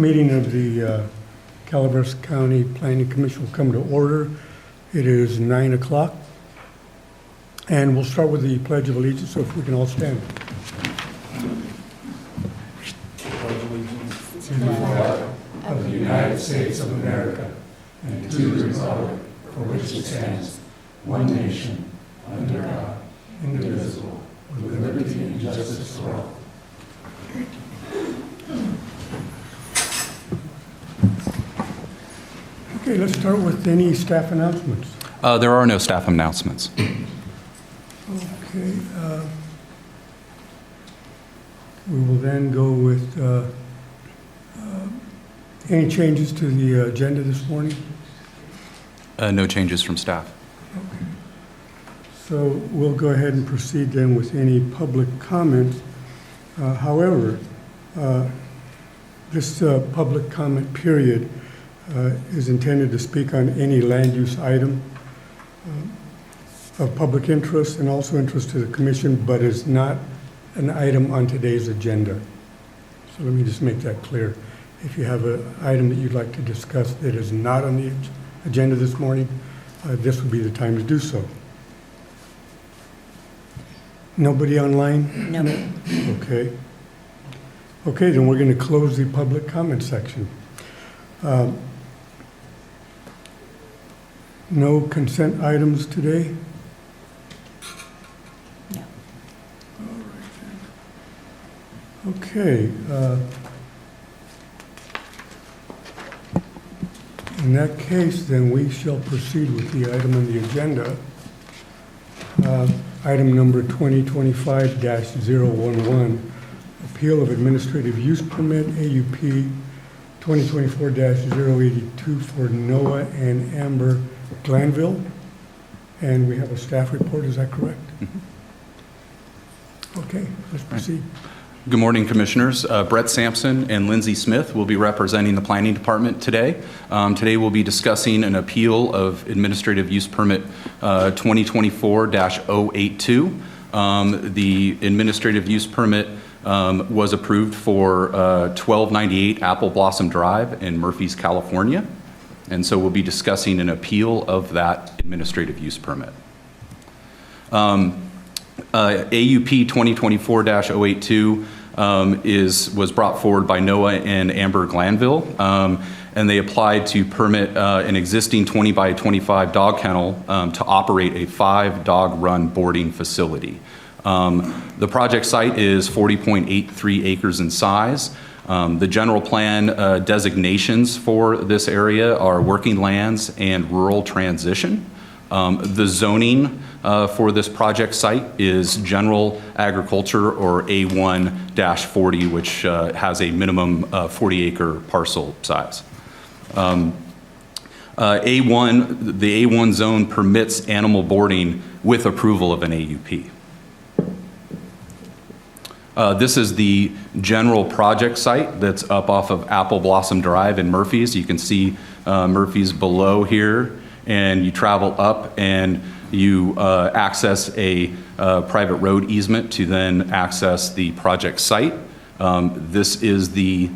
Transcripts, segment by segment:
meeting of the Calaveras County Planning Commission will come to order. It is 9 o'clock, and we'll start with the Pledge of Allegiance, so if we can all stand. Pledge allegiance to the flag of the United States of America and to the republic for which it stands, one nation, under God, indivisible, with liberty and justice for all. Okay, let's start with any staff announcements. There are no staff announcements. Okay. We will then go with any changes to the agenda this morning. No changes from staff. Okay. So we'll go ahead and proceed then with any public comments. However, this public comment period is intended to speak on any land use item of public interest and also interest to the commission, but is not an item on today's agenda. So let me just make that clear. If you have an item that you'd like to discuss that is not on the agenda this morning, this would be the time to do so. Nobody online? No. Okay. Okay, then we're going to close the public comment section. No consent items today? No. All right then. Okay. In that case, then we shall proceed with the item on the agenda. Item number 2025-011, Appeal of Administrative Use Permit, AUP 2024-082 for Noah and Amber Glanville. And we have a staff report, is that correct? Mm-hmm. Okay, let's proceed. Good morning, Commissioners. Brett Sampson and Lindsay Smith will be representing the Planning Department today. Today we'll be discussing an appeal of Administrative Use Permit 2024-082. The Administrative Use Permit was approved for 1298 Apple Blossom Drive in Murphy's, California. And so we'll be discussing an appeal of that Administrative Use Permit. AUP 2024-082 was brought forward by Noah and Amber Glanville, and they applied to permit an existing 20 by 25 dog kennel to operate a 5-dog run boarding facility. The project site is 40.83 acres in size. The general plan designations for this area are working lands and rural transition. The zoning for this project site is general agriculture, or A1-40, which has a minimum 40-acre parcel size. The A1 zone permits animal boarding with approval of an AUP. This is the general project site that's up off of Apple Blossom Drive in Murphy's. You can see Murphy's below here, and you travel up and you access a private road easement to then access the project site. This is the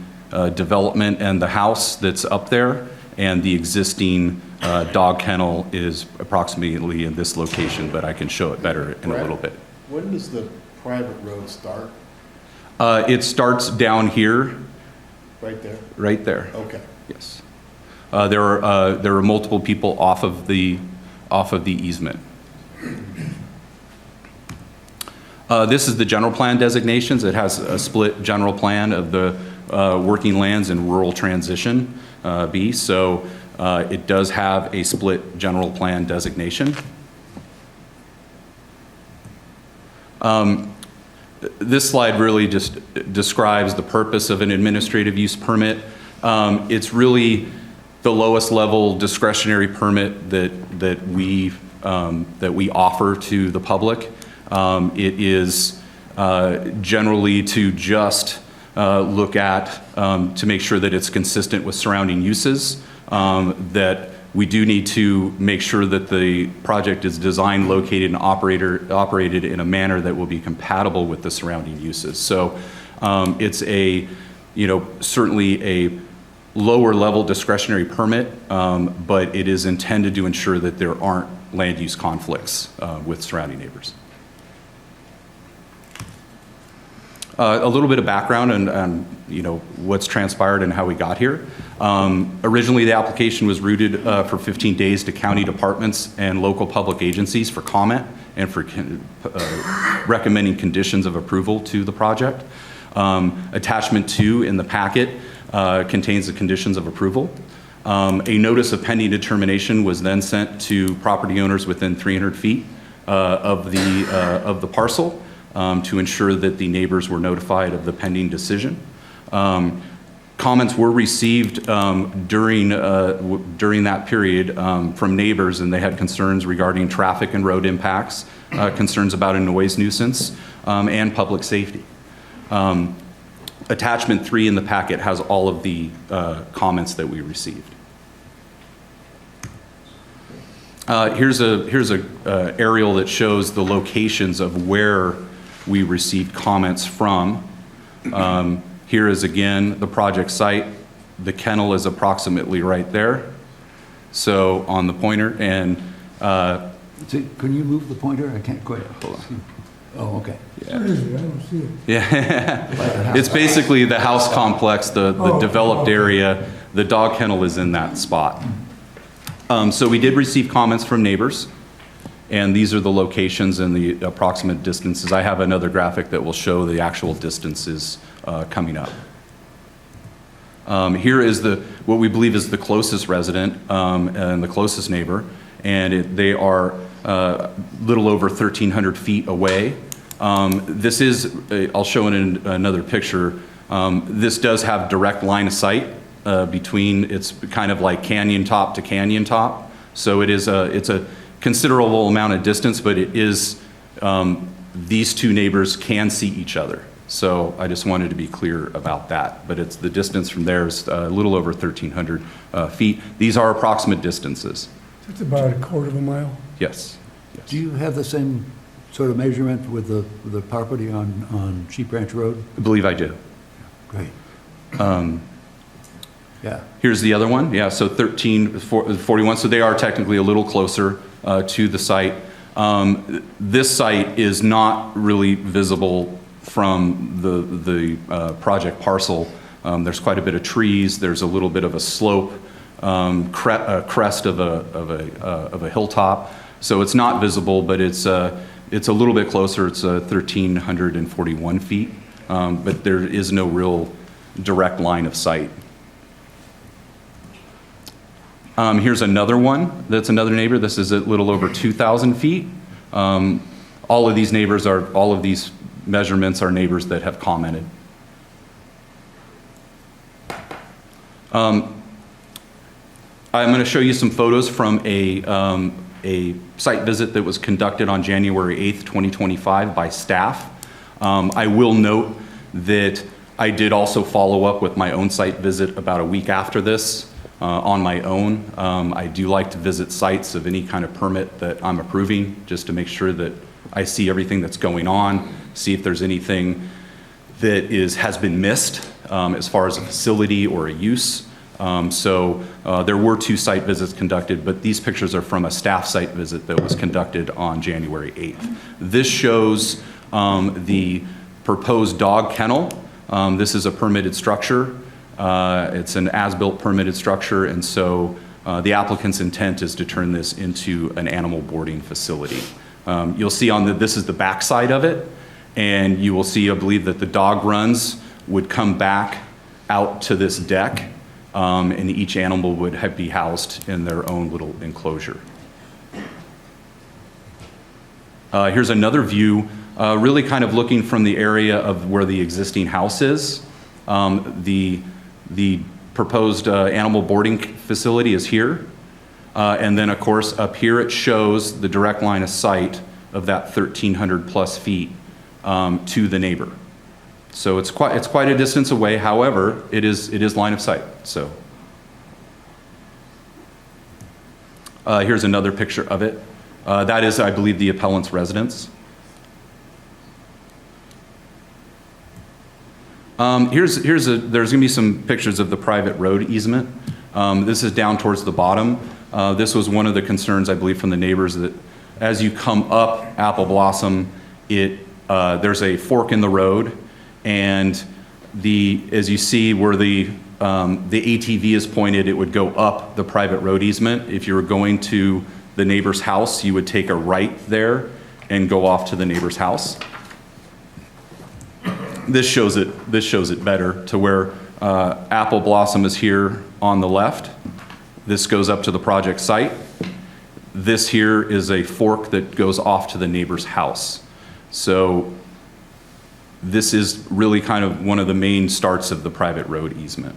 development and the house that's up there, and the existing dog kennel is approximately in this location, but I can show it better in a little bit. When does the private road start? It starts down here. Right there? Right there. Okay. Yes. There are multiple people off of the easement. This is the general plan designations. It has a split general plan of the working lands and rural transition B. So it does have a split general plan designation. This slide really just describes the purpose of an administrative use permit. It's really the lowest level discretionary permit that we offer to the public. It is generally to just look at to make sure that it's consistent with surrounding uses, that we do need to make sure that the project is designed, located, and operated in a manner that will be compatible with the surrounding uses. So it's certainly a lower level discretionary permit, but it is intended to ensure that there aren't land use conflicts with surrounding neighbors. A little bit of background on what's transpired and how we got here. Originally, the application was routed for 15 days to county departments and local public agencies for comment and for recommending conditions of approval to the project. Attachment 2 in the packet contains the conditions of approval. A notice of pending determination was then sent to property owners within 300 feet of the parcel to ensure that the neighbors were notified of the pending decision. Comments were received during that period from neighbors, and they had concerns regarding traffic and road impacts, concerns about a noise nuisance, and public safety. Attachment 3 in the packet has all of the comments that we received. Here's a aerial that shows the locations of where we received comments from. Here is again the project site. The kennel is approximately right there. So on the pointer, and Can you move the pointer? I can't quite. hold on. Oh, okay. Where is it? I don't see it. Yeah, it's basically the house complex, the developed area. The dog kennel is in that spot. So we did receive comments from neighbors, and these are the locations and the approximate distances. I have another graphic that will show the actual distances coming up. Here is what we believe is the closest resident and the closest neighbor, and they are a little over 1,300 feet away. This is, I'll show in another picture, this does have direct line of sight between, it's kind of like canyon top to canyon top. So it's a considerable amount of distance, but it is, these two neighbors can see each other. So I just wanted to be clear about that. But the distance from there is a little over 1,300 feet. These are approximate distances. It's about a quarter of a mile. Yes. Do you have the same sort of measurement with the property on Sheep Ranch Road? I believe I do. Great. Yeah. Here's the other one. Yeah, so 1341. So they are technically a little closer to the site. This site is not really visible from the project parcel. There's quite a bit of trees. There's a little bit of a slope, crest of a hilltop. So it's not visible, but it's a little bit closer. It's 1,341 feet, but there is no real direct line of sight. Here's another one. That's another neighbor. This is a little over 2,000 feet. All of these measurements are neighbors that have commented. I'm going to show you some photos from a site visit that was conducted on January 8th, 2025 by staff. I will note that I did also follow up with my own site visit about a week after this on my own. I do like to visit sites of any kind of permit that I'm approving just to make sure that I see everything that's going on, see if there's anything that has been missed as far as a facility or a use. So there were 2 site visits conducted, but these pictures are from a staff site visit that was conducted on January 8th. This shows the proposed dog kennel. This is a permitted structure. It's an as-built permitted structure, and so the applicant's intent is to turn this into an animal boarding facility. You'll see this is the back side of it, and you will see, I believe, that the dog runs would come back out to this deck, and each animal would be housed in their own little enclosure. Here's another view, really kind of looking from the area of where the existing house is. The proposed animal boarding facility is here. And then, of course, up here it shows the direct line of sight of that 1,300 plus feet to the neighbor. So it's quite a distance away. However, it is line of sight. So here's another picture of it. That is, I believe, the appellant's residence. There's going to be some pictures of the private road easement. This is down towards the bottom. This was one of the concerns, I believe, from the neighbors, that as you come up Apple Blossom, there's a fork in the road, and as you see where the ATV is pointed, it would go up the private road easement. If you were going to the neighbor's house, you would take a right there and go off to the neighbor's house. This shows it better, to where Apple Blossom is here on the left. This goes up to the project site. This here is a fork that goes off to the neighbor's house. So this is really kind of one of the main starts of the private road easement.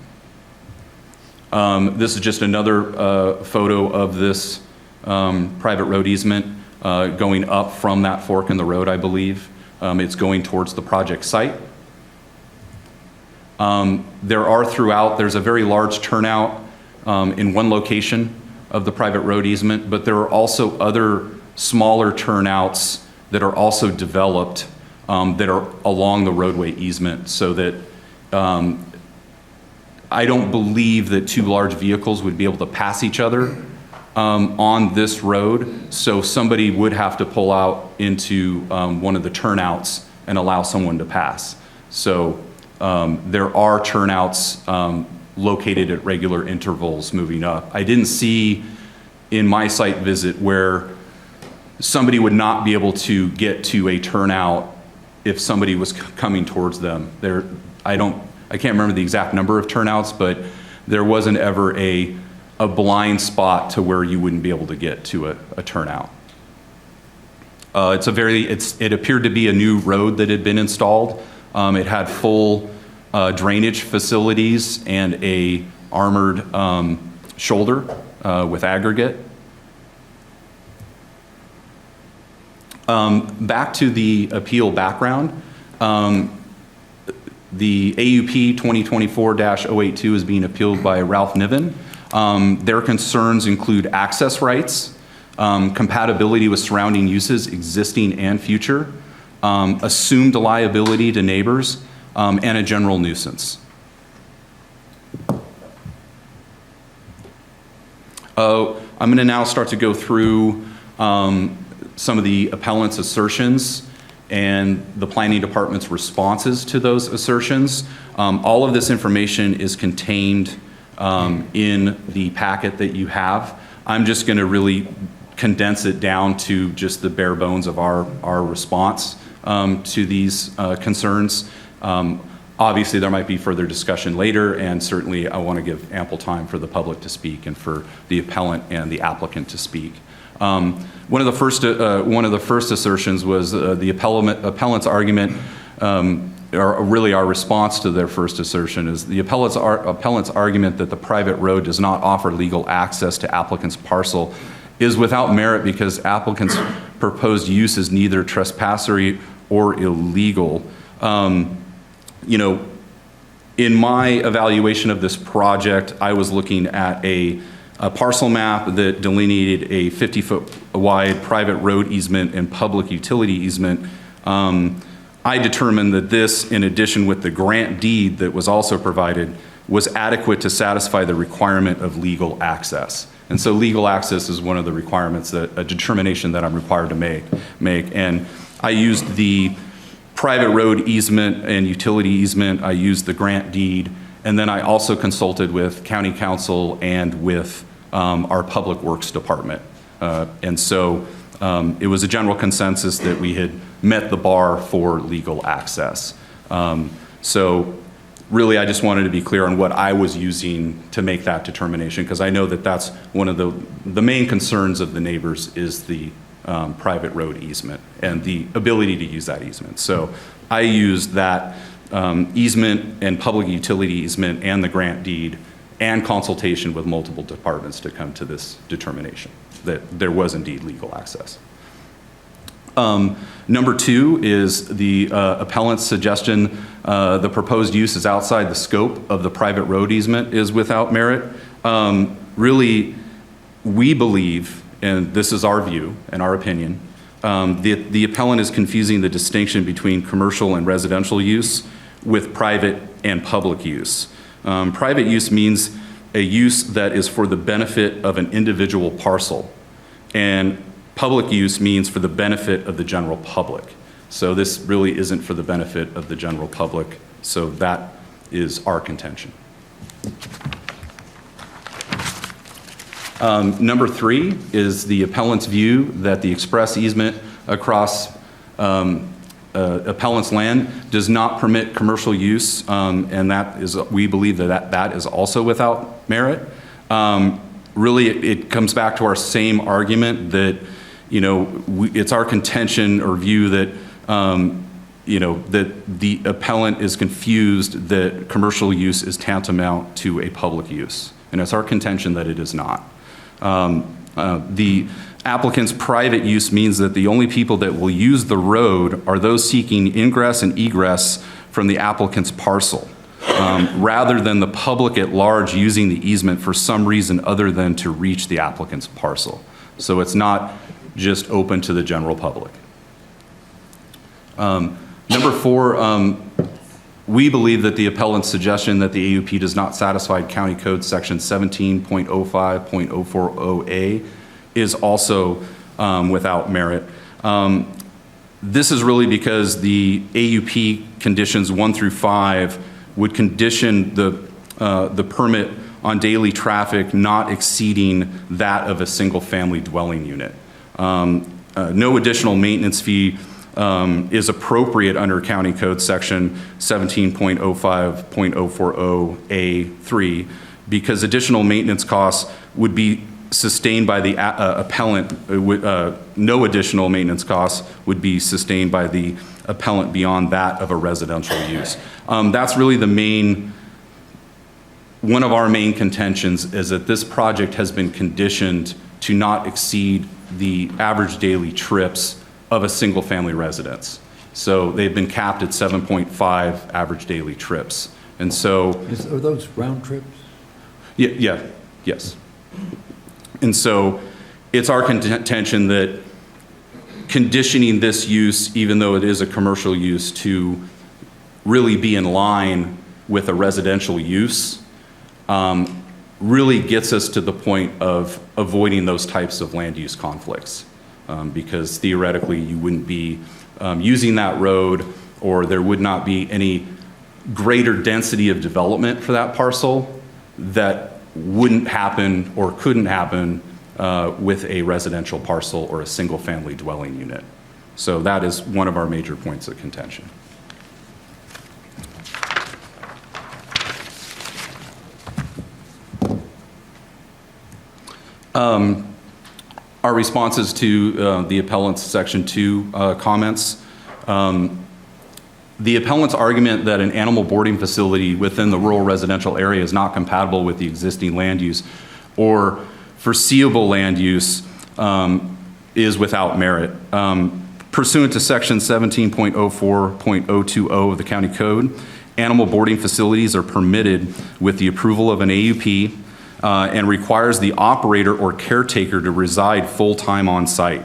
This is just another photo of this private road easement going up from that fork in the road, I believe. It's going towards the project site. There's a very large turnout in one location of the private road easement, but there are also other smaller turnouts that are also developed that are along the roadway easement, so that I don't believe that two large vehicles would be able to pass each other on this road. So somebody would have to pull out into one of the turnouts and allow someone to pass. So there are turnouts located at regular intervals moving up. I didn't see in my site visit where somebody would not be able to get to a turnout if somebody was coming towards them. I can't remember the exact number of turnouts, but there wasn't ever a blind spot to where you wouldn't be able to get to a turnout. It appeared to be a new road that had been installed. It had full drainage facilities and a armored shoulder with aggregate. Back to the appeal background. The AUP 2024-082 is being appealed by Ralph Niven. Their concerns include access rights, compatibility with surrounding uses, existing and future, assumed liability to neighbors, and a general nuisance. I'm going to now start to go through some of the appellant's assertions and the planning department's responses to those assertions. All of this information is contained in the packet that you have. I'm just going to really condense it down to just the bare bones of our response to these concerns. Obviously, there might be further discussion later, and certainly I want to give ample time for the public to speak and for the appellant and the applicant to speak. One of the first assertions was the appellant's argument, or really our response to their first assertion, is the appellant's argument that the private road does not offer legal access to applicant's parcel is without merit because applicant's proposed use is neither trespassory or illegal. In my evaluation of this project, I was looking at a parcel map that delineated a 50-foot wide private road easement and public utility easement. I determined that this, in addition with the grant deed that was also provided, was adequate to satisfy the requirement of legal access. And so legal access is one of the requirements, a determination that I'm required to make. And I used the private road easement and utility easement, I used the grant deed, and then I also consulted with county council and with our public works department. And so it was a general consensus that we had met the bar for legal access. So really, I just wanted to be clear on what I was using to make that determination, because I know that that's one of the main concerns of the neighbors is the private road easement and the ability to use that easement. So I used that easement and public utility easement and the grant deed and consultation with multiple departments to come to this determination that there was indeed legal access. Number two is the appellant's suggestion the proposed use is outside the scope of the private road easement is without merit. Really, we believe, and this is our view and our opinion, the appellant is confusing the distinction between commercial and residential use with private and public use. Private use means a use that is for the benefit of an individual parcel, and public use means for the benefit of the general public. So this really isn't for the benefit of the general public, so that is our contention. Number 3 is the appellant's view that the express easement across appellant's land does not permit commercial use, and that is, we believe that is also without merit. Really, it comes back to our same argument that, it's our contention or view that, that the appellant is confused that commercial use is tantamount to a public use, and it's our contention that it is not. The applicant's private use means that the only people that will use the road are those seeking ingress and egress from the applicant's parcel, rather than the public at large using the easement for some reason other than to reach the applicant's parcel. So it's not just open to the general public. Number 4, we believe that the appellant's suggestion that the AUP does not satisfy County Code Section 17.05.040A is also without merit. This is really because the AUP conditions 1 through 5 would condition the permit on daily traffic not exceeding that of a single-family dwelling unit. No additional maintenance fee is appropriate under County Code Section 17.05.040A3 because additional maintenance costs would be sustained by the appellant. No additional maintenance costs would be sustained by the appellant beyond that of a residential use. That's really one of our main contentions is that this project has been conditioned to not exceed the average daily trips of a single family residence. So they've been capped at 7.5 average daily trips. And so. Are those round trips? Yes. And so it's our contention that conditioning this use, even though it is a commercial use, to really be in line with a residential use, really gets us to the point of avoiding those types of land use conflicts. Because theoretically you wouldn't be using that road, or there would not be any greater density of development for that parcel that wouldn't happen or couldn't happen with a residential parcel or a single family dwelling unit. So that is one of our major points of contention. Our responses to the appellant's Section 2 comments. The appellant's argument that an animal boarding facility within the rural residential area is not compatible with the existing land use or foreseeable land use is without merit. Pursuant to Section 17.04.020 of the County Code, animal boarding facilities are permitted with the approval of an AUP and requires the operator or caretaker to reside full-time on site.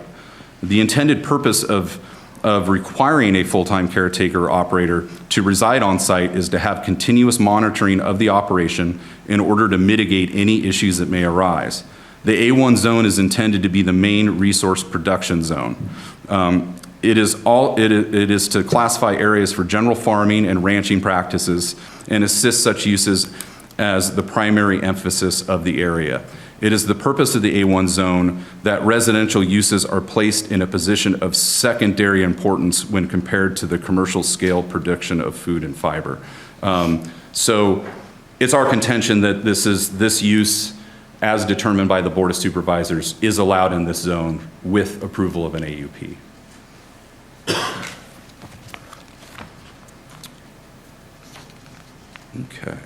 The intended purpose of requiring a full-time caretaker or operator to reside on site is to have continuous monitoring of the operation in order to mitigate any issues that may arise. The A1 zone is intended to be the main resource production zone. It is to classify areas for general farming and ranching practices and assist such uses as the primary emphasis of the area. It is the purpose of the A1 zone that residential uses are placed in a position of secondary importance when compared to the commercial scale production of food and fiber. So it's our contention that this use, as determined by the Board of Supervisors, is allowed in this zone with approval of an AUP. Okay.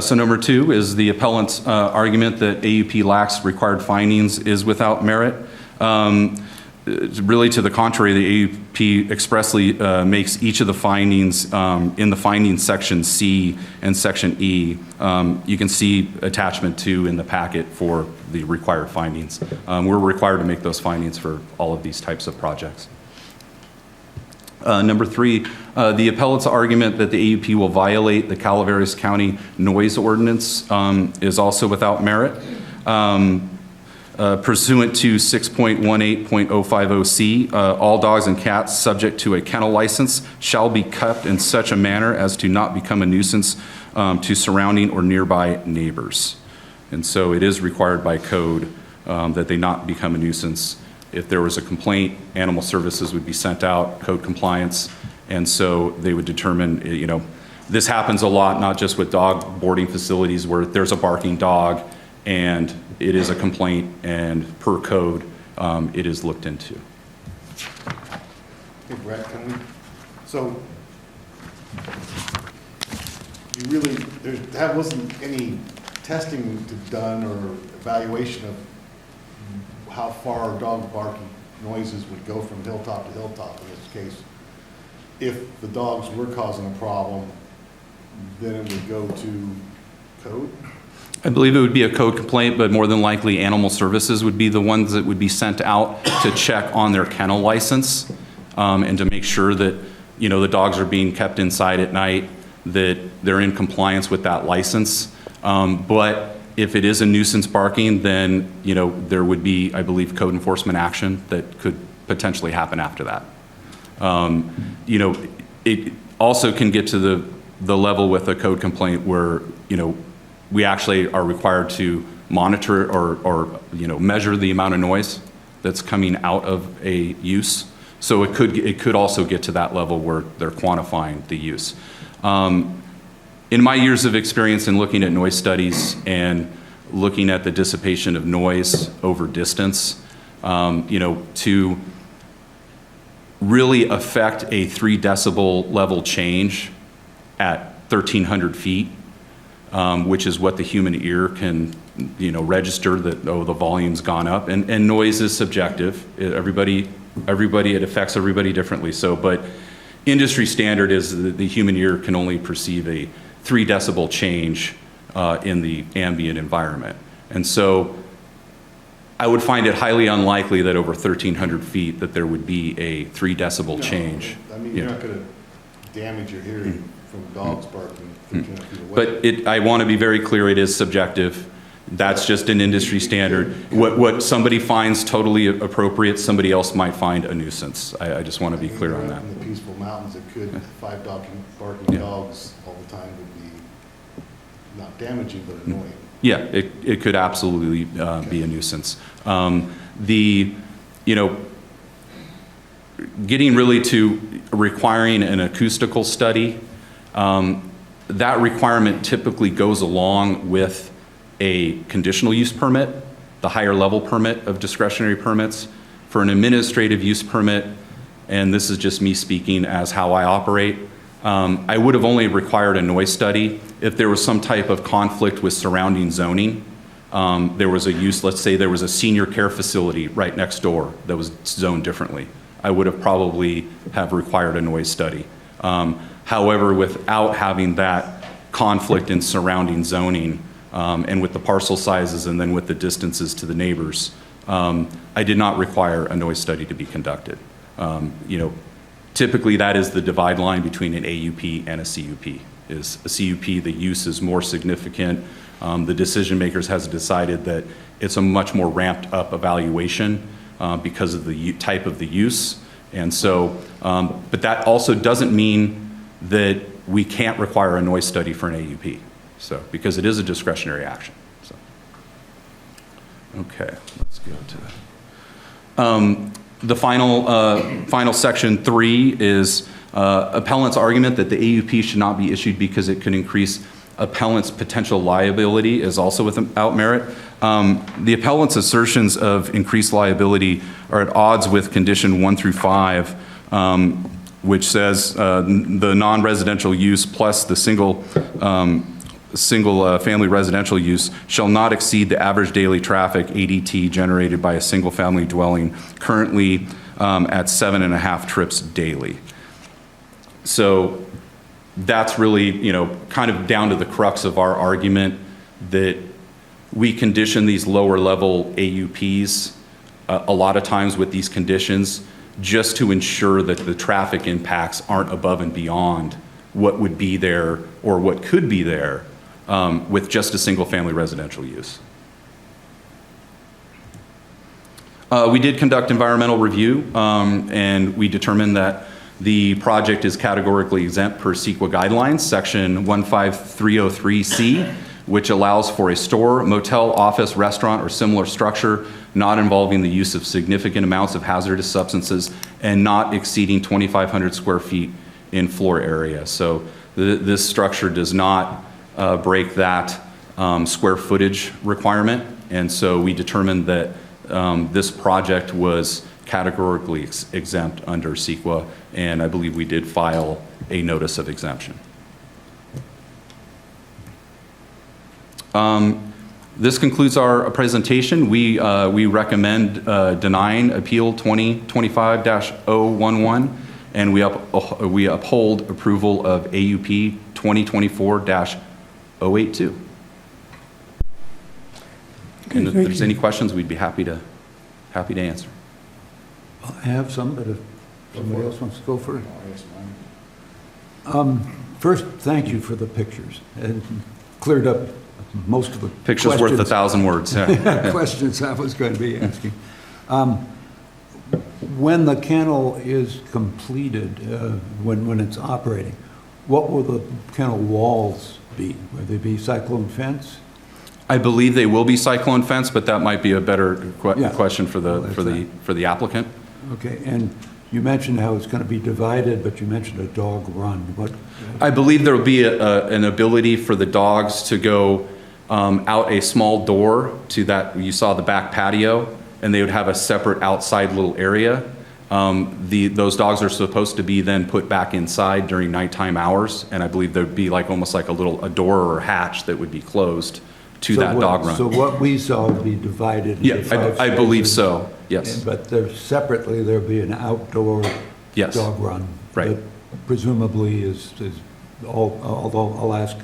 So number 2 is the appellant's argument that AUP lacks required findings is without merit. Really to the contrary, the AUP expressly makes each of the findings in the findings section C and section E. You can see attachment 2 in the packet for the required findings. We're required to make those findings for all of these types of projects. Number 3, the appellate's argument that the AUP will violate the Calaveras County noise ordinance is also without merit. Pursuant to 6.18.050C, all dogs and cats subject to a kennel license shall be kept in such a manner as to not become a nuisance to surrounding or nearby neighbors. And so it is required by code that they not become a nuisance. If there was a complaint, animal services would be sent out, code compliance, and so they would determine, this happens a lot, not just with dog boarding facilities where there's a barking dog and it is a complaint, and per code, it is looked into. Hey, Brett, can we, so, that wasn't any testing done or evaluation of how far dog barking noises would go from hilltop to hilltop in this case. If the dogs were causing a problem, then it would go to code? I believe it would be a code complaint, but more than likely animal services would be the ones that would be sent out to check on their kennel license and to make sure that, the dogs are being kept inside at night, that they're in compliance with that license. But if it is a nuisance barking, then, there would be, I believe, code enforcement action that could potentially happen after that. It also can get to the level with a code complaint where, we actually are required to monitor or measure the amount of noise that's coming out of a use. So it could also get to that level where they're quantifying the use. In my years of experience in looking at noise studies and looking at the dissipation of noise over distance, to really affect a 3 decibel level change at 1,300 feet, which is what the human ear can, register that, the volume's gone up. And noise is subjective. It affects everybody differently. So, but industry standard is that the human ear can only perceive a 3 decibel change in the ambient environment. And so I would find it highly unlikely that over 1,300 feet that there would be a 3 decibel change. I mean, you're not going to damage your hearing from dogs barking 1,300 feet away. But I want to be very clear, it is subjective. That's just an industry standard. What somebody finds totally appropriate, somebody else might find a nuisance. I just want to be clear on that. In the peaceful mountains, it could, 5 barking dogs all the time would be not damaging, but annoying. Yeah, it could absolutely be a nuisance. Getting really to requiring an acoustical study, that requirement typically goes along with a conditional use permit, the higher level permit of discretionary permits. For an administrative use permit, and this is just me speaking as how I operate, I would have only required a noise study if there was some type of conflict with surrounding zoning. There was a use, let's say there was a senior care facility right next door that was zoned differently. I would have probably have required a noise study. However, without having that conflict in surrounding zoning, and with the parcel sizes and then with the distances to the neighbors, I did not require a noise study to be conducted. Typically that is the divide line between an AUP and a CUP. Is a CUP, the use is more significant. The decision makers has decided that it's a much more ramped up evaluation because of the type of the use. And so, but that also doesn't mean that we can't require a noise study for an AUP. So, because it is a discretionary action. So, okay, let's go to the final section 3 is appellant's argument that the AUP should not be issued because it could increase appellant's potential liability is also without merit. The appellant's assertions of increased liability are at odds with condition 1 through 5, which says the non-residential use plus the single family residential use shall not exceed the average daily traffic ADT generated by a single family dwelling currently at 7.5 trips daily. So that's really, kind of down to the crux of our argument that we condition these lower level AUPs a lot of times with these conditions just to ensure that the traffic impacts aren't above and beyond what would be there or what could be there with just a single-family residential use. We did conduct environmental review, and we determined that the project is categorically exempt per CEQA guidelines, section 15303C, which allows for a store, motel, office, restaurant, or similar structure not involving the use of significant amounts of hazardous substances and not exceeding 2,500 square feet in floor area. So this structure does not break that square footage requirement, and so we determined that this project was categorically exempt under CEQA, and I believe we did file a notice of exemption. This concludes our presentation. We recommend denying Appeal 2025-011, and we uphold approval of AUP 2024-082. And if there's any questions, we'd be happy to answer. I have some, but if somebody else wants to go for it. I'll ask mine. First, thank you for the pictures. It cleared up most of the Pictures worth 1,000 words. Yeah. questions I was going to be asking. When the kennel is completed, when it's operating, what will the kennel walls be? Will they be cyclone fence? I believe they will be cyclone fence, but that might be a better Yeah. question for Well, the applicant. Okay, and you mentioned how it's going to be divided, but you mentioned a dog run. What? I believe there will be an ability for the dogs to go out a small door to that, you saw the back patio, and they would have a separate outside little area. Those dogs are supposed to be then put back inside during nighttime hours, and I believe there'd be almost like a door or a hatch that would be closed to that dog run. So what we saw would be divided into Yeah, five I believe spaces, so, yes. But separately, there'll be an outdoor Yes. dog run. Right. that presumably is although I'll ask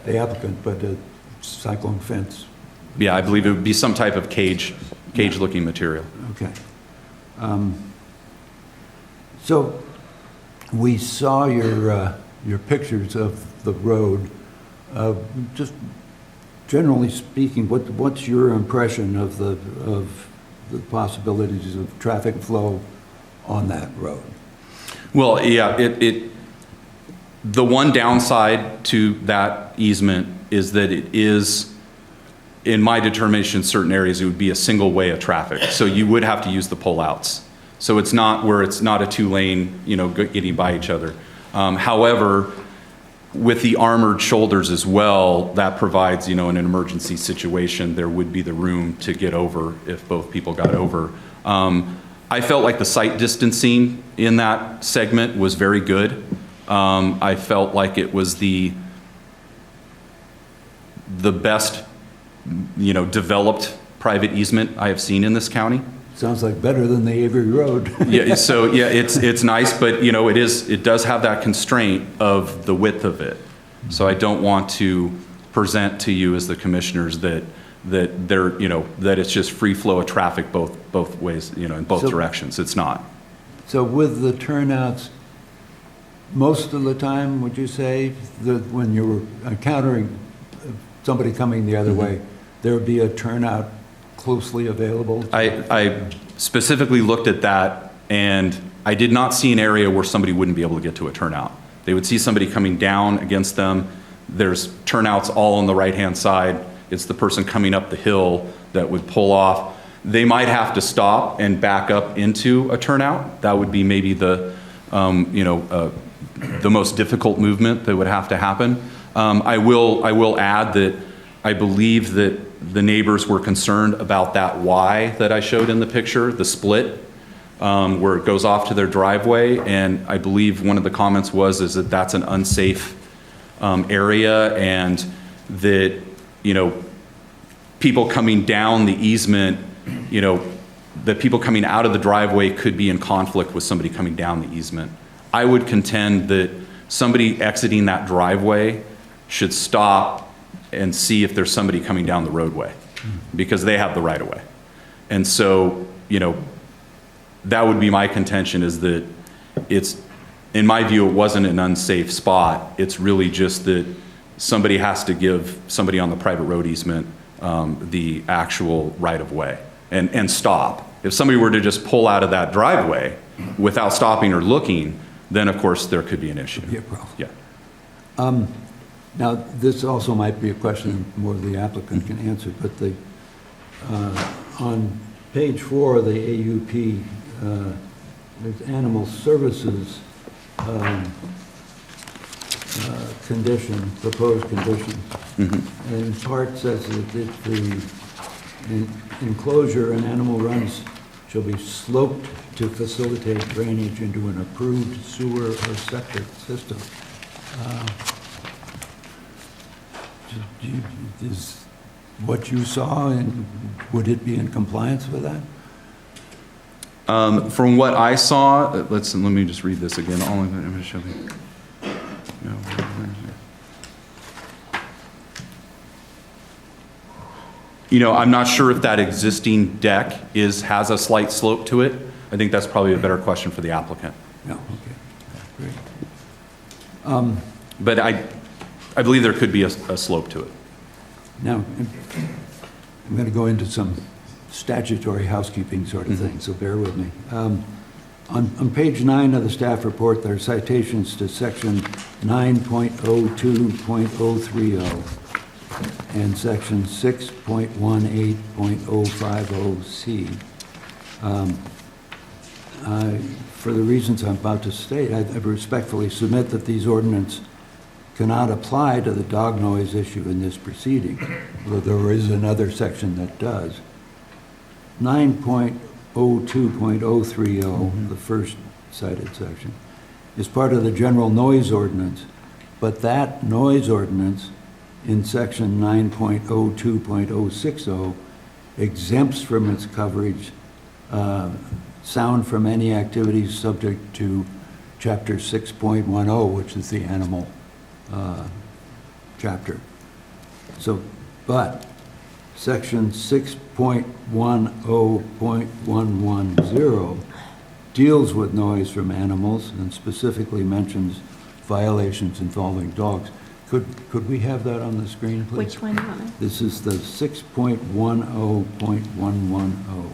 the applicant, but a cyclone fence. Yeah, I believe it would be some type of cage-looking material. Okay. So we saw your pictures of the road. Just generally speaking, what's your impression of the possibilities of traffic flow on that road? Well, yeah, the one downside to that easement is that it is, in my determination, certain areas, it would be a single way of traffic. So you would have to use the pullouts. So it's not where it's not a two-lane, getting by each other. However, with the armored shoulders as well, that provides, in an emergency situation, there would be the room to get over if both people got over. I felt like the sight distancing in that segment was very good. I felt like it was the best, developed private easement I have seen in this county. Sounds like better than the Avery Road. Yeah, so yeah, it's nice, but it does have that constraint of the width of it. So I don't want to present to you as the commissioners that it's just free flow of traffic both ways, in both directions. It's not. So with the turnouts, most of the time, would you say that when you were encountering somebody coming the other way, there would be a turnout closely available? I specifically looked at that, and I did not see an area where somebody wouldn't be able to get to a turnout. They would see somebody coming down against them. There's turnouts all on the right-hand side. It's the person coming up the hill that would pull off. They might have to stop and back up into a turnout. That would be maybe the most difficult movement that would have to happen. I will add that I believe that the neighbors were concerned about that Y that I showed in the picture, the split, where it goes off to their driveway. And I believe one of the comments is that that's an unsafe area, and that, people coming down the easement, that people coming out of the driveway could be in conflict with somebody coming down the easement. I would contend that somebody exiting that driveway should stop and see if there's somebody coming down the roadway, because they have the right of way. And so, that would be my contention, is that it's, in my view, it wasn't an unsafe spot. It's really just that somebody has to give somebody on the private road easement the actual right-of-way and stop. If somebody were to just pull out of that driveway without stopping or looking, then of course there could be an issue. Yeah, problem. Yeah. Now, this also might be a question more the applicant can answer, but on page 4 of the AUP, there's animal services condition, proposed condition. And part says that if the enclosure and animal runs shall be sloped to facilitate drainage into an approved sewer or septic system. Is what you saw, and would it be in compliance with that? From what I saw, let me just read this again. All I'm going to show you. No, you know, I'm not sure if that existing deck has a slight slope to it. I think that's probably a better question for the applicant. No, okay, great. But I believe there could be a slope to it. Now, I'm going to go into some statutory housekeeping sort of thing, so bear with me. On page 9 of the staff report, there are citations to section 9.02.030 and section 6.18.050C. For the reasons I'm about to state, I respectfully submit that these ordinances cannot apply to the dog noise issue in this proceeding, although there is another section that does. 9.02.030, the first cited section, is part of the general noise ordinance, but that noise ordinance in section 9.02.060 exempts from its coverage sound from any activities subject to chapter 6.10, which is the animal chapter. So, but section 6.10.110 deals with noise from animals and specifically mentions violations involving dogs. Could we have that on the screen, please? Which one do you want? This is the 6.10.110.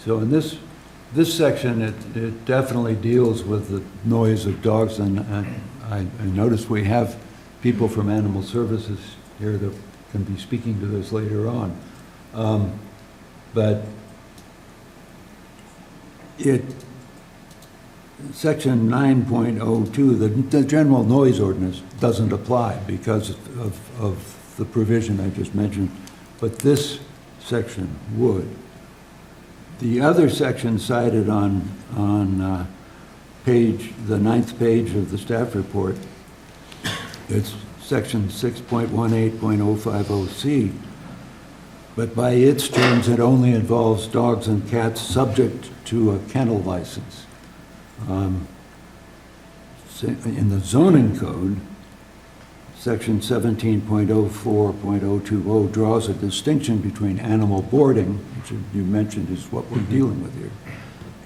So in this section, it definitely deals with the noise of dogs, and I notice we have people from Animal Services here that can be speaking to this later on. But section 9.02, the general noise ordinance doesn't apply because of the provision I just mentioned, but this section would. The other section cited on the 9th page of the staff report, it's section 6.18.050C, but by its terms, it only involves dogs and cats subject to a kennel license. In the zoning code, section 17.04.020 draws a distinction between animal boarding, which you mentioned is what we're dealing with here,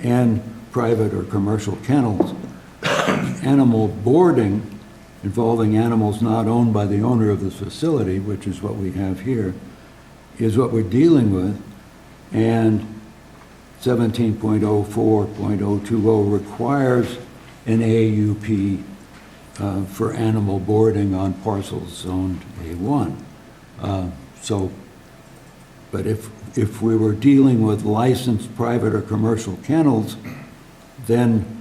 and private or commercial kennels. Animal boarding involving animals not owned by the owner of the facility, which is what we have here, is what we're dealing with, and 17.04.020 requires an AUP for animal boarding on parcels zoned A1. But if we were dealing with licensed private or commercial kennels, then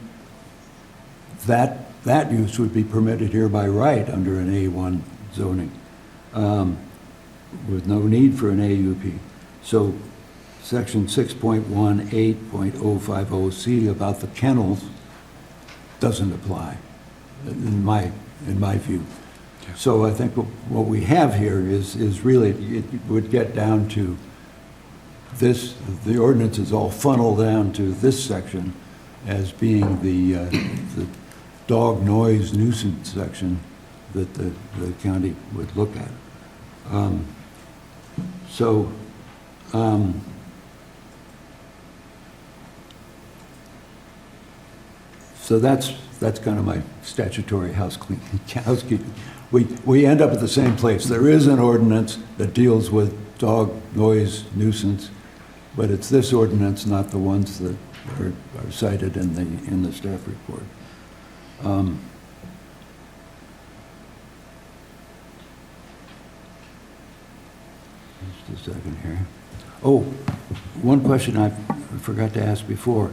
that use would be permitted here by right under an A1 zoning, with no need for an AUP. So section 6.18.050C about the kennels doesn't apply, in my view. So I think what we have here is really, it would get down to this, the ordinance is all funneled down to this section as being the dog noise nuisance section that the county would look at. So that's kind of my statutory housekeeping. We end up at the same place. There is an ordinance that deals with dog noise nuisance, but it's this ordinance, not the ones that are cited in the staff report. Just a second here. Oh, one question I forgot to ask before.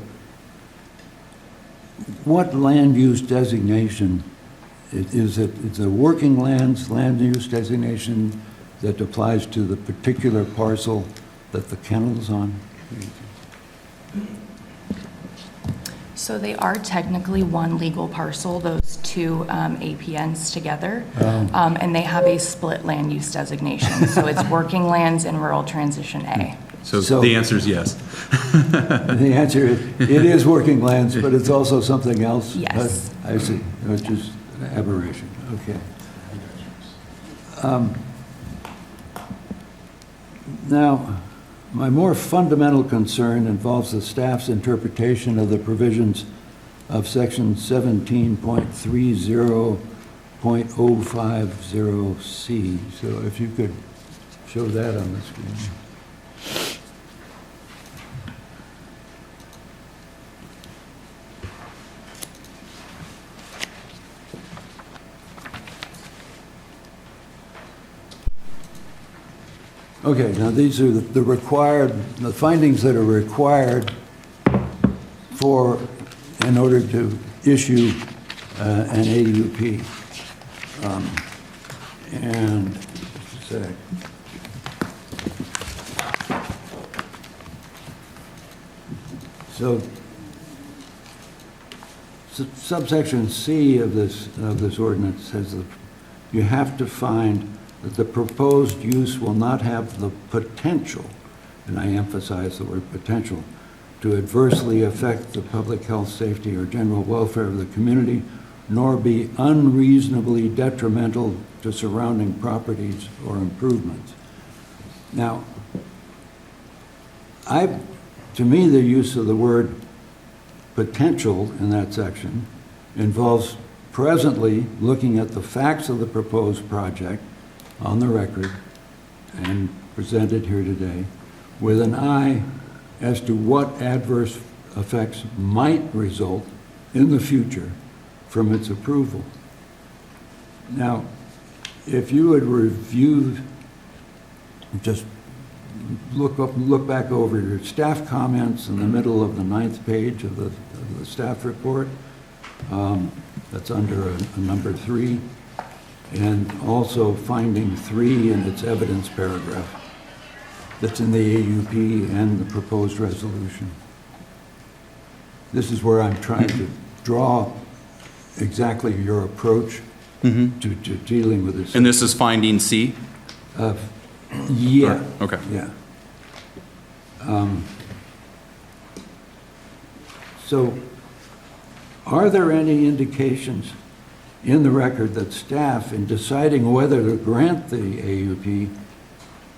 What land use designation is it? It's a working land use designation that applies to the particular parcel that the kennel is on? So they are technically one legal parcel, those two APNs together, and they have a split land use designation. So it's working lands and rural transition A. So the answer is yes. The answer is, it is working lands, but it's also something else? Yes. I see, which is an aberration, okay. Now, my more fundamental concern involves the staff's interpretation of the provisions of section 17.30.050C. So if you could show that on the screen. Okay, now these are the findings that are required in order to issue an AUP. And, just a sec. So, subsection C of this ordinance says that you have to find that the proposed use will not have the potential, and I emphasize the word potential, to adversely affect the public health, safety, or general welfare of the community, nor be unreasonably detrimental to surrounding properties or improvements. Now, to me, the use of the word potential in that section involves presently looking at the facts of the proposed project on the record and presented here today with an eye as to what adverse effects might result in the future from its approval. Now, if you would review, just look back over your staff comments in the middle of the 9th page of the staff report, that's under a number 3, and also finding 3 in its evidence paragraph that's in the AUP and the proposed resolution. This is where I'm trying to draw exactly your approach to dealing with this. And this is finding C? Yeah. Okay. Yeah. So, are there any indications in the record that staff, in deciding whether to grant the AUP,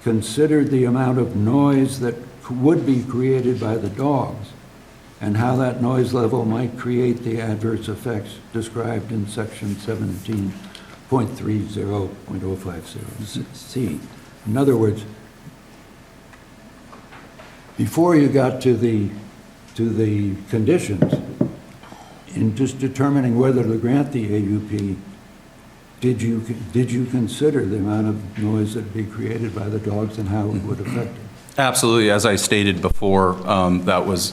considered the amount of noise that would be created by the dogs and how that noise level might create the adverse effects described in section 17.30.050C? In other words, before you got to the conditions, in just determining whether to grant the AUP, did you consider the amount of noise that would be created by the dogs and how it would affect it? Absolutely. As I stated before, that was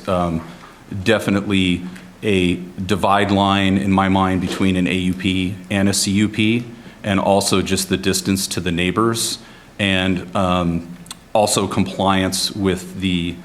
definitely a divide line in my mind between an AUP and a CUP, and also just the distance to the neighbors, and also compliance with the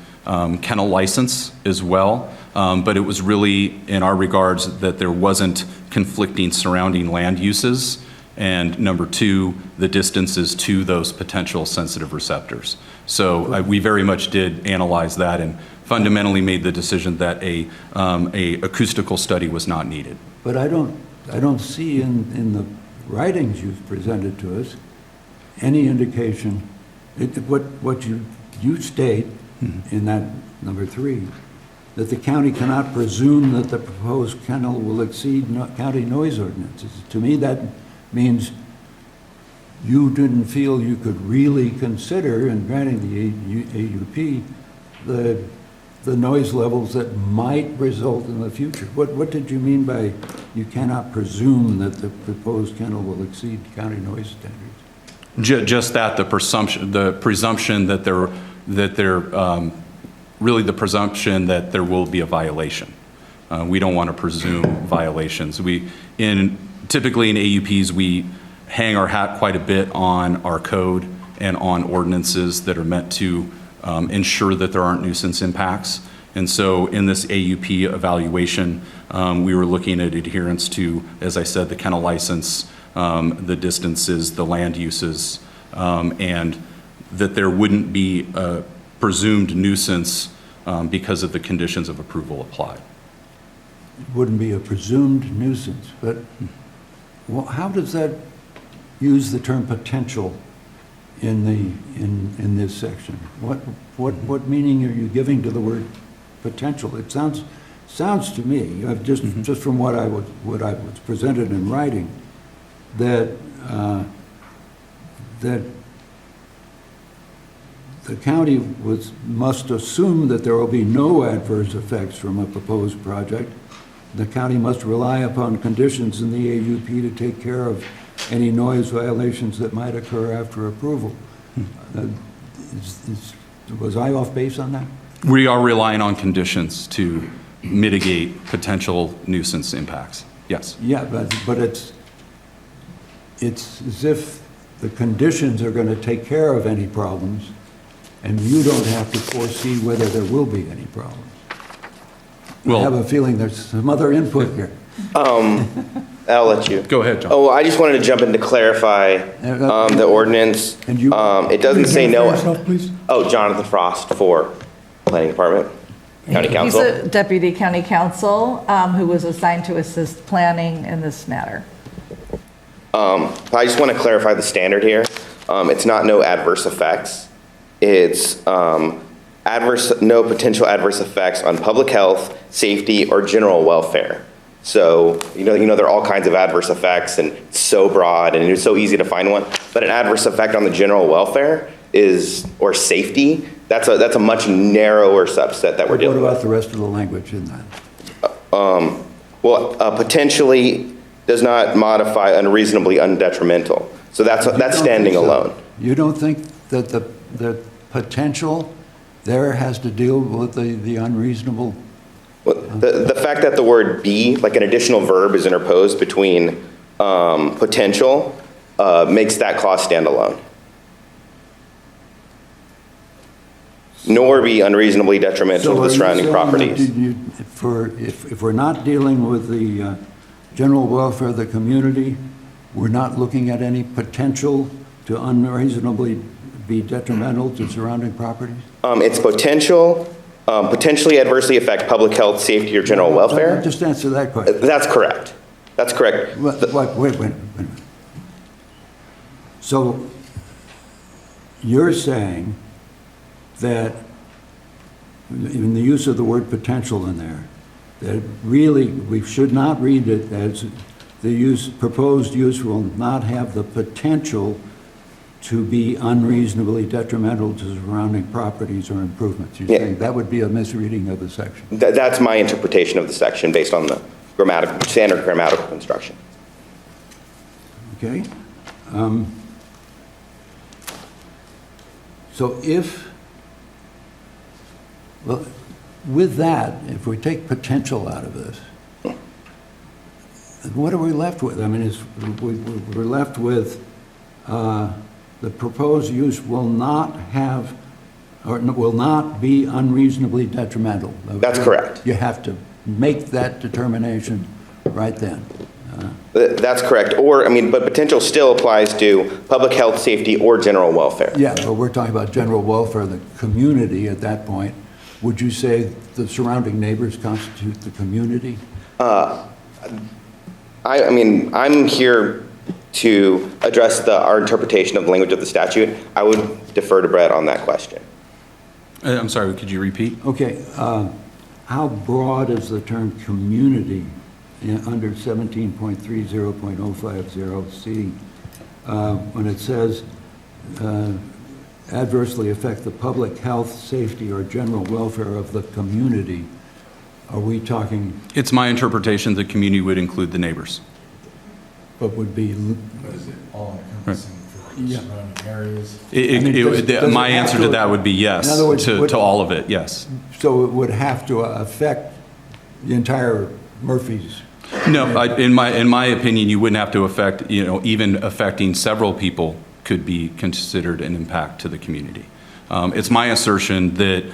kennel license as well. But it was really, in our regards, that there wasn't conflicting surrounding land uses and number two, the distances to those potential sensitive receptors. So we very much did analyze that and fundamentally made the decision that a acoustical study was not needed. But I don't see in the writings you've presented to us any indication, what you state in that number 3, that the county cannot presume that the proposed kennel will exceed county noise ordinances. To me, that means you didn't feel you could really consider in granting the AUP the noise levels that might result in the future. What did you mean by you cannot presume that the proposed kennel will exceed county noise standards? Just that, the presumption that really the presumption that there will be a violation. We don't want to presume violations. Typically in AUPs, we hang our hat quite a bit on our code and on ordinances that are meant to ensure that there aren't nuisance impacts. And so in this AUP evaluation, we were looking at adherence to, as I said, the kennel license, the distances, the land uses, and that there wouldn't be a presumed nuisance because of the conditions of approval applied. It wouldn't be a presumed nuisance, but how does that use the term potential in this section? What meaning are you giving to the word potential? It sounds to me, just from what I was presented in writing, that the county must assume that there will be no adverse effects from a proposed project. The county must rely upon conditions in the AUP to take care of any noise violations that might occur after approval. Was I off base on that? We are relying on conditions to mitigate potential nuisance impacts. Yes. Yeah, but it's as if the conditions are going to take care of any problems, and you don't have to foresee whether there will be any problems. I have a feeling there's some other input here. I'll let you. Go ahead, John. Oh, I just wanted to jump in to clarify the ordinance. And you- It doesn't say no. Yourself, please. Oh, Jonathan Frost for Planning Department, County He's Council. a deputy county council who was assigned to assist planning in this matter. I just want to clarify the standard here. It's not no adverse effects. It's no potential adverse effects on public health, safety, or general welfare. So, there are all kinds of adverse effects, and it's so broad, and it's so easy to find one. But an adverse effect on the general welfare or safety, that's a much narrower subset that we're dealing with. What about the rest of the language in that? Potentially does not modify unreasonably undetrimental. So that's standing alone. You don't think that the potential there has to deal with the unreasonable? Well, the fact that the word be, like an additional verb, is interposed between potential makes that clause stand alone. Nor be unreasonably detrimental to the surrounding properties. If we're not dealing with the general welfare of the community, we're not looking at any potential to unreasonably be detrimental to surrounding properties? It's potentially adversely affect public health, safety, or general welfare. Just answer that question. That's correct. That's correct. Wait a minute. So you're saying that in the use of the word potential in there, that really we should not read it as proposed use will not have the potential to be unreasonably detrimental to surrounding properties or improvements. You're saying that would be a misreading of the section? That's my interpretation of the section based on the standard grammatical construction. Okay. So with that, if we take potential out of this, what are we left with? I mean, we're left with the proposed use will not have, or will not be unreasonably detrimental. That's correct. You have to make that determination right then. That's correct. Or, I mean, but potential still applies to public health, safety, or general welfare. Yeah, but we're talking about general welfare of the community at that point. Would you say the surrounding neighbors constitute the community? I mean, I'm here to address our interpretation of the language of the statute. I would defer to Brett on that question. I'm sorry, could you repeat? Okay, how broad is the term community under 17.30.050C when it says adversely affect the public health, safety, or general welfare of the community? Are we talking, It's my interpretation the community would include the neighbors. what would be, All encompassing for Yeah. surrounding areas. My answer to that would be yes, In other words, to all of it, yes. so it would have to affect the entire Murphy's? No, in my opinion, you wouldn't have to affect, even affecting several people could be considered an impact to the community. It's my assertion that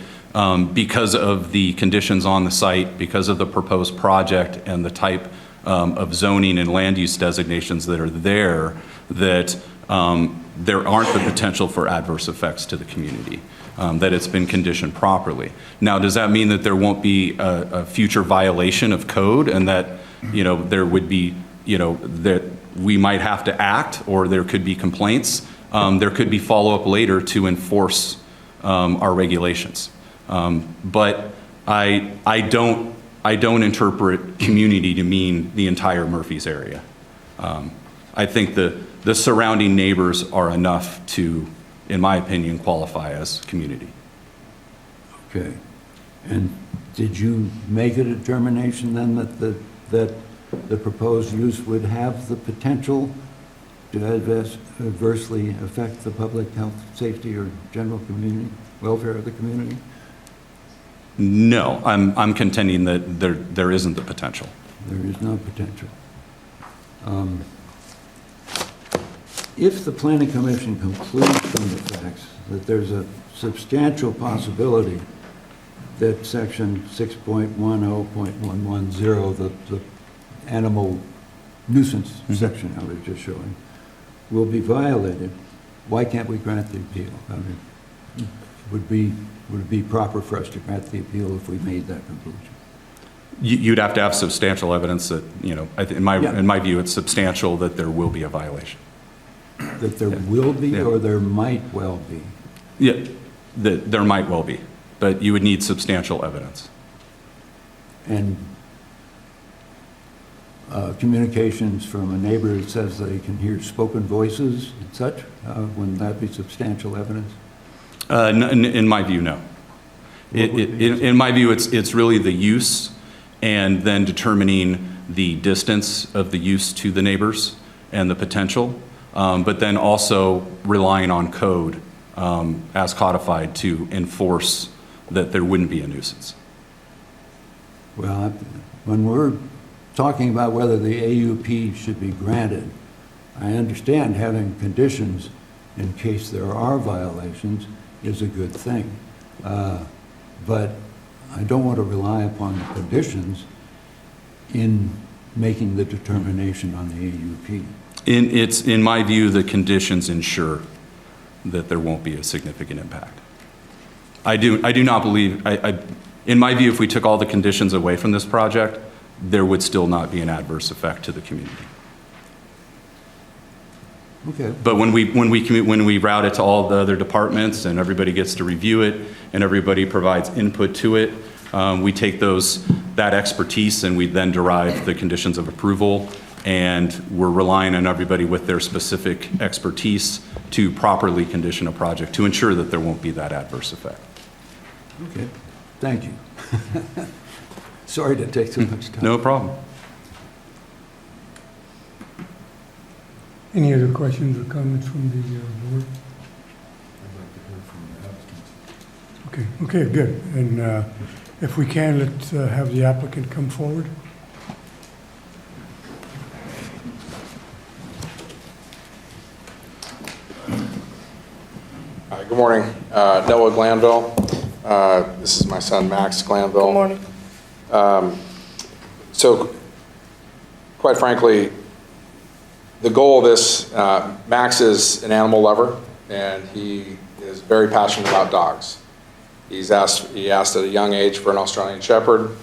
because of the conditions on the site, because of the proposed project and the type of zoning and land use designations that are there, that there aren't the potential for adverse effects to the community, that it's been conditioned properly. Now, does that mean that there won't be a future violation of code and that, there would be, that we might have to act or there could be complaints? There could be follow-up later to enforce our regulations. But I don't interpret community to mean the entire Murphy's area. I think the surrounding neighbors are enough to, in my opinion, qualify as community. Okay. And did you make a determination then that the proposed use would have the potential to adversely affect the public health, safety, or general community welfare of the community? No, I'm contending that there isn't the potential. There is no potential. If the Planning Commission concludes from the facts that there's a substantial possibility that section 6.10.110, the animal nuisance section I was just showing, will be violated, why can't we grant the appeal? I mean, would it be proper for us to grant the appeal if we made that conclusion? You'd have to have substantial evidence that, in my view, it's substantial that there will be a violation. That there will be, Yeah. or there might well be? Yeah, that there might well be, but you would need substantial evidence. And communications from a neighbor that says they can hear spoken voices and such, wouldn't that be substantial evidence? In my view, no. In my view, it's really the use and then determining the distance of the use to the neighbors and the potential, but then also relying on code as codified to enforce that there wouldn't be a nuisance. Well, when we're talking about whether the AUP should be granted, I understand having conditions in case there are violations is a good thing. But I don't want to rely upon the conditions in making the determination on the AUP. In my view, the conditions ensure that there won't be a significant impact. I do not believe, in my view, if we took all the conditions away from this project, there would still not be an adverse effect to the community. Okay. But when we route it to all the other departments and everybody gets to review it and everybody provides input to it, we take that expertise and we then derive the conditions of approval, and we're relying on everybody with their specific expertise to properly condition a project to ensure that there won't be that adverse effect. Okay, thank you. Sorry to take so much time. No problem. Any other questions or comments from the board? I'd like to hear from the applicant. Okay, good. And if we can, let's have the applicant come forward. Hi, good morning. Noah Glanville. This is my son, Max Glanville. Good morning. So, quite frankly, the goal of this, Max is an animal lover, and he is very passionate about dogs. He asked at a young age for an Australian Shepherd.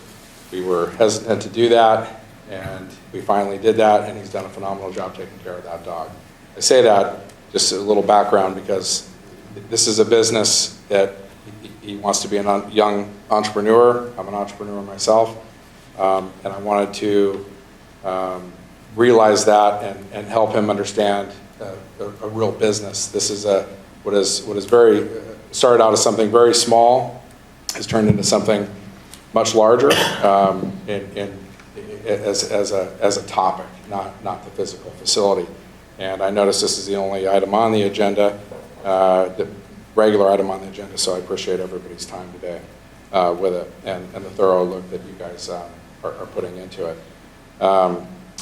We were hesitant to do that, and we finally did that, and he's done a phenomenal job taking care of that dog. I say that, just a little background, because this is a business that he wants to be a young entrepreneur. I'm an entrepreneur myself, and I wanted to realize that and help him understand a real business. This is what is very started out as something very small, has turned into something much larger as a topic, not the physical facility. And I noticed this is the only item on the agenda, the regular item on the agenda, so I appreciate everybody's time today with it and the thorough look that you guys are putting into it.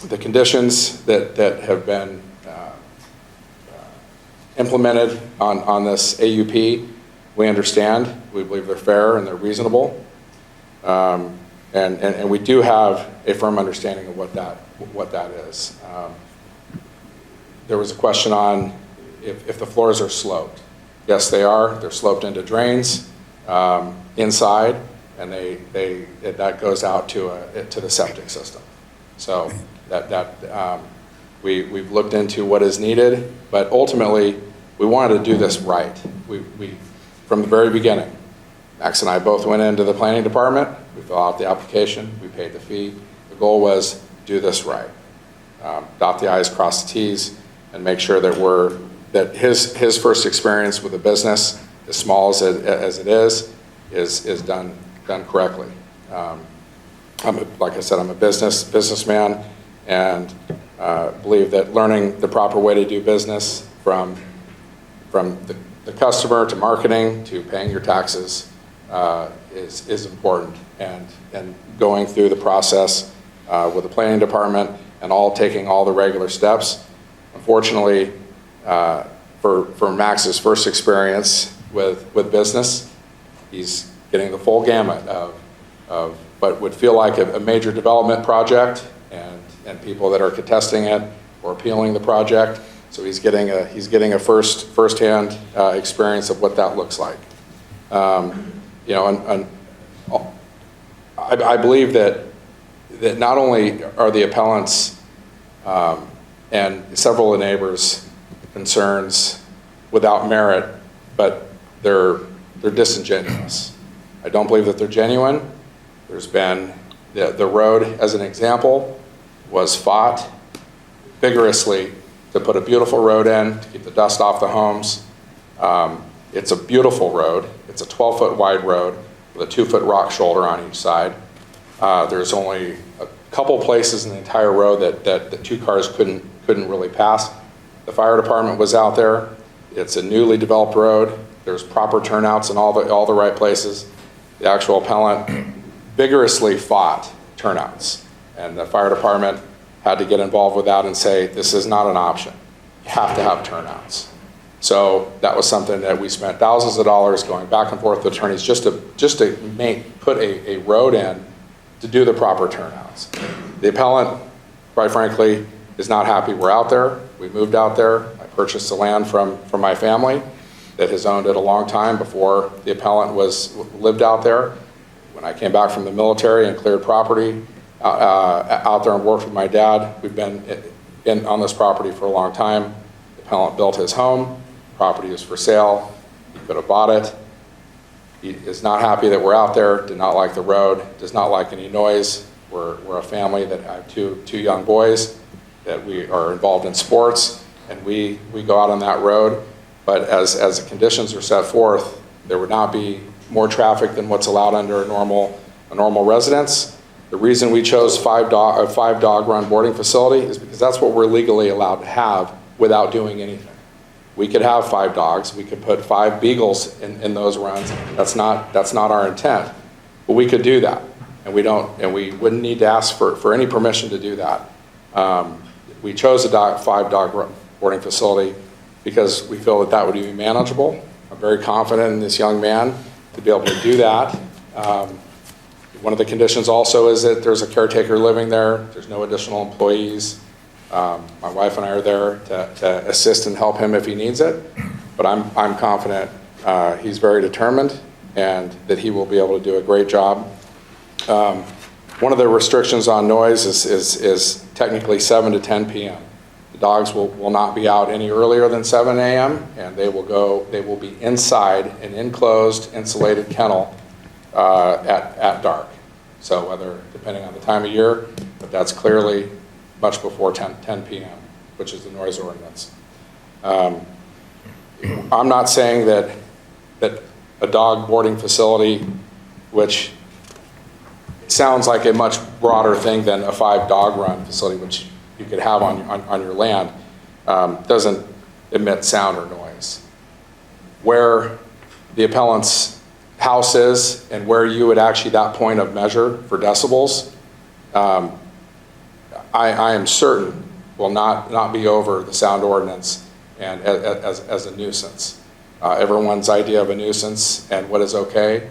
The conditions that have been implemented on this AUP, we understand. We believe they're fair and they're reasonable. And we do have a firm understanding of what that is. There was a question on if the floors are sloped. Yes, they are. They're sloped into drains inside, and that goes out to the septic system. So we've looked into what is needed, but ultimately we wanted to do this right. We from the very beginning, Max and I both went into the planning department. We filled out the application. We paid the fee. The goal was do this right, dot the i's, cross the t's, and make sure that his first experience with a business, as small as it is done correctly. Like I said, I'm a businessman, and believe that learning the proper way to do business from the customer to marketing to paying your taxes is important, and going through the process with the planning department and taking all the regular steps. Unfortunately, for Max's first experience with business, he's getting the full gamut of what would feel like a major development project, and people that are contesting it or appealing the project. So he's getting a firsthand experience of what that looks like. I believe that not only are the appellants and several of the neighbors' concerns without merit, but they're disingenuous. I don't believe that they're genuine. There's been the road, as an example, was fought vigorously to put a beautiful road in to keep the dust off the homes. It's a beautiful road. It's a 12-foot wide road with a 2-foot rock shoulder on each side. There's only a couple places in the entire road that the two cars couldn't really pass. The fire department was out there. It's a newly developed road. There's proper turnouts in all the right places. The actual appellant vigorously fought turnouts, and the fire department had to get involved with that and say, this is not an option. You have to have turnouts. So that was something that we spent thousands of dollars going back and forth with attorneys just to put a road in to do the proper turnouts. The appellant, quite frankly, is not happy we're out there. We moved out there. I purchased the land from my family that has owned it a long time before the appellant lived out there. When I came back from the military and cleared property out there and worked with my dad, we've been on this property for a long time. The appellant built his home. Property is for sale. He could have bought it. He is not happy that we're out there, did not like the road, does not like any noise. We're a family that have two young boys that we are involved in sports, and we go out on that road. But as the conditions are set forth, there would not be more traffic than what's allowed under a normal residence. The reason we chose five dog run boarding facility is because that's what we're legally allowed to have without doing anything. We could have 5 dogs. We could put 5 beagles in those runs. That's not our intent, but we could do that, and we don't, and we wouldn't need to ask for any permission to do that. We chose a 5 dog boarding facility because we feel that would be manageable. I'm very confident in this young man to be able to do that. One of the conditions also is that there's a caretaker living there. There's no additional employees. My wife and I are there to assist and help him if he needs it. But I'm confident he's very determined and that he will be able to do a great job. One of the restrictions on noise is technically 7 to 10 p.m. The dogs will not be out any earlier than 7 a.m. and they will be inside an enclosed, insulated kennel at dark. So whether, depending on the time of year, but that's clearly much before 10 p.m., which is the noise ordinance. I'm not saying that a dog boarding facility, which sounds like a much broader thing than a 5-dog run facility, which you could have on your land, doesn't emit sound or noise. Where the appellant's house is and where you would actually that point of measure for decibels, I am certain will not be over the sound ordinance and as a nuisance. Everyone's idea of a nuisance and what is okay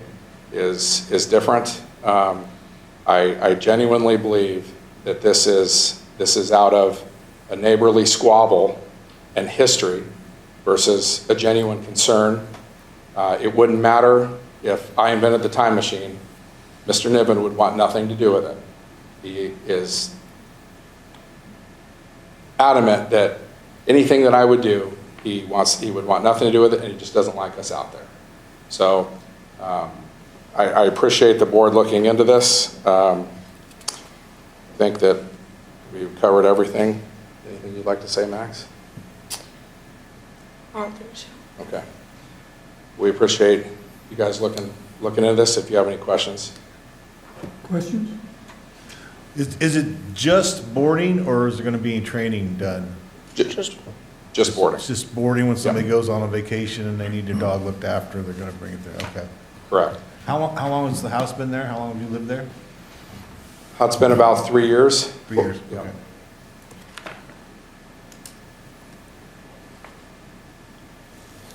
is different. I genuinely believe that this is out of a neighborly squabble and history versus a genuine concern. It wouldn't matter if I invented the time machine. Mr. Niven would want nothing to do with it. He is adamant that anything that I would do, he would want nothing to do with it, and he just doesn't like us out there. So I appreciate the board looking into this. I think that we've covered everything. Anything you'd like to say, Max? I don't think so. Okay. We appreciate you guys looking into this. If you have any questions. Questions? Is it just boarding, or is there going to be any training done? Just boarding. It's just boarding when somebody goes on a vacation and they need their dog looked after, they're going to bring it there, okay. Correct. How long has the house been there? How long have you lived there? It's been about 3 years. 3 years, Yeah. okay.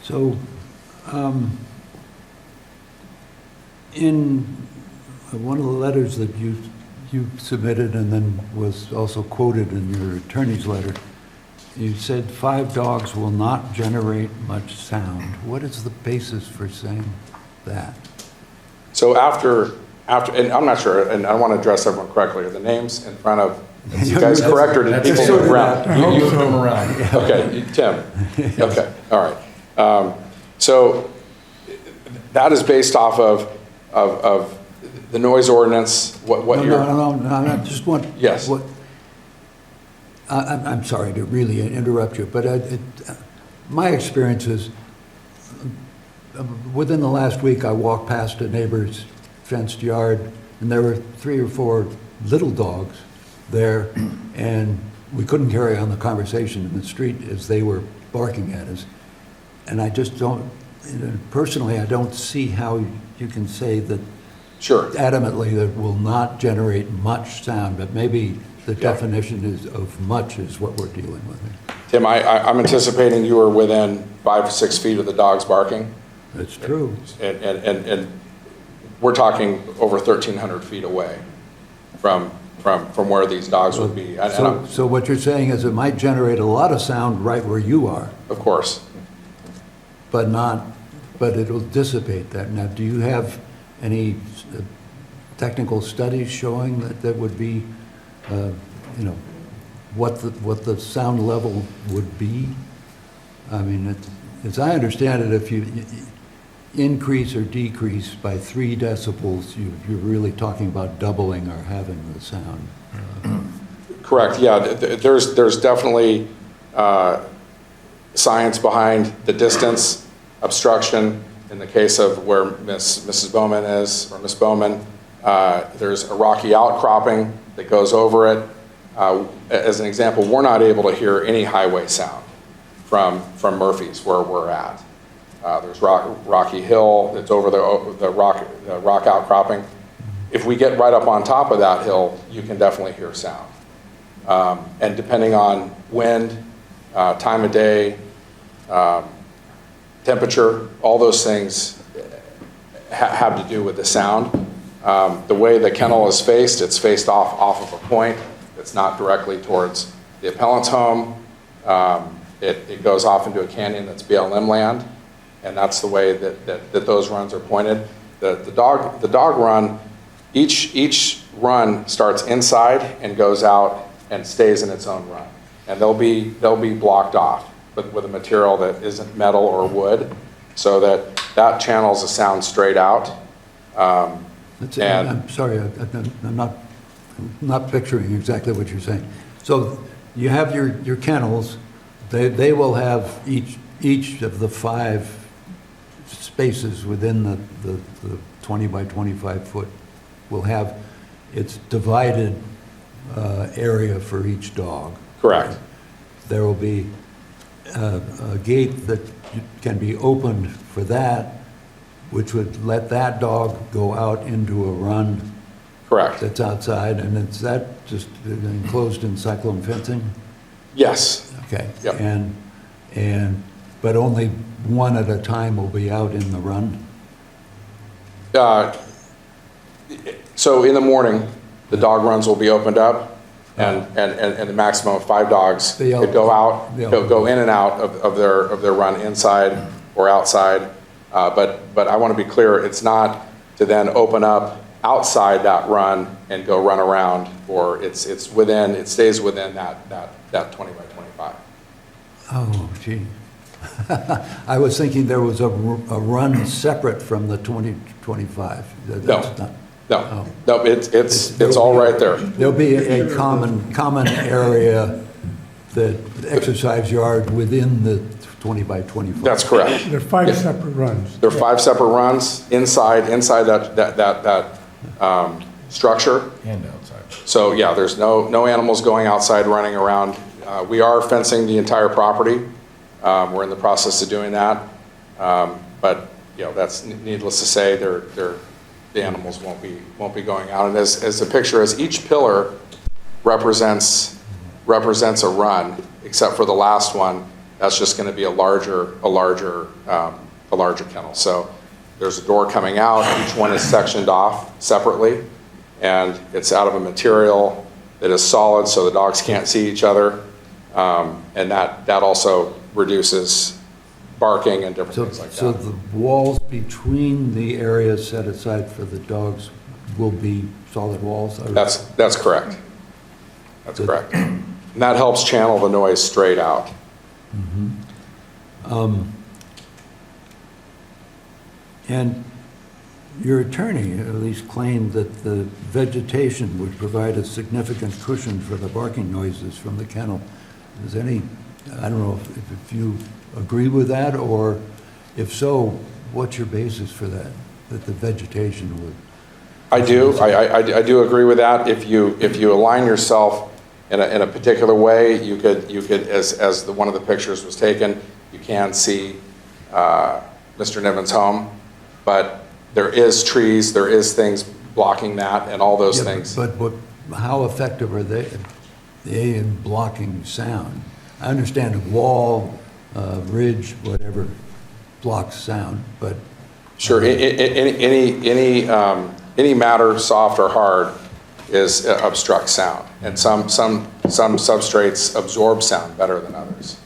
So, in one of the letters that you submitted and then was also quoted in your attorney's letter, you said 5 dogs will not generate much sound. What is the basis for saying that? So after, and I'm not sure, and I want to address everyone correctly, are the names in front of you guys correct, or did people move around? You throw them around. Okay, Tim. Okay, all right. So that is based off of the noise ordinance, what you're... No, I just want... Yes. I'm sorry to really interrupt you, but my experience is, within the last week, I walked past a neighbor's fenced yard, and there were 3 or 4 little dogs there, and we couldn't carry on the conversation in the street as they were barking at us. And I just don't, personally, I don't see how you can say that Sure. adamantly that will not generate much sound, but maybe the definition of much is what we're dealing with here. Tim, I'm anticipating you were within 5 to 6 feet of the dogs barking. That's true. And we're talking over 1,300 feet away from where these dogs would be. So what you're saying is it might generate a lot of sound right where you are, Of course. but it'll dissipate that. Now, do you have any technical studies showing that would be, what the sound level would be? I mean, as I understand it, if you increase or decrease by 3 decibels, you're really talking about doubling or having the sound. Correct, yeah. There's definitely science behind the distance, obstruction. In the case of where Mrs. Bowman is, or Miss Bowman, there's a rocky outcropping that goes over it. As an example, we're not able to hear any highway sound from Murphy's, where we're at. There's Rocky Hill that's over the rock outcropping. If we get right up on top of that hill, you can definitely hear sound. And depending on wind, time of day, temperature, all those things have to do with the sound. The way the kennel is faced, it's faced off of a point. It's not directly towards the appellant's home. It goes off into a canyon that's BLM land, and that's the way that those runs are pointed. The dog run, each run starts inside and goes out and stays in its own run. And they'll be blocked off with a material that isn't metal or wood, so that channels the sound straight out. I'm sorry, I'm not picturing exactly what you're saying. So you have your kennels, they will have each of the 5 spaces within the 20 by 25 foot will have its divided area for each dog. Correct. There will be a gate that can be opened for that, which would let that dog go out into a run. Correct. That's outside, and is that just enclosed in cyclone fencing? Yes. Okay. Yep. But only one at a time will be out in the run? So in the morning, the dog runs will be opened up, and the maximum of 5 dogs could go out, go in and out of their run inside or outside. But I want to be clear, it's not to then open up outside that run and go run around, or it stays within that 20 by 25. Oh, gee. I was thinking there was a run separate from the 20-25. No, it's all right there. There'll be a common area, the exercise yard within the 20 by 25. That's correct. There are 5 separate runs. There are 5 separate runs inside that structure. And outside. So yeah, there's no animals going outside running around. We are fencing the entire property. We're in the process of doing that. But that's needless to say, the animals won't be going out. And as the picture is, each pillar represents a run, except for the last one. That's just going to be a larger kennel. So there's a door coming out. Each one is sectioned off separately, and it's out of a material that is solid, so the dogs can't see each other, and that also reduces barking and different things like that. So the walls between the areas set aside for the dogs will be solid walls? That's correct. That's correct. And that helps channel the noise straight out. And your attorney at least claimed that the vegetation would provide a significant cushion for the barking noises from the kennel. Is any, I don't know if you agree with that, or if so, what's your basis for that the vegetation would? I do. I do agree with that. If you align yourself in a particular way, you could as one of the pictures was taken, you can see Mr. Niven's home, but there is trees, there is things blocking that, and all those things. But how effective are they in blocking sound? I understand a wall, ridge, whatever, blocks sound, but sure, any matter, soft or hard, is obstructs sound, and some substrates absorb sound better than others.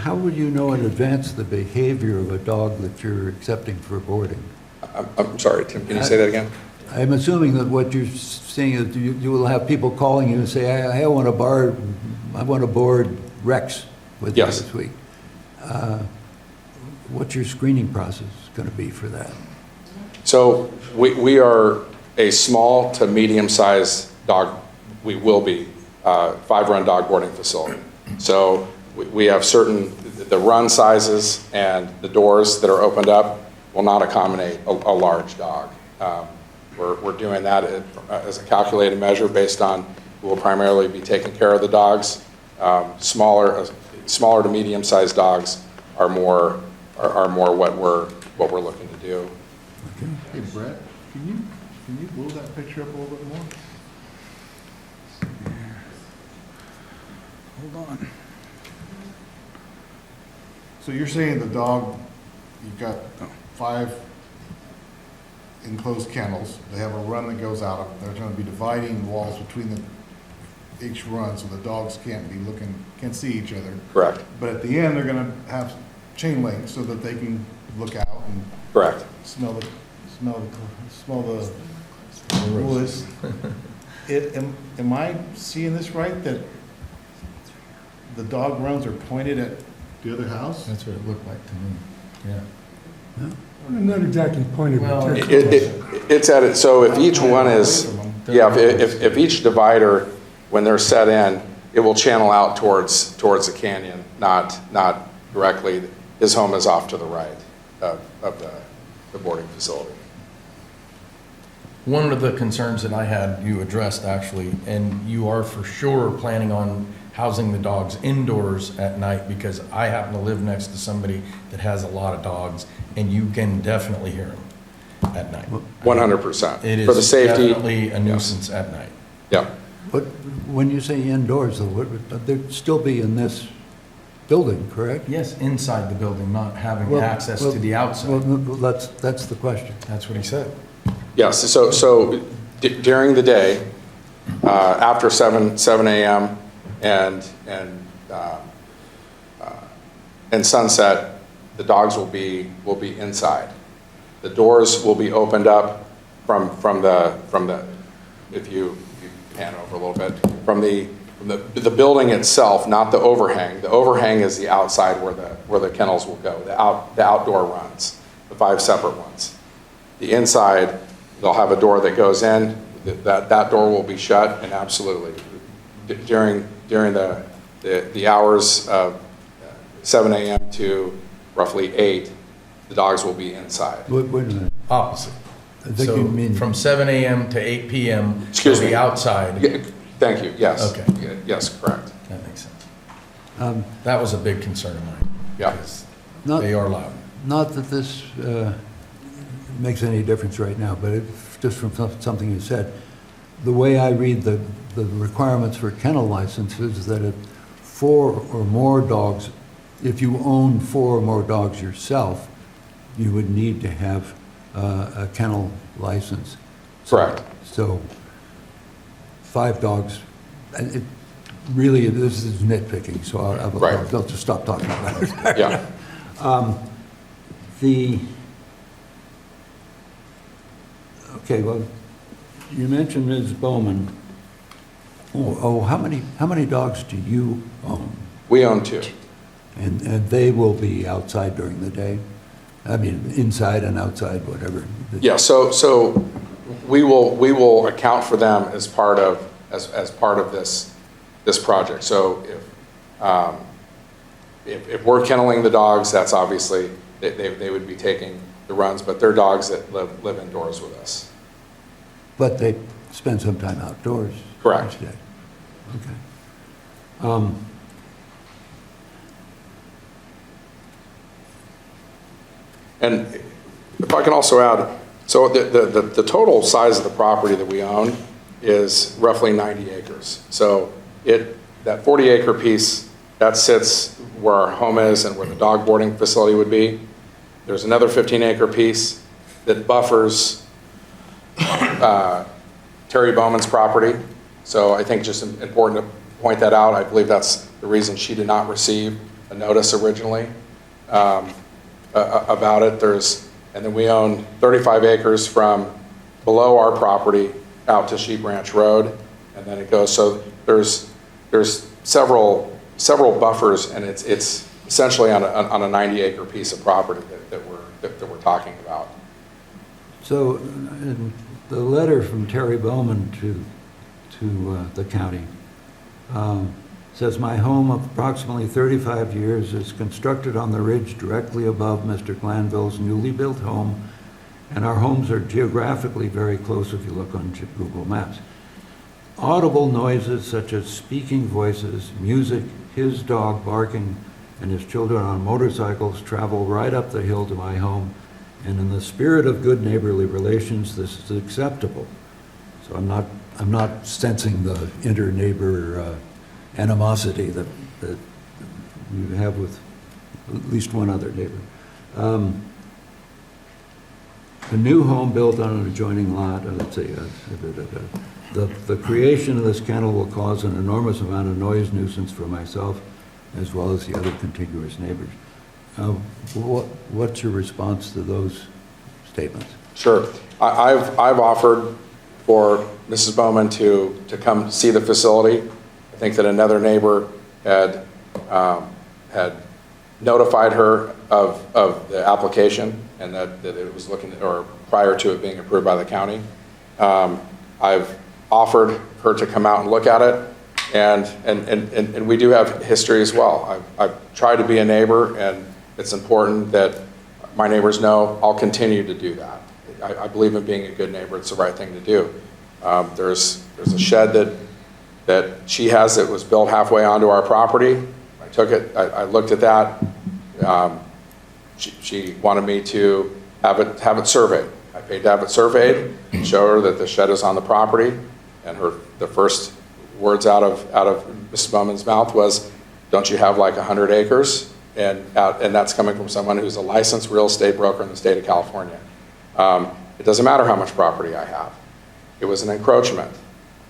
how would you know in advance the behavior of a dog that you're accepting for boarding? I'm sorry, Tim, can you say that again? I'm assuming that what you're saying is you will have people calling you and say, I want to board Rex with you Yes. this week. What's your screening process going to be for that? So we are a small to medium-sized dog, we will be, 5-run dog boarding facility. So we have the run sizes and the doors that are opened up will not accommodate a large dog. We're doing that as a calculated measure based on, we will primarily be taking care of the dogs. Smaller to medium-sized dogs are more what we're looking to do. Okay. Hey, Brett, can you move that picture up a little bit more? Hold on. So you're saying the dog you've got 5 enclosed kennels. They have a run that goes out of them. They're going to be dividing walls between each run, so the dogs can't see each other. Correct. But at the end, they're going to have chain link so that they can look out and Correct. smell the woods. Am I seeing this right, that the dog runs are pointed at the other house? That's what it looked like to me, yeah. Not exactly pointed, but Well, It's at it, so if each one is, yeah, if each divider, when they're set in, it will channel out towards the canyon, not directly. His home is off to the right of the boarding facility. One of the concerns that I had, you addressed actually, and you are for sure planning on housing the dogs indoors at night, because I happen to live next to somebody that has a lot of dogs, and you can definitely hear them at night. 100%. It For the is safety. definitely a nuisance at night. Yeah, But when you say indoors, though, they'd still be in this building, correct? Yes, inside the building, not having Well, access well, to the outside. Well, that's the question. That's what he said. yes, so during the day, after 7 a.m. and sunset, the dogs will be inside. The doors will be opened up from the if you pan over a little bit, from the building itself, not the overhang. The overhang is the outside where the kennels will go, the outdoor runs, the 5 separate ones. The inside, they'll have a door that goes in. That door will be shut, and absolutely, during the hours of 7 a.m. to roughly 8, the dogs will be inside. Wait a minute. Opposite. I think So you mean, from 7 a.m. to 8 p.m. Excuse they'll me. be outside. Yeah, thank you, yes. Okay. Yeah, yes, correct. That makes sense. That was a big concern of mine. Yeah. because Not- They are loud. not that this makes any difference right now, but just from something you said, the way I read the requirements for kennel licenses is that if 4 or more dogs, if you own 4 or more dogs yourself, you would need to have a kennel license. Correct. So 5 dogs, and it really, this is nitpicking, so Right. I'll just stop talking about it. Yeah. Okay, well, you mentioned Ms. Bowman. How many dogs do you own? We own 2. And they will be outside during the day? I mean, inside and outside, whatever. Yeah, so we will account for them as part of this project. So if we're kenneling the dogs, that's obviously, they would be taking the runs, but they're dogs that live indoors with us. But they spend some time outdoors? Correct. each day. Okay. And if I can also add, so the total size of the property that we own is roughly 90 acres. So that 40-acre piece, that sits where our home is and where the dog boarding facility would be. There's another 15-acre piece that buffers Terry Bowman's property. So I think just important to point that out. I believe that's the reason she did not receive a notice originally about it. And then we own 35 acres from below our property out to Sheep Ranch Road, and then it goes. So there's several buffers, and it's essentially on a 90-acre piece of property that we're talking about. So in the letter from Terry Bowman to the county says, "My home of approximately 35 years is constructed on the ridge directly above Mr. Glanville's newly built home, and our homes are geographically very close if you look on Google Maps. Audible noises such as speaking voices, music, his dog barking, and his children on motorcycles travel right up the hill to my home, and in the spirit of good neighborly relations, this is acceptable." So I'm not sensing the inter-neighbor animosity that you have with at least one other neighbor. A new home built on an adjoining lot, the creation of this kennel will cause an enormous amount of noise nuisance for myself as well as the other contiguous neighbors. What's your response to those statements? Sure. I've offered for Mrs. Bowman to come see the facility. I think that another neighbor had notified her of the application and that it was looking, or prior to it being approved by the county. I've offered her to come out and look at it, and we do have history as well. I've tried to be a neighbor, and it's important that my neighbors know I'll continue to do that. I believe in being a good neighbor. It's the right thing to do. There's a shed that she has that was built halfway onto our property. I took it, I looked at that. She wanted me to have it surveyed. I paid to have it surveyed, show her that the shed is on the property, and the first words out of Mrs. Bowman's mouth was, "Don't you have like 100 acres?" And that's coming from someone who's a licensed real estate broker in the state of California. It doesn't matter how much property I have. It was an encroachment.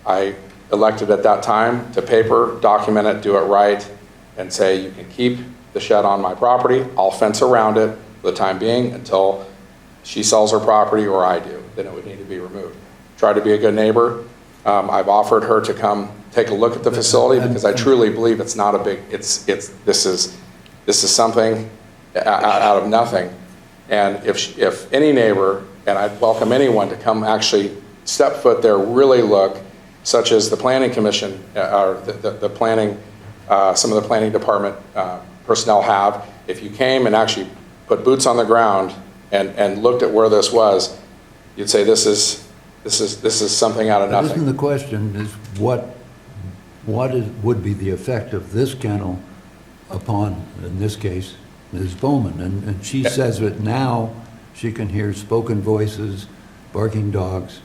I elected at that time to paper, document it, do it right, and say, you can keep the shed on my property. I'll fence around it for the time being until she sells her property or I do. Then it would need to be removed. Try to be a good neighbor. I've offered her to come take a look at the facility because I truly believe it's not a big, this is something out of nothing. And if any neighbor, and I'd welcome anyone to come actually step foot there, really look, such as the planning commission, or the planning, some of the planning department personnel have. If you came and actually put boots on the ground and looked at where this was, you'd say this is something out of nothing. Isn't the question is what would be the effect of this kennel upon, in this case, Ms. Bowman? And she says that now she can hear spoken voices, barking dogs,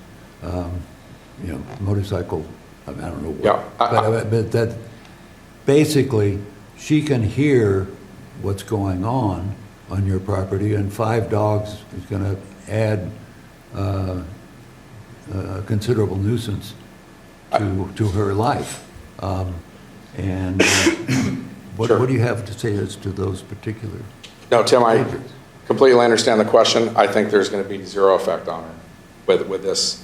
motorcycle, I don't know what. Yeah, But that basically she can hear what's going on your property, and 5 dogs is going to add a considerable nuisance to her life. What do you have to say as to those particular? No, Tim, I completely understand the question. I think there's going to be zero effect on her with this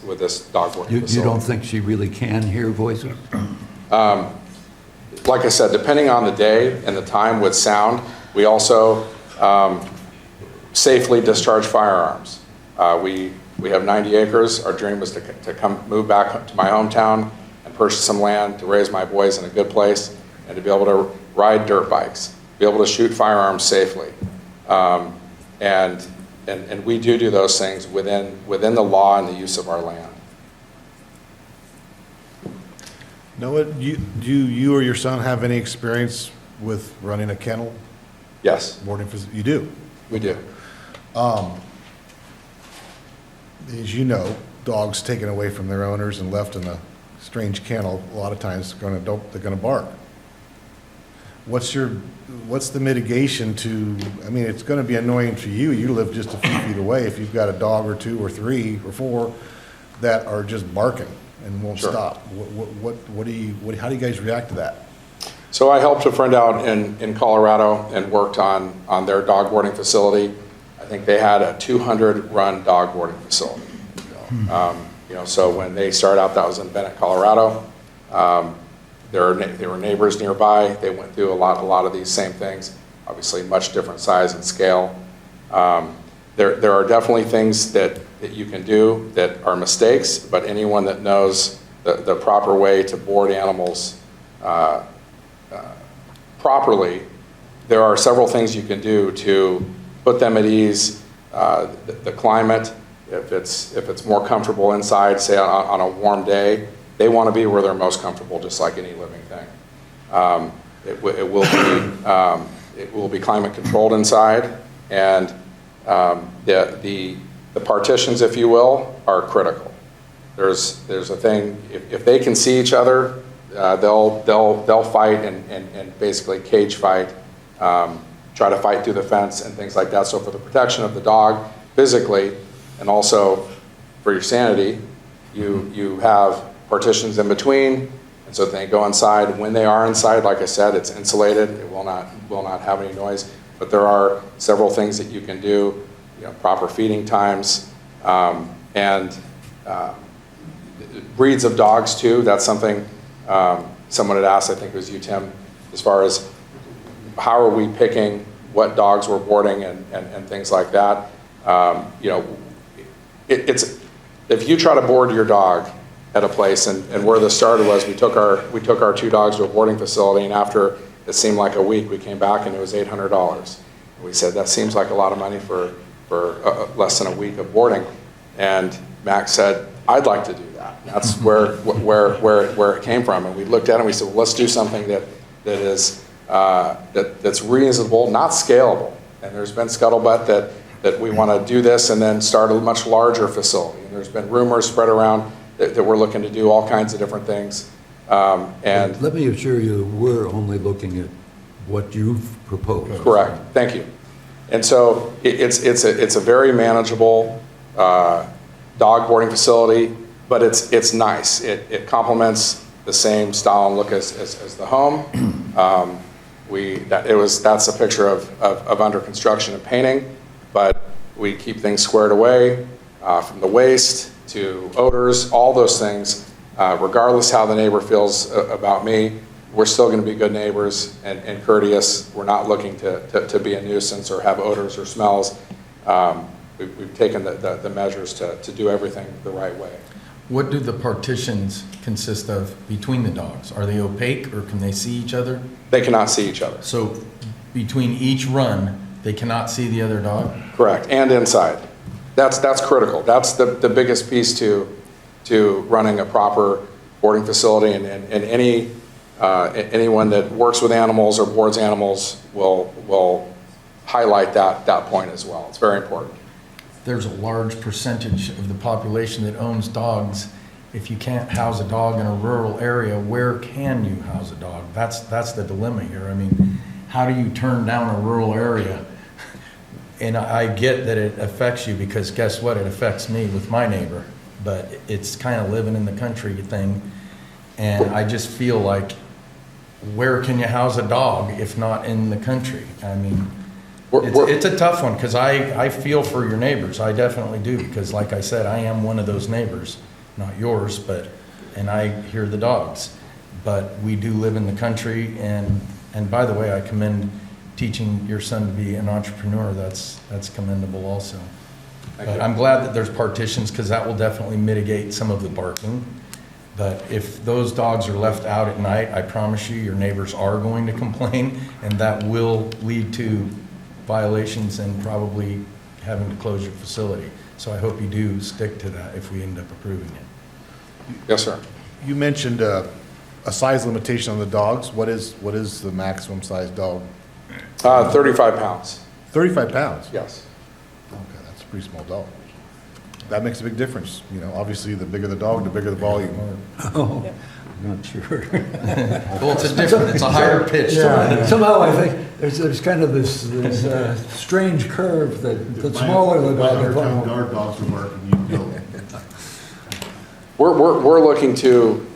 dog boarding facility. You don't think she really can hear voices? Like I said, depending on the day and the time with sound, we also safely discharge firearms. We have 90 acres. Our dream was to come move back to my hometown and purchase some land to raise my boys in a good place and to be able to ride dirt bikes, be able to shoot firearms safely. And we do those things within the law and the use of our land. Noah, do you or your son have any experience with running a kennel? Yes, Boarding you do? we do. As you know, dogs taken away from their owners and left in a strange kennel, a lot of times they're gonna bark. What's the mitigation to, I mean, it's gonna be annoying for you. You live just a few feet away. If you've got a dog or 2 or 3 or 4 that are just barking and won't Sure. stop, how do you guys react to that? So I helped a friend out in Colorado and worked on their dog boarding facility. I think they had a 200-run dog boarding facility. So when they started out, that was in Bennett, Colorado. There were neighbors nearby. They went through a lot of these same things, obviously much different size and scale. There are definitely things that you can do that are mistakes, but anyone that knows the proper way to board animals properly, there are several things you can do to put them at ease. The climate, if it's more comfortable inside, say on a warm day, they want to be where they're most comfortable, just like any living thing. It will be climate controlled inside, and the partitions, if you will, are critical. There's a thing, if they can see each other, they'll fight and basically cage fight try to fight through the fence and things like that. So for the protection of the dog physically, and also for your sanity, you have partitions in between, and so they go inside. When they are inside, like I said, it's insulated. It will not have any noise. But there are several things that you can do, proper feeding times, and breeds of dogs too. That's something someone had asked, I think it was you, Tim, as far as how are we picking what dogs we're boarding and things like that. It's if you try to board your dog at a place, and where this started was we took our 2 dogs to a boarding facility, and after it seemed like a week, we came back and it was $800. We said that seems like a lot of money for less than a week of boarding, and Max said, I'd like to do that. And that's where it came from, and we looked at it and we said, well, let's do something that's reasonable, not scalable. And there's been scuttlebutt that we want to do this and then start a much larger facility. And there's been rumors spread around that we're looking to do all kinds of different things. And let me assure you, we're only looking at what you've proposed. correct. Thank you. And so it's a very manageable dog boarding facility, but it's nice. It complements the same style and look as the home. That's a picture of under construction and painting, but we keep things squared away from the waste to odors, all those things. Regardless how the neighbor feels about me, we're still going to be good neighbors and courteous. We're not looking to be a nuisance or have odors or smells. We've taken the measures to do everything the right way. What do the partitions consist of between the dogs? Are they opaque or can they see each other? They cannot see each other. So between each run, they cannot see the other dog? Correct, and inside. That's critical. That's the biggest piece to running a proper boarding facility, and anyone that works with animals or boards animals will highlight that point as well. It's very important. There's a large percentage of the population that owns dogs. If you can't house a dog in a rural area, where can you house a dog? That's the dilemma here. I mean, how do you turn down a rural area? And I get that it affects you, because guess what? It affects me with my neighbor. But it's kind of living in the country thing. And I just feel like, where can you house a dog if not in the country? I mean, it's a tough one, because I feel for your neighbors. I definitely do, because like I said, I am one of those neighbors, not yours, and I hear the dogs. But we do live in the country, and by the way, I commend teaching your son to be an entrepreneur. That's commendable also. But I'm glad that there's partitions, because that will definitely mitigate some of the barking. But if those dogs are left out at night, I promise you, your neighbors are going to complain, and that will lead to violations and probably having to close your facility. So I hope you do stick to that if we end up approving it. Yes, sir. You mentioned a size limitation on the dogs. What is the maximum size dog? 35 pounds. 35 pounds? Yes. Okay, that's a pretty small dog. That makes a big difference. Obviously, the bigger the dog, the bigger the volume. Oh, I'm not sure. Well, it's a higher pitch. Yeah, somehow I think there's kind of this strange curve that the smaller the dog, the Pound more. guard dogs are working, you go. We're looking to,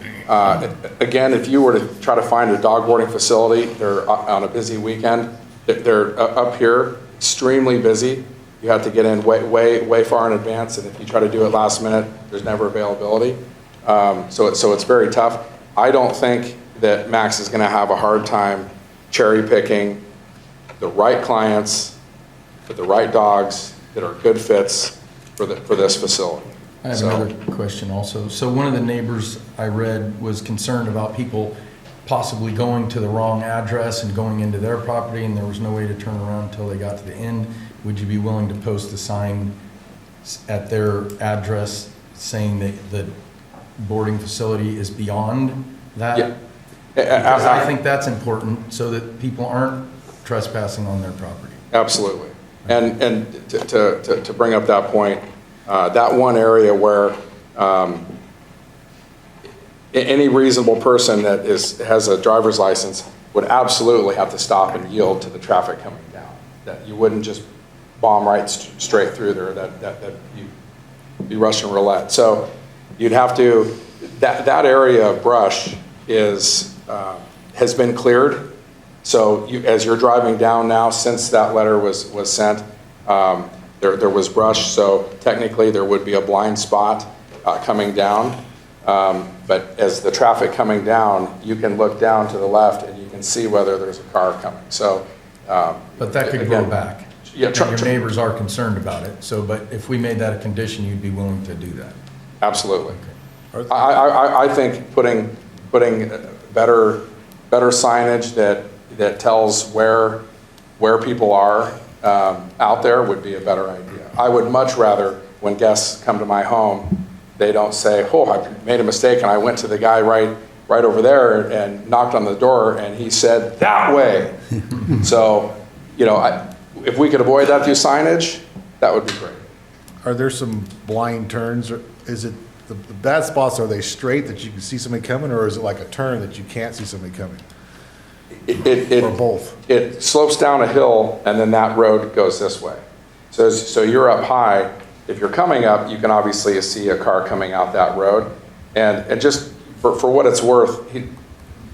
again, if you were to try to find a dog boarding facility, they're on a busy weekend, they're up here, extremely busy. You have to get in way far in advance, and if you try to do it last minute, there's never availability. So it's very tough. I don't think that Max is going to have a hard time cherry picking the right clients for the right dogs that are good fits for this facility. I have another question also. So one of the neighbors I read was concerned about people possibly going to the wrong address and going into their property, and there was no way to turn around until they got to the end. Would you be willing to post a sign at their address saying that the boarding facility is beyond that? Yeah. Because I think that's important, so that people aren't trespassing on their property. Absolutely. And to bring up that point, that one area where any reasonable person that has a driver's license would absolutely have to stop and yield to the traffic coming down. that you wouldn't just bomb right straight through there, that you'd be Russian roulette. So you'd have to, that area of brush is, has been cleared. So as you're driving down now, since that letter was sent, there was brush, so technically there would be a blind spot coming down. But as the traffic coming down, you can look down to the left and you can see whether there's a car coming. So, But that could grow back. Yeah, And your neighbors are concerned about it, so, but if we made that a condition, you'd be willing to do that? absolutely. I think putting better signage that tells where people are out there would be a better idea. I would much rather, when guests come to my home, they don't say, oh, I made a mistake and I went to the guy right over there and knocked on the door and he said, that way. So, you know, if we could avoid that through signage, that would be great. Are there some blind turns, or is it, the bad spots, are they straight that you can see somebody coming, or is it like a turn that you can't see somebody coming? Or both? It slopes down a hill and then that road goes this way. So you're up high. If you're coming up, you can obviously see a car coming out that road. And just for what it's worth,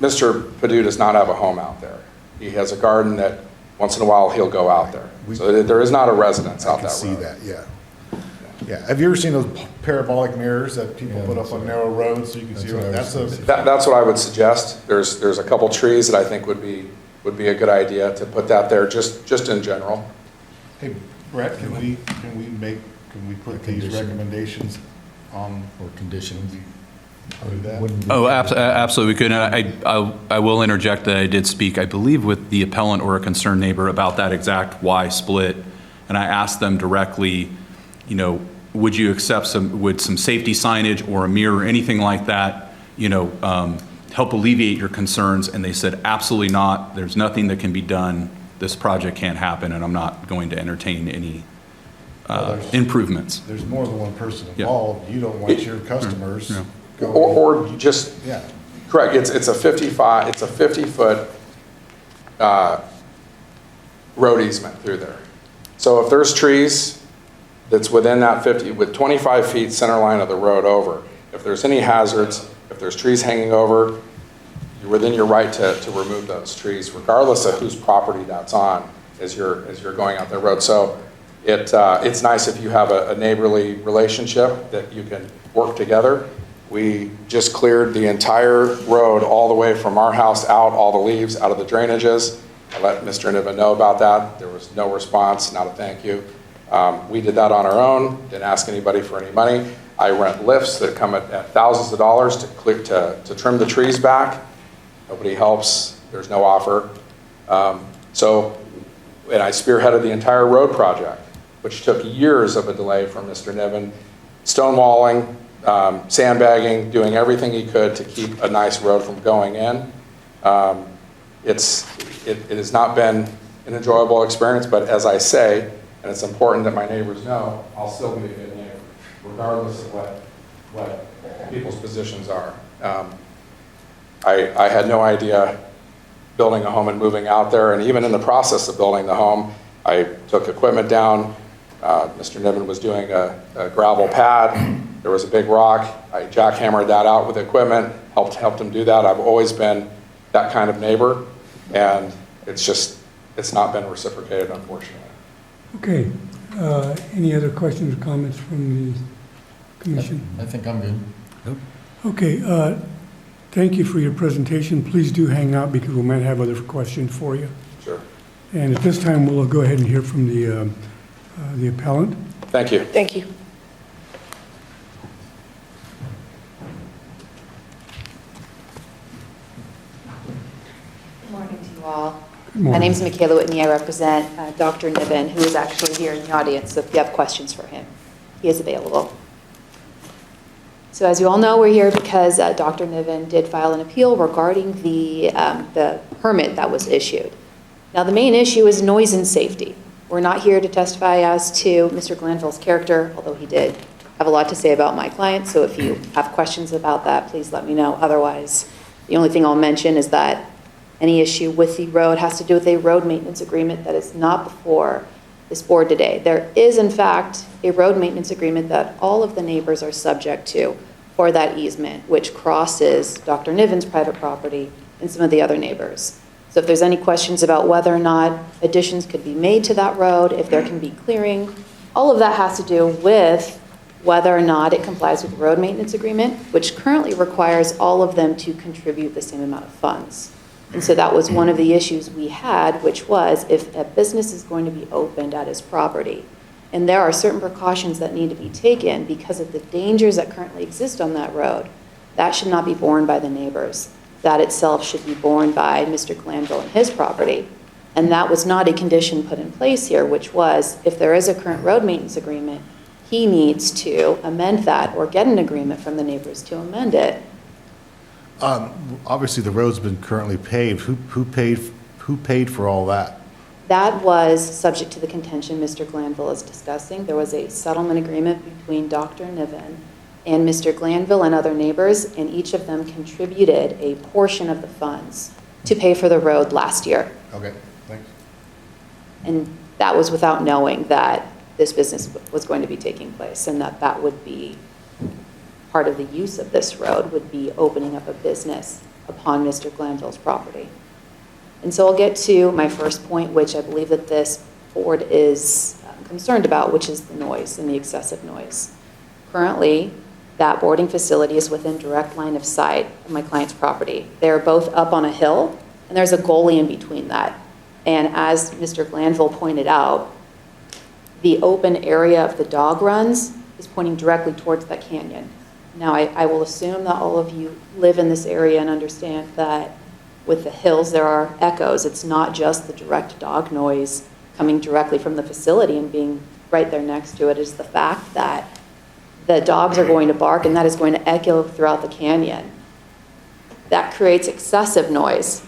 Mr. Padu does not have a home out there. He has a garden that once in a while he'll go out there. So there is not a residence out that road. I can see that, yeah. Yeah, have you ever seen those parabolic mirrors that people put up on narrow roads so you can see? That's what I would suggest. There's a couple trees that I think would be a good idea to put that there, just in general. Hey, Brett, can we put these recommendations on? Or conditions? Do that? Oh, absolutely, we could. And I will interject that I did speak, I believe, with the appellant or a concerned neighbor about that exact Y split. And I asked them directly, you know, would you accept some safety signage or a mirror or anything like that, you know, help alleviate your concerns? And they said, absolutely not. There's nothing that can be done. This project can't happen, and I'm not going to entertain any improvements. There's more than one person involved. You don't want your customers going. Or just, correct, it's a 50-foot road easement through there. So if there's trees that's within that 50, with 25 feet center line of the road over, if there's any hazards, if there's trees hanging over, you're within your right to remove those trees, regardless of whose property that's on as you're going out the road. So it's nice if you have a neighborly relationship that you can work together. We just cleared the entire road all the way from our house out, all the leaves out of the drainages. I let Mr. Niven know about that. There was no response, not a thank you. We did that on our own, didn't ask anybody for any money. I rent lifts that come at thousands of dollars to trim the trees back. Nobody helps, there's no offer. And I spearheaded the entire road project, which took years of a delay from Mr. Niven, stonewalling, sandbagging, doing everything he could to keep a nice road from going in. It has not been an enjoyable experience, but as I say, and it's important that my neighbors know, I'll still be a good neighbor, regardless of what people's positions are. I had no idea building a home and moving out there, and even in the process of building the home, I took equipment down. Mr. Niven was doing a gravel pad. There was a big rock. I jackhammered that out with equipment, helped him do that. I've always been that kind of neighbor, and it's not been reciprocated, unfortunately. Okay, any other questions or comments from the commission? I think I'm good. Okay, thank you for your presentation. Please do hang out because we might have other questions for you. Sure. And at this time, we'll go ahead and hear from the appellant. Thank you. Thank you. Good morning to you all. Good morning. My name is Michaela Whitney. I represent Dr. Niven, who is actually here in the audience, so if you have questions for him, he is available. So as you all know, we're here because Dr. Niven did file an appeal regarding the permit that was issued. Now, the main issue is noise and safety. We're not here to testify as to Mr. Glanville's character, although he did have a lot to say about my client, so if you have questions about that, please let me know. Otherwise, the only thing I'll mention is that Any issue with the road has to do with a road maintenance agreement that is not before this board today. There is, in fact, a road maintenance agreement that all of the neighbors are subject to for that easement, which crosses Dr. Niven's private property and some of the other neighbors. So if there's any questions about whether or not additions could be made to that road, if there can be clearing, all of that has to do with whether or not it complies with the road maintenance agreement, which currently requires all of them to contribute the same amount of funds. And so that was one of the issues we had, which was if a business is going to be opened at his property, and there are certain precautions that need to be taken because of the dangers that currently exist on that road, that should not be borne by the neighbors. That itself should be borne by Mr. Glanville and his property. And that was not a condition put in place here, which was if there is a current road maintenance agreement, he needs to amend that or get an agreement from the neighbors to amend it. Obviously, the road's been currently paved. Who paid for all that? That was subject to the contention Mr. Glanville is discussing. There was a settlement agreement between Dr. Niven and Mr. Glanville and other neighbors, and each of them contributed a portion of the funds to pay for the road last year. Okay, thanks. And that was without knowing that this business was going to be taking place and that that would be part of the use of this road would be opening up a business upon Mr. Glanville's property. And so I'll get to my first point, which I believe that this board is concerned about, which is the noise and the excessive noise. Currently, that boarding facility is within direct line of sight of my client's property. They're both up on a hill, and there's a goalie in between that. And as Mr. Glanville pointed out, the open area of the dog runs is pointing directly towards that canyon. Now, I will assume that all of you live in this area and understand that with the hills, there are echoes. It's not just the direct dog noise coming directly from the facility and being right there next to it. It's the fact that the dogs are going to bark and that is going to echo throughout the canyon. That creates excessive noise.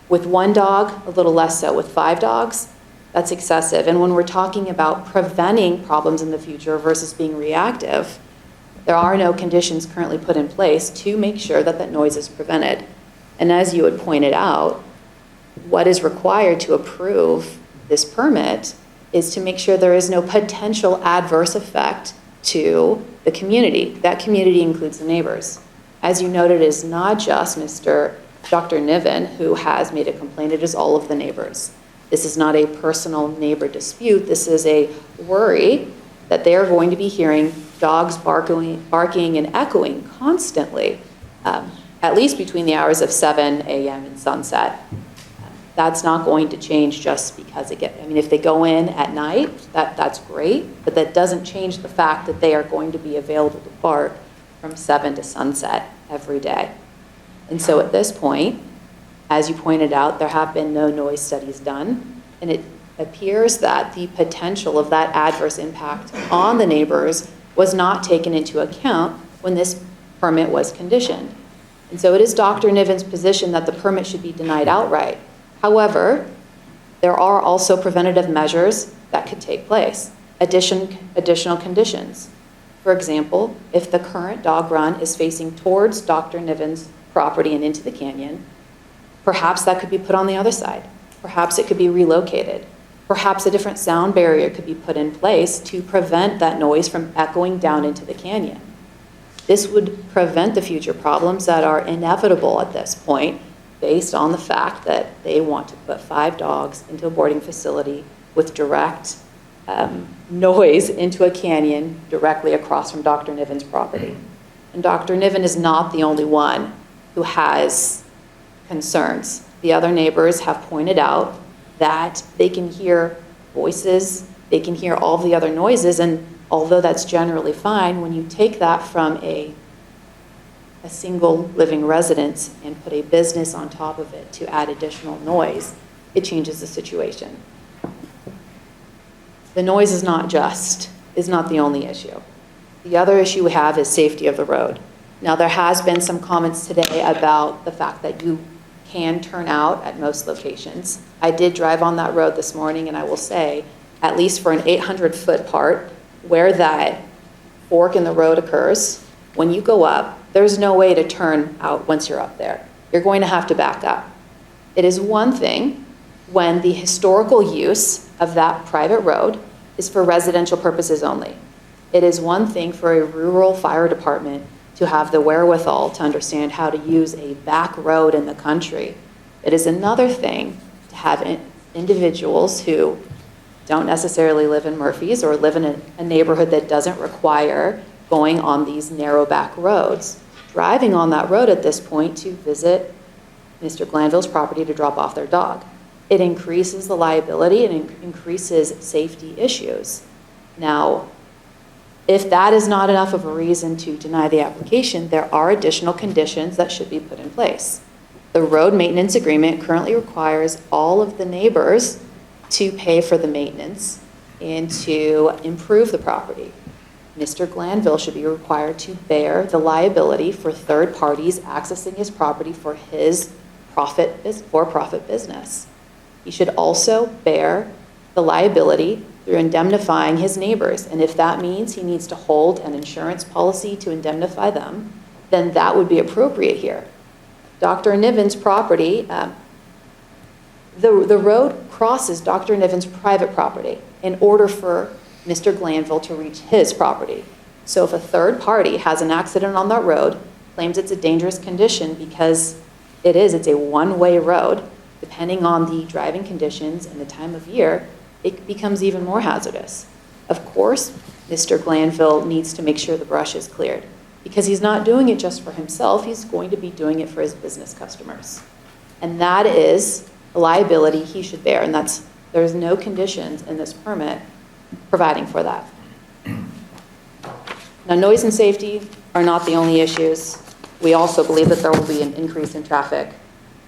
With one dog, a little less so. With 5 dogs, that's excessive. And when we're talking about preventing problems in the future versus being reactive, there are no conditions currently put in place to make sure that that noise is prevented. And as you had pointed out, what is required to approve this permit is to make sure there is no potential adverse effect to the community. That community includes the neighbors. As you noted, it is not just Dr. Niven who has made a complaint, it is all of the neighbors. This is not a personal neighbor dispute. This is a worry that they are going to be hearing dogs barking and echoing constantly, at least between the hours of 7 a.m. and sunset. That's not going to change just because if they go in at night, that's great, but that doesn't change the fact that they are going to be available to bark from 7 to sunset every day. And so at this point, as you pointed out, there have been no noise studies done, and it appears that the potential of that adverse impact on the neighbors was not taken into account when this permit was conditioned. And so it is Dr. Niven's position that the permit should be denied outright. However, there are also preventative measures that could take place, additional conditions. For example, if the current dog run is facing towards Dr. Niven's property and into the canyon, perhaps that could be put on the other side. Perhaps it could be relocated. Perhaps a different sound barrier could be put in place to prevent that noise from echoing down into the canyon. This would prevent the future problems that are inevitable at this point based on the fact that they want to put 5 dogs into a boarding facility with direct noise into a canyon directly across from Dr. Niven's property. And Dr. Niven is not the only one who has concerns. The other neighbors have pointed out that they can hear voices, they can hear all the other noises, and although that's generally fine, when you take that from a single living residence and put a business on top of it to add additional noise, it changes the situation. The noise is not the only issue. The other issue we have is safety of the road. Now, there has been some comments today about the fact that you can turn out at most locations. I did drive on that road this morning, and I will say, at least for an 800-foot part, where that fork in the road occurs, when you go up, there's no way to turn out once you're up there. You're going to have to back up. It is one thing when the historical use of that private road is for residential purposes only. It is one thing for a rural fire department to have the wherewithal to understand how to use a back road in the country. It is another thing to have individuals who don't necessarily live in Murphy's or live in a neighborhood that doesn't require going on these narrow back roads, driving on that road at this point to visit Mr. Glanville's property to drop off their dog. It increases the liability and increases safety issues. Now, if that is not enough of a reason to deny the application, there are additional conditions that should be put in place. The road maintenance agreement currently requires all of the neighbors to pay for the maintenance and to improve the property. Mr. Glanville should be required to bear the liability for third parties accessing his property for his for-profit business. He should also bear the liability through indemnifying his neighbors. And if that means he needs to hold an insurance policy to indemnify them, then that would be appropriate here. Dr. Niven's property, the road crosses Dr. Niven's private property in order for Mr. Glanville to reach his property. So if a third party has an accident on that road, claims it's a dangerous condition because it's a one-way road, depending on the driving conditions and the time of year, it becomes even more hazardous. Of course, Mr. Glanville needs to make sure the brush is cleared because he's not doing it just for himself, he's going to be doing it for his business customers. And that is a liability he should bear, and there's no conditions in this permit providing for that. Now, noise and safety are not the only issues. We also believe that there will be an increase in traffic.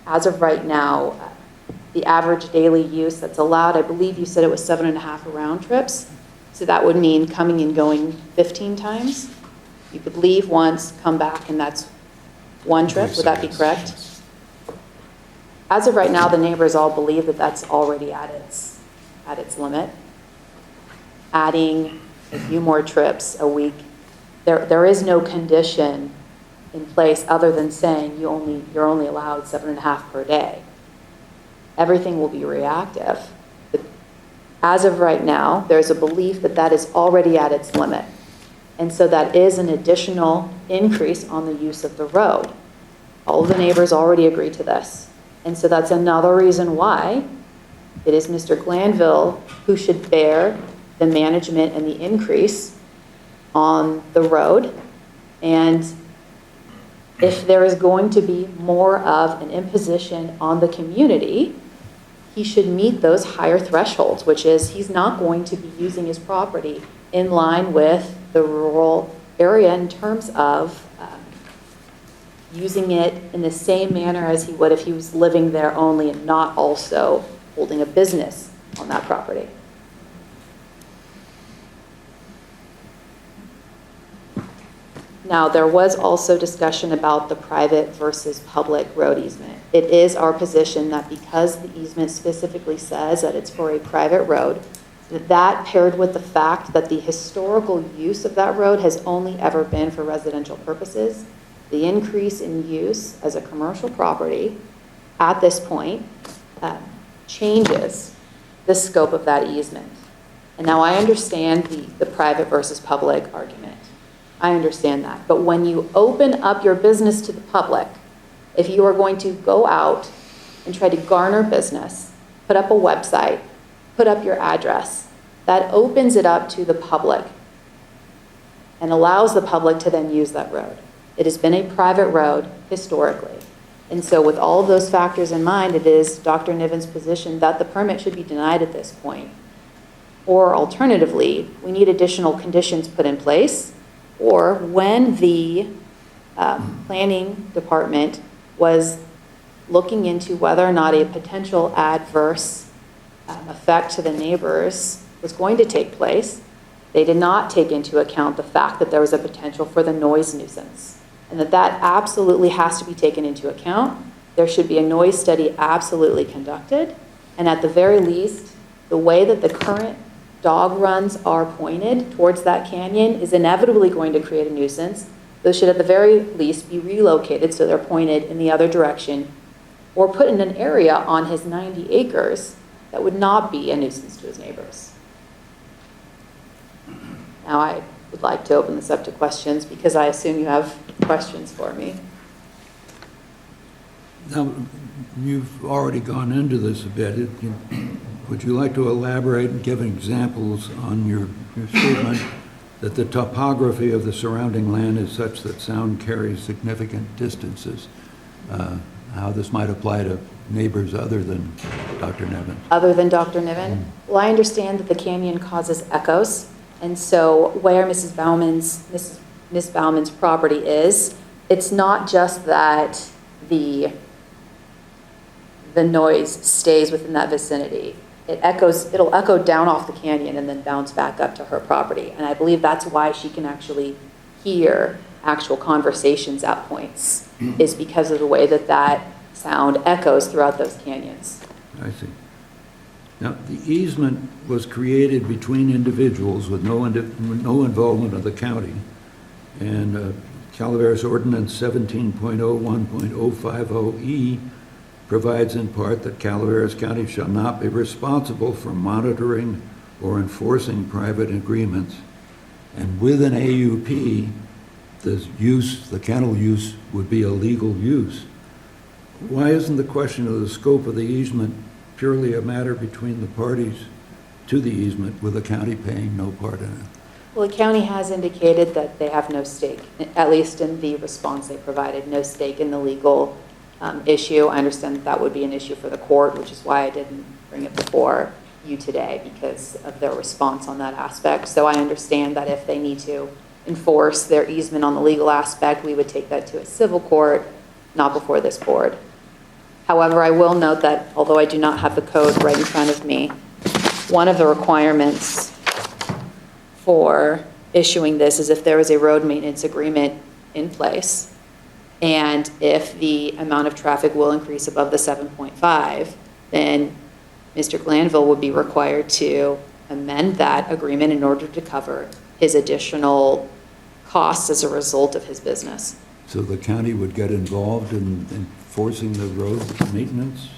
As of right now, the average daily use that's allowed, I believe you said it was 7.5 round trips. So that would mean coming and going 15 times. You could leave once, come back, and that's one trip. Would that be correct? As of right now, the neighbors all believe that that's already at its limit. Adding a few more trips a week, there is no condition in place other than saying you're only allowed 7.5 per day. Everything will be reactive. But as of right now, there's a belief that that is already at its limit. And so that is an additional increase on the use of the road. All of the neighbors already agree to this. And so that's another reason why it is Mr. Glanville who should bear the management and the increase on the road. And if there is going to be more of an imposition on the community, he should meet those higher thresholds, which is he's not going to be using his property in line with the rural area in terms of using it in the same manner as he would if he was living there only and not also holding a business on that property. Now, there was also discussion about the private versus public road easement. It is our position that because the easement specifically says that it's for a private road, that paired with the fact that the historical use of that road has only ever been for residential purposes, the increase in use as a commercial property at this point changes the scope of that easement. And now I understand the private versus public argument. I understand that. But when you open up your business to the public, if you are going to go out and try to garner business, put up a website, put up your address, that opens it up to the public and allows the public to then use that road. It has been a private road historically. And so with all of those factors in mind, it is Dr. Niven's position that the permit should be denied at this point. Or alternatively, we need additional conditions put in place. Or when the planning department was looking into whether or not a potential adverse effect to the neighbors was going to take place, they did not take into account the fact that there was a potential for the noise nuisance, and that absolutely has to be taken into account. There should be a noise study absolutely conducted, and at the very least, the way that the current dog runs are pointed towards that canyon is inevitably going to create a nuisance. Those should at the very least be relocated so they're pointed in the other direction or put in an area on his 90 acres that would not be a nuisance to his neighbors. Now, I would like to open this up to questions because I assume you have questions for me. Now, you've already gone into this a bit. Would you like to elaborate and give examples on your statement that the topography of the surrounding land is such that sound carries significant distances? How this might apply to neighbors other than Dr. Nevin? Other than Dr. Niven? Well, I understand that the canyon causes echoes, and so where Mrs. Bauman's property is, it's not just that the noise stays within that vicinity. It'll echo down off the canyon and then bounce back up to her property. And I believe that's why she can actually hear actual conversations at points, is because of the way that sound echoes throughout those canyons. I see. Now, the easement was created between individuals with no involvement of the county. And Calaveras Ordinance 17.01.050E provides in part that Calaveras County shall not be responsible for monitoring or enforcing private agreements. And with an AUP, the kennel use would be a legal use. Why isn't the question of the scope of the easement purely a matter between the parties to the easement, with the county paying no part in it? Well, the county has indicated that they have no stake, at least in the response they provided, no stake in the legal issue. I understand that would be an issue for the court, which is why I didn't bring it before you today, because of their response on that aspect. So I understand that if they need to enforce their easement on the legal aspect, we would take that to a civil court, not before this board. However, I will note that although I do not have the code right in front of me, one of the requirements for issuing this is if there is a road maintenance agreement in place, and if the amount of traffic will increase above the 7.5, then Mr. Glanville would be required to amend that agreement in order to cover his additional costs as a result of his business. So the county would get involved in enforcing the road maintenance?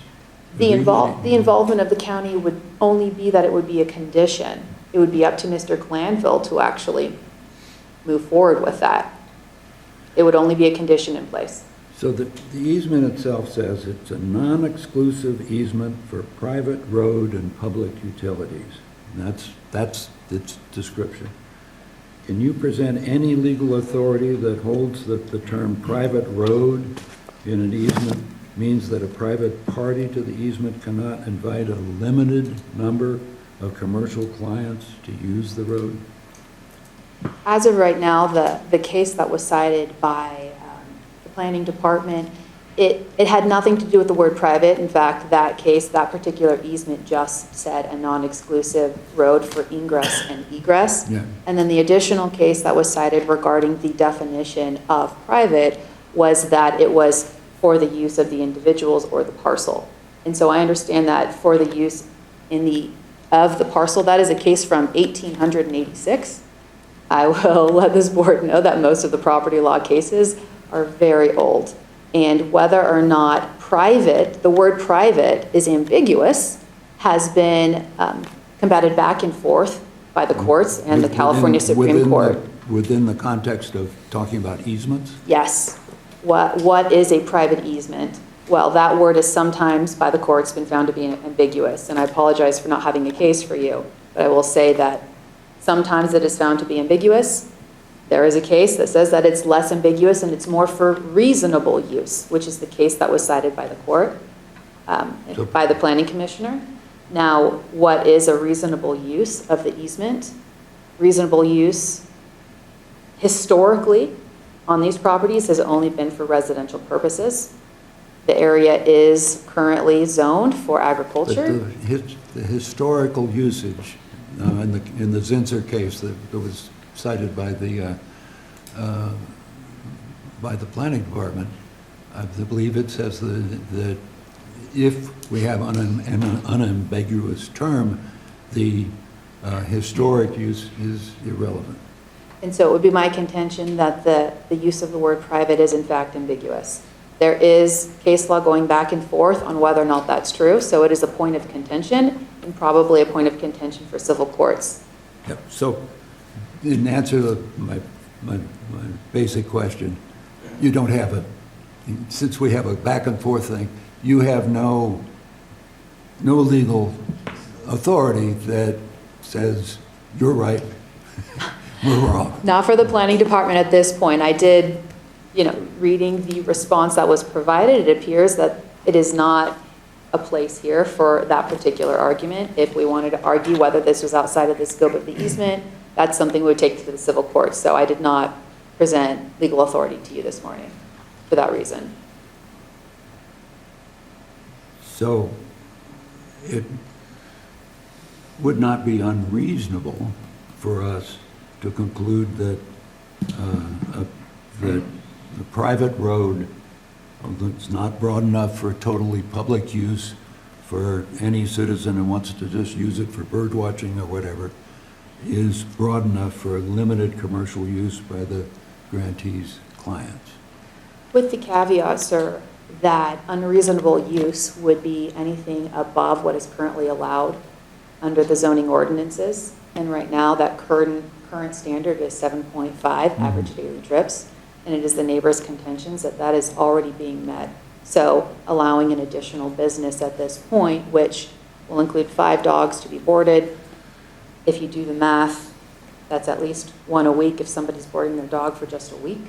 The involvement of the county would only be that it would be a condition. It would be up to Mr. Glanville to actually move forward with that. It would only be a condition in place. So the easement itself says it's a non-exclusive easement for private road and public utilities. And that's its description. Can you present any legal authority that holds that the term private road in an easement means that a private party to the easement cannot invite a limited number of commercial clients to use the road? As of right now, the case that was cited by the planning department, it had nothing to do with the word private. In fact, that case, that particular easement just said a non-exclusive road for ingress and egress. Yeah. And then the additional case that was cited regarding the definition of private was that it was for the use of the individuals or the parcel. And so I understand that for the use of the parcel, that is a case from 1886. I will let this board know that most of the property law cases are very old. And whether or not private, the word private is ambiguous, has been combated back and forth by the courts and the California Supreme Court. Within the context of talking about easements? Yes. What is a private easement? Well, that word is sometimes by the courts been found to be ambiguous, and I apologize for not having a case for you, but I will say that sometimes it is found to be ambiguous. There is a case that says that it's less ambiguous and it's more for reasonable use, which is the case that was cited by the court, by the planning commissioner. Now, what is a reasonable use of the easement? Reasonable use historically on these properties has only been for residential purposes. The area is currently zoned for agriculture. But the historical usage in the Zinsser case that was cited by the planning department, I believe it says that if we have an unambiguous term, the historic use is irrelevant. And so it would be my contention that the use of the word private is in fact ambiguous. There is case law going back and forth on whether or not that's true, so it is a point of contention and probably a point of contention for civil courts. Yep. So, in answer to my basic question, you don't have since we have a back and forth thing, you have no legal authority that says you're right, we're wrong. Not for the planning department at this point. I did, reading the response that was provided, it appears that it is not a place here for that particular argument. If we wanted to argue whether this was outside of the scope of the easement, that's something we would take to the civil courts. So I did not present legal authority to you this morning for that reason. So, it would not be unreasonable for us to conclude that the private road that's not broad enough for totally public use for any citizen who wants to just use it for bird watching or whatever, is broad enough for limited commercial use by the grantee's clients. With the caveat, sir, that unreasonable use would be anything above what is currently allowed under the zoning ordinances. And right now, that current standard is 7.5 average daily trips. And it is the neighbor's contentions that that is already being met. So allowing an additional business at this point, which will include 5 dogs to be boarded. If you do the math, that's at least 1 a week if somebody's boarding their dog for just a week.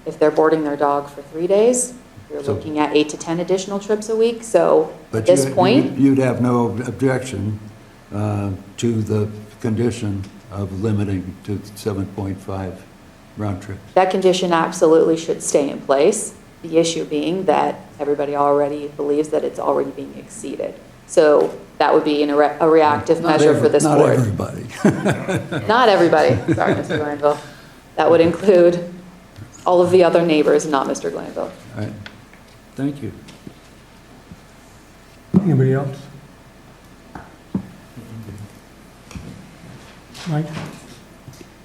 If they're boarding their dog for 3 days, you're looking at 8 to 10 additional trips a week. So at this point, you'd have no objection to the condition of limiting to 7.5 round trips. that condition absolutely should stay in place. The issue being that everybody already believes that it's already being exceeded. So that would be a reactive measure for this board. Not everybody. Not everybody. Sorry, Mr. Glanville. That would include all of the other neighbors, not Mr. Glanville. All right. Thank you. Anybody else? Mike? And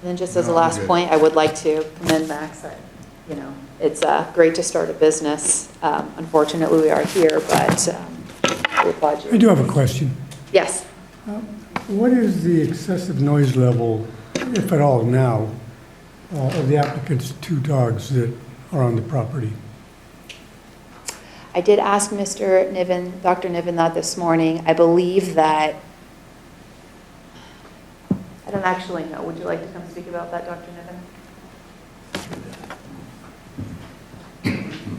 then just as a last point, I would like to commend Max. It's great to start a business. Unfortunately, we are here, but we applaud you. I do have a question. Yes. What is the excessive noise level, if at all now, of the applicant's 2 dogs that are on the property? I did ask Mr. Niven, Dr. Niven, that this morning. I believe that, I don't actually know. Would you like to come speak about that, Dr. Niven?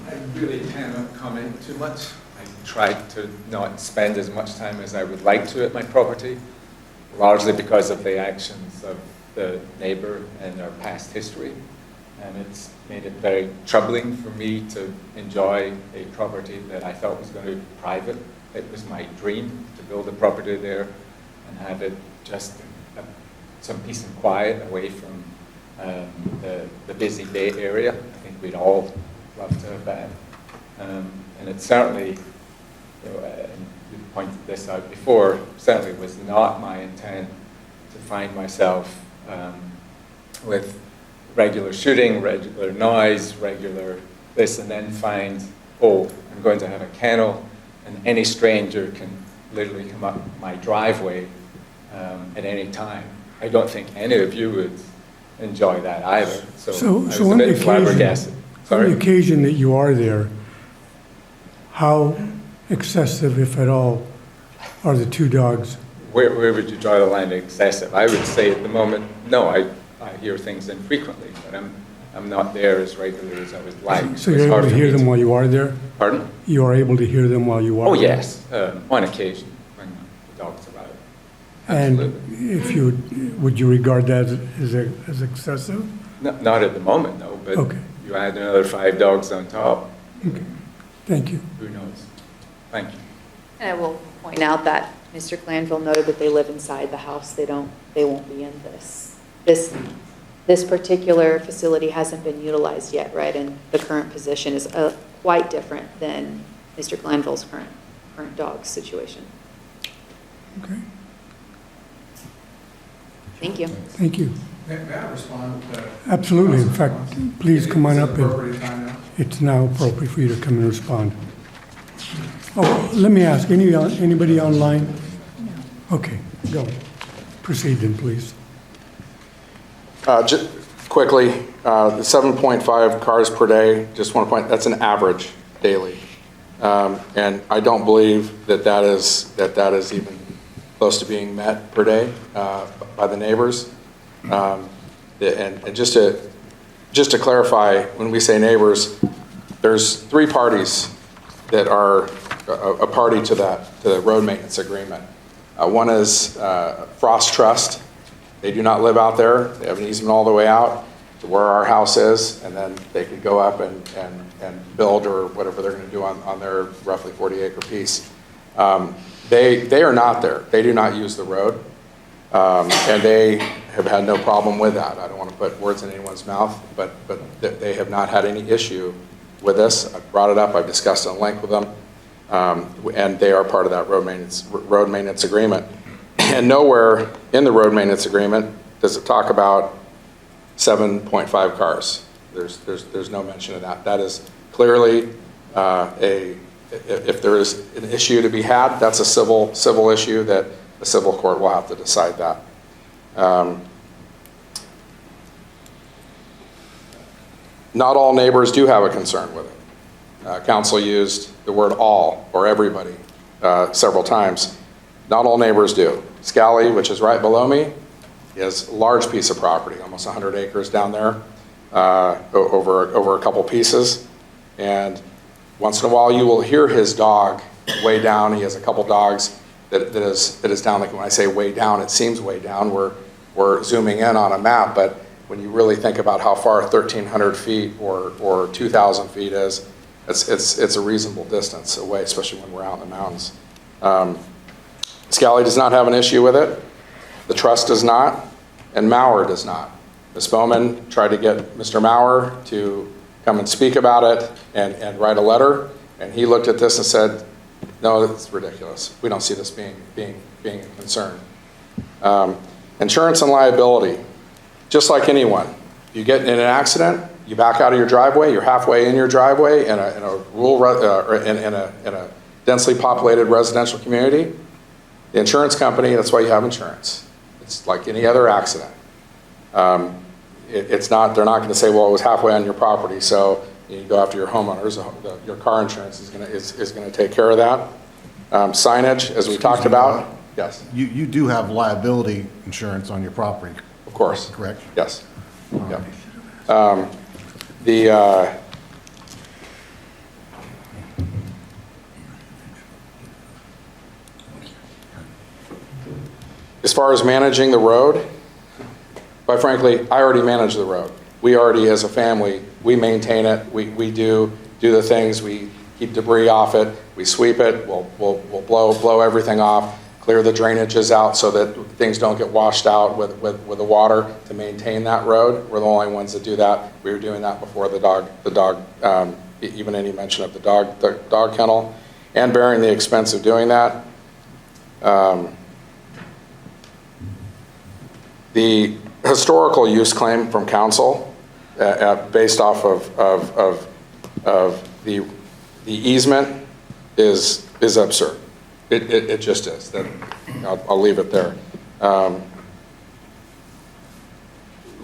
I really cannot comment too much. I tried to not spend as much time as I would like to at my property, largely because of the actions of the neighbor and our past history. And it's made it very troubling for me to enjoy a property that I thought was going to be private. It was my dream to build a property there and have it just some peace and quiet away from the busy Bay Area. I think we'd all love to have that. And it certainly, and you pointed this out before, certainly was not my intent to find myself with regular shooting, regular noise, regular this, and then find, oh, I'm going to have a kennel, and any stranger can literally come up my driveway at any time. I don't think any of you would enjoy that either. So I was a bit flabbergasted. On the occasion that you are there, how excessive, if at all, are the 2 dogs? Where would you draw the line excessive? I would say at the moment, no, I hear things infrequently, but I'm not there as regularly as I would like. So you're able to hear them while you are there? Pardon? You are able to hear them while you are Oh, there? yes, on occasion, when the dog's about. Absolutely. And if you, would you regard that as excessive? Not at the moment, no, but Okay. you add another 5 dogs on top, Okay, thank you. who knows? Thank you. And I will point out that Mr. Glanville noted that they live inside the house. They won't be in this. This particular facility hasn't been utilized yet, right? And the current position is quite different than Mr. Glanville's current dog situation. Okay, Thank you. thank you. May I respond? Absolutely. In fact, please come on up and Appropriate time now? it's now appropriate for you to come and respond. Oh, let me ask, anybody online? Okay, go. Proceed then, please. Quickly, the 7.5 cars per day, just want to point, that's an average daily. And I don't believe that is even close to being met per day by the neighbors. And just to clarify, when we say neighbors, there's three parties that are a party to the road maintenance agreement. One is Frost Trust. They do not live out there. They have an easement all the way out to where our house is, and then they could go up and build or whatever they're going to do on their roughly 40-acre piece. They are not there. They do not use the road, and they have had no problem with that. I don't want to put words in anyone's mouth, but they have not had any issue with this. I've brought it up. I've discussed it at length with them, and they are part of that road maintenance agreement. And nowhere in the road maintenance agreement does it talk about 7.5 cars. There's no mention of that. That is clearly if there is an issue to be had, that's a civil issue that the civil court will have to decide that. Not all neighbors do have a concern with it. Council used the word all or everybody several times. Not all neighbors do. Scally, which is right below me, is a large piece of property, almost 100 acres down there, over a couple pieces. And once in a while you will hear his dog way down. He has a couple dogs that is down. Like when I say way down, it seems way down. We're zooming in on a map, but when you really think about how far 1,300 feet or 2,000 feet is, it's a reasonable distance away, especially when we're out in the mountains. Scally does not have an issue with it. The trust does not, and Maurer does not. Ms. Bowman tried to get Mr. Maurer to come and speak about it and write a letter, and he looked at this and said, no, it's ridiculous. We don't see this being a concern. Insurance and liability, just like anyone. You get in an accident, you back out of your driveway, you're halfway in your driveway in a densely populated residential community. The insurance company, that's why you have insurance. It's like any other accident. They're not going to say, well, it was halfway on your property, so you go after your homeowners. Your car insurance is going to take care of that. Signage, as we talked about. Yes. You do have liability insurance on your property. Of course. Correct? Yes. Yeah. As far as managing the road, quite frankly, I already manage the road. We already, as a family, we maintain it. We do the things. We keep debris off it. We sweep it. We'll blow everything off. Clear the drainages out so that things don't get washed out with the water to maintain that road. We're the only ones that do that. We were doing that before the dog, even any mention of the dog kennel, and bearing the expense of doing that. The historical use claim from council, based off of the easement, is absurd. It just is. I'll leave it there.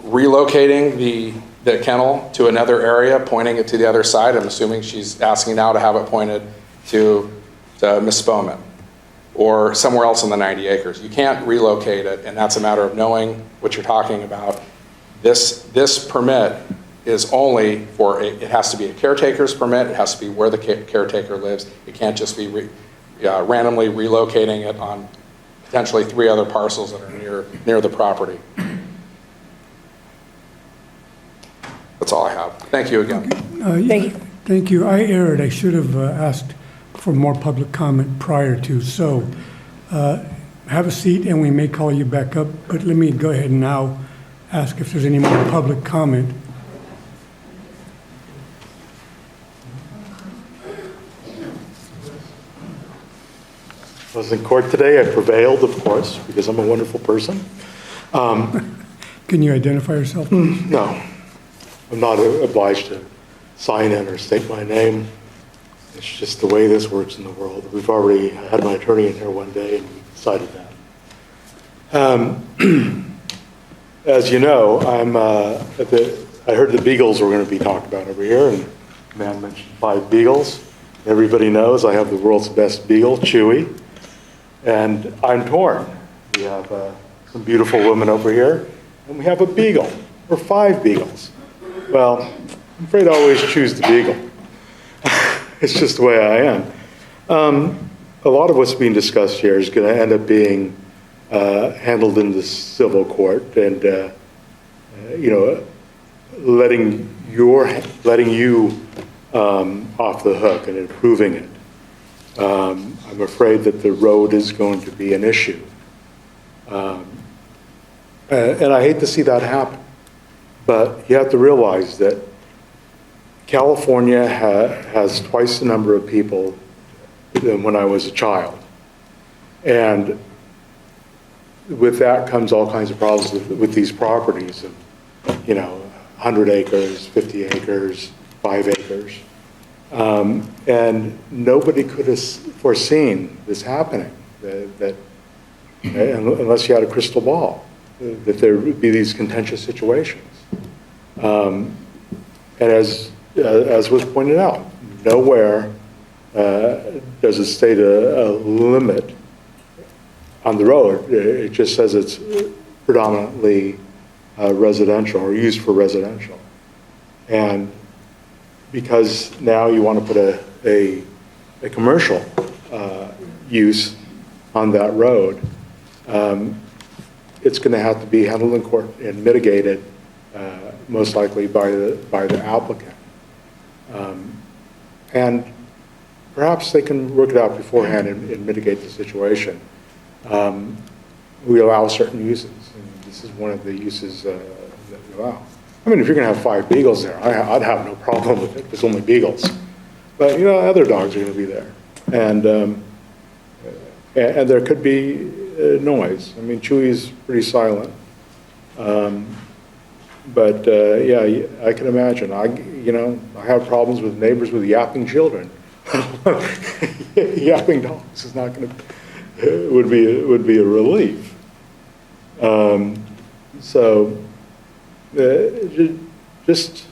Relocating the kennel to another area, pointing it to the other side. I'm assuming she's asking now to have it pointed to Ms. Bowman or somewhere else in the 90 acres. You can't relocate it, and that's a matter of knowing what you're talking about. This permit is only for, it has to be a caretaker's permit. It has to be where the caretaker lives. It can't just be randomly relocating it on potentially 3 other parcels that are near the property. That's all I have. Thank you again. Thank you. Thank you. I erred. I should have asked for more public comment prior to. So have a seat and we may call you back up, but let me go ahead and now ask if there's any more public comment. I was in court today. I prevailed, of course, because I'm a wonderful person. Can you identify yourself? No, I'm not obliged to. sign in or state my name. It's just the way this works in the world. We've already had my attorney in here one day and we decided that. As you know, I heard the beagles were going to be talked about over here, and the man mentioned 5 beagles. Everybody knows I have the world's best beagle, Chewy, and I'm torn. We have some beautiful women over here, and we have a beagle, or 5 beagles. Well, I'm afraid I always choose the beagle. It's just the way I am. A lot of what's being discussed here is going to end up being handled in the civil court, and letting you off the hook and improving it. I'm afraid that the road is going to be an issue, and I hate to see that happen. But you have to realize that California has twice the number of people than when I was a child. And with that comes all kinds of problems with these properties of, 100 acres, 50 acres, 5 acres. And nobody could have foreseen this happening, unless you had a crystal ball, that there would be these contentious situations. And as was pointed out, nowhere does it state a limit on the road. It just says it's predominantly residential or used for residential. And because now you want to put a commercial use on that road, it's going to have to be handled in court and mitigated most likely by the applicant. And perhaps they can work it out beforehand and mitigate the situation. We allow certain uses, and this is one of the uses that we allow. I mean, if you're going to have 5 beagles there, I'd have no problem with it. It's only beagles. But, other dogs are going to be there. And there could be noise. I mean, Chewy's pretty silent. But yeah, I can imagine. I have problems with neighbors with yapping children. Yapping dogs is not going to, would be a relief. So just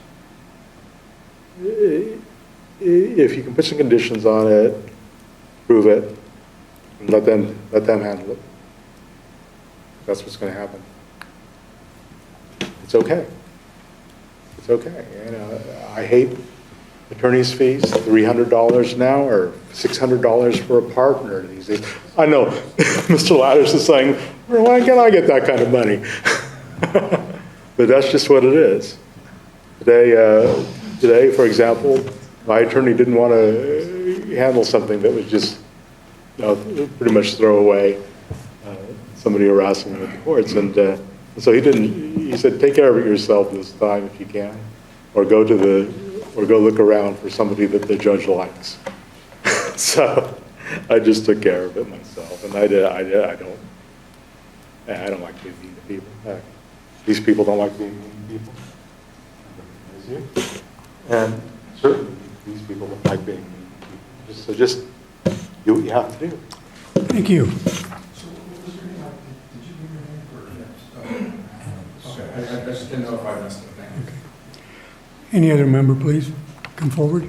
if you can put some conditions on it, prove it, and let them handle it. That's what's going to happen. It's okay. It's okay. I hate attorney's fees, $300 now or $600 for a partner these days. I know Mr. Ladders is saying, why can't I get that kind of money? But that's just what it is. Today, for example, my attorney didn't want to handle something that was just pretty much throw away somebody harassing him at the courts. And so he said, take care of it yourself this time if you can, or go look around for somebody that the judge likes. So I just took care of it myself, and I don't like being mean to people. These people don't like being mean to people. And certainly these people don't like being mean to people. So just do what you have to do. Thank you. Okay, I just didn't know if I missed it. Thank you. Okay. Any other member, please, come forward.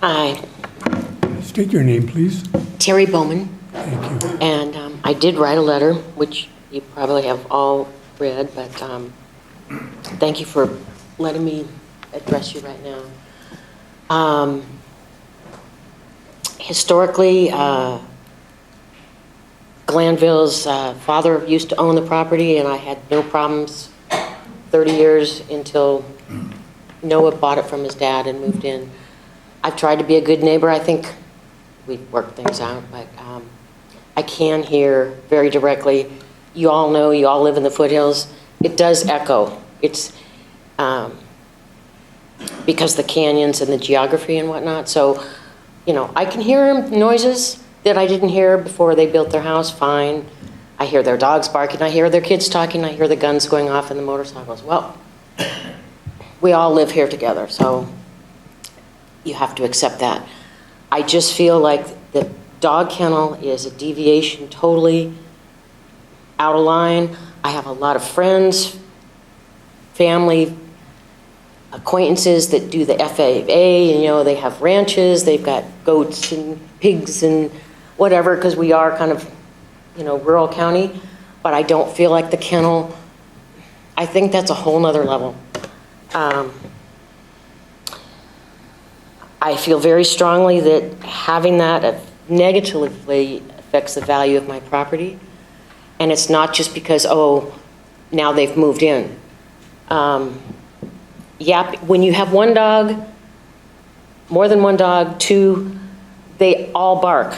Hi, State your name, please. Terry Bowman, Thank you. and I did write a letter, which you probably have all read, but thank you for letting me address you right now. Historically, Glanville's father used to own the property, and I had no problems 30 years until Noah bought it from his dad and moved in. I've tried to be a good neighbor. I think we've worked things out, but I can hear very directly. You all know, you all live in the foothills. It does echo. It's because the canyons and the geography and whatnot. So, I can hear noises that I didn't hear before they built their house, fine. I hear their dogs barking, I hear their kids talking, I hear the guns going off and the motorcycles. Well, we all live here together, so you have to accept that. I just feel like the dog kennel is a deviation totally out of line. I have a lot of friends, family, acquaintances that do the FAA, and, you know, they have ranches, they've got goats and pigs and whatever, because we are kind of, you know, rural county, but I don't feel like the kennel, I think that's a whole nother level. I feel very strongly that having that negatively affects the value of my property. And it's not just because, oh, now they've moved in. Yeah, when you have one dog, more than one dog, two, they all bark.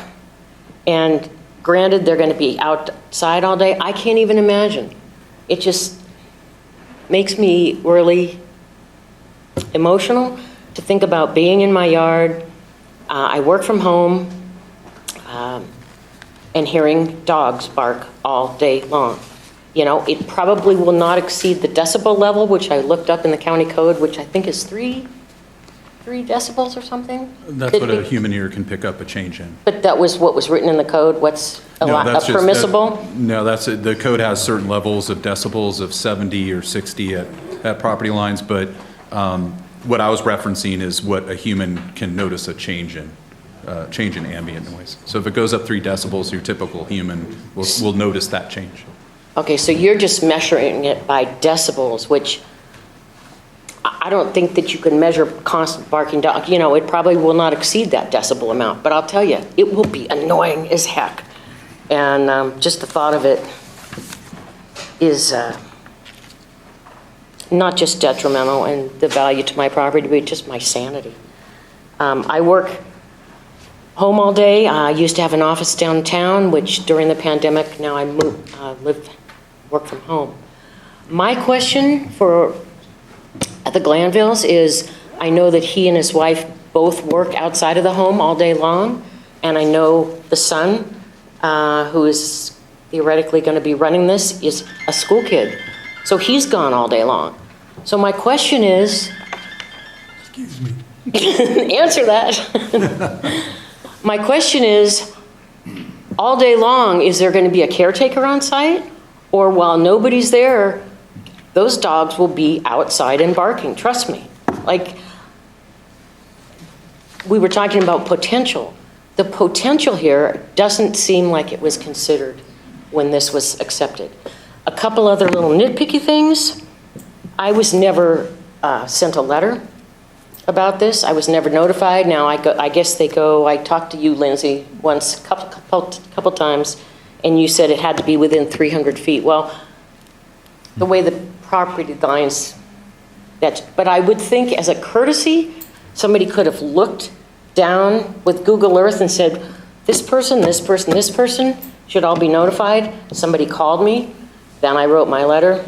And granted, they're going to be outside all day. I can't even imagine. It just makes me really emotional to think about being in my yard. I work from home and hearing dogs bark all day long. You know, it probably will not exceed the decibel level, which I looked up in the county code, which I think is three decibels or something. That's what a human ear can pick up a change in. But that was what was written in the code. What's permissible? No, that's it. The code has certain levels of decibels of 70 or 60 at property lines, but what I was referencing is what a human can notice a change in ambient noise. So if it goes up 3 decibels, your typical human will notice that change. Okay, so you're just measuring it by decibels, which I don't think that you can measure constant barking dog. You know, it probably will not exceed that decibel amount, but I'll tell you, it will be annoying as heck. And just the thought of it is not just detrimental and the value to my property, but just my sanity. I work home all day. I used to have an office downtown, which during the pandemic, now I work from home. My question for the Glanvilles is, I know that he and his wife both work outside of the home all day long, and I know the son, who is theoretically going to be running this, is a school kid. So he's gone all day long. So my question is, Excuse me. answer that. My question is, all day long, is there going to be a caretaker on site? Or while nobody's there, those dogs will be outside and barking, trust me. Like, we were talking about potential. The potential here doesn't seem like it was considered when this was accepted. A couple other little nitpicky things. I was never sent a letter about this. I was never notified. Now I guess they go, I talked to you, Lindsay, once, couple times, and you said it had to be within 300 feet. Well, the way the property lines, but I would think as a courtesy, somebody could have looked down with Google Earth and said, this person, this person, this person should all be notified. Somebody called me, then I wrote my letter.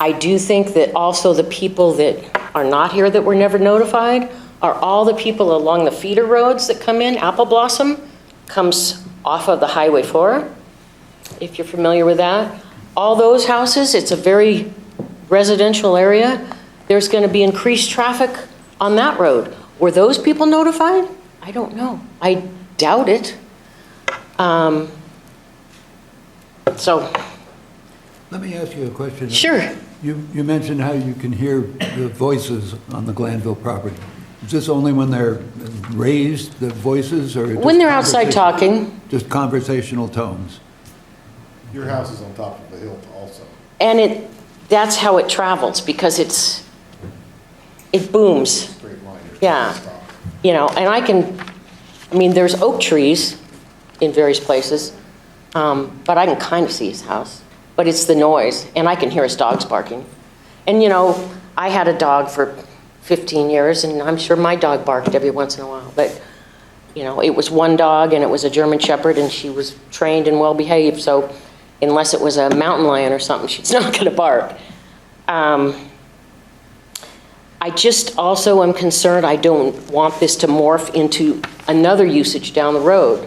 I do think that also the people that are not here that were never notified are all the people along the feeder roads that come in. Apple Blossom comes off of the Highway 4, if you're familiar with that. All those houses, it's a very residential area. There's going to be increased traffic on that road. Were those people notified? I don't know. I doubt it. So. Let me ask you a question. Sure. You mentioned how you can hear the voices on the Glanville property. Is this only when they're raised, the voices, or when they're outside talking? Just conversational tones? Your house is on top of the hill also. And that's how it travels, because it booms. Straight line. Yeah. You know, and there's oak trees in various places, but I can kind of see his house. But it's the noise, and I can hear his dogs barking. And, you know, I had a dog for 15 years, and I'm sure my dog barked every once in a while. But, you know, it was one dog, and it was a German Shepherd, and she was trained and well-behaved. So unless it was a mountain lion or something, she's not going to bark. I just also am concerned, I don't want this to morph into another usage down the road.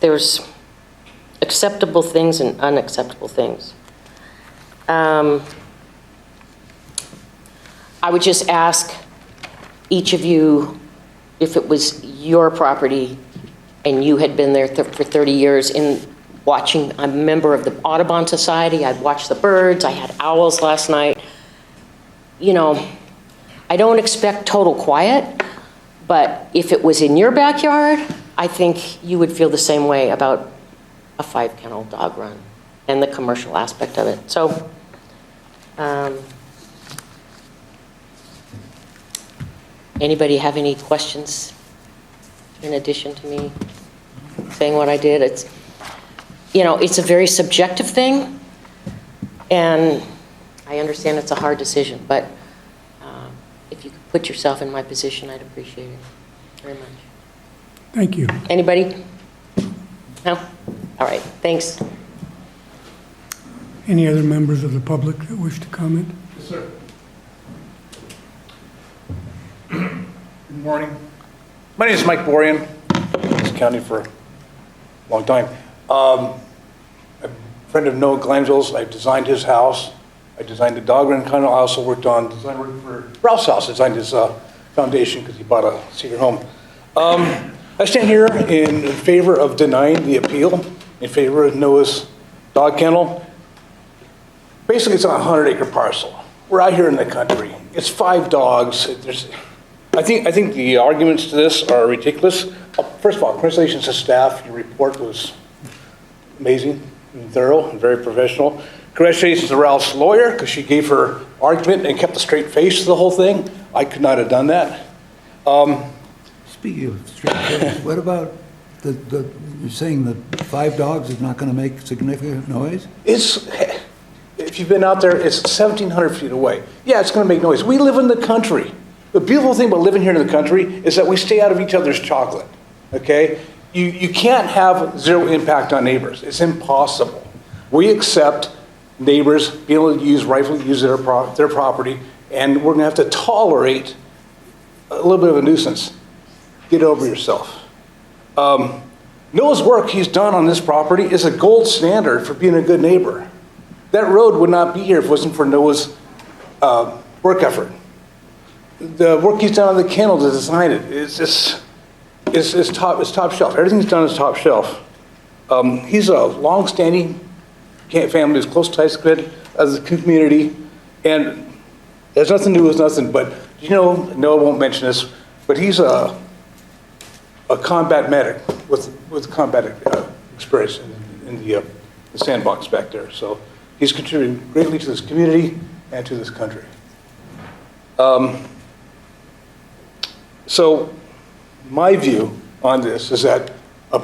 there's acceptable things and unacceptable things. I would just ask each of you, if it was your property and you had been there for 30 years in watching, I'm a member of the Audubon Society, I'd watched the birds, I had owls last night. I don't expect total quiet, but if it was in your backyard, I think you would feel the same way about a 5-kennel dog run and the commercial aspect of it. So, anybody have any questions in addition to me saying what I did? It's a very subjective thing, and I understand it's a hard decision, but if you could put yourself in my position, I'd appreciate it very much. Thank you. Anybody? No? All right, thanks. Any other members of the public that wish to comment? Yes, sir. Good morning. My name is Mike Borian. This county for a long time. I'm a friend of Noah Glanville's. I designed his house. I designed the dog run kennel. I also worked on design work for Ralph's house. I designed his foundation because he bought a secret home. I stand here in favor of denying the appeal, in favor of Noah's dog kennel. Basically, it's on a 100-acre parcel. We're out here in the country. It's 5 dogs. I think the arguments to this are ridiculous. First of all, congratulations to staff. Your report was amazing and thorough and very professional. Congratulations to Ralph's lawyer, because she gave her argument and kept a straight face to the whole thing. I could not have done that. Speaking of straight face, what about you're saying that 5 dogs is not going to make significant noise? If you've been out there, it's 1,700 feet away. Yeah, it's going to make noise. We live in the country. The beautiful thing about living here in the country is that we stay out of each other's chocolate, okay? You can't have zero impact on neighbors. It's impossible. We accept neighbors being able to rightfully use their property, and we're going to have to tolerate a little bit of a nuisance. Get over yourself. Noah's work he's done on this property is a gold standard for being a good neighbor. That road would not be here if it wasn't for Noah's work effort. The work he's done on the kennel to design it is top shelf. Everything he's done is top shelf. He's a long-standing family, who's close ties as a community, and it has nothing to do with nothing. But Noah won't mention this, but he's a combat medic with combat experience in the sandbox back there. So he's contributing greatly to this community and to this country. So my view on this is that one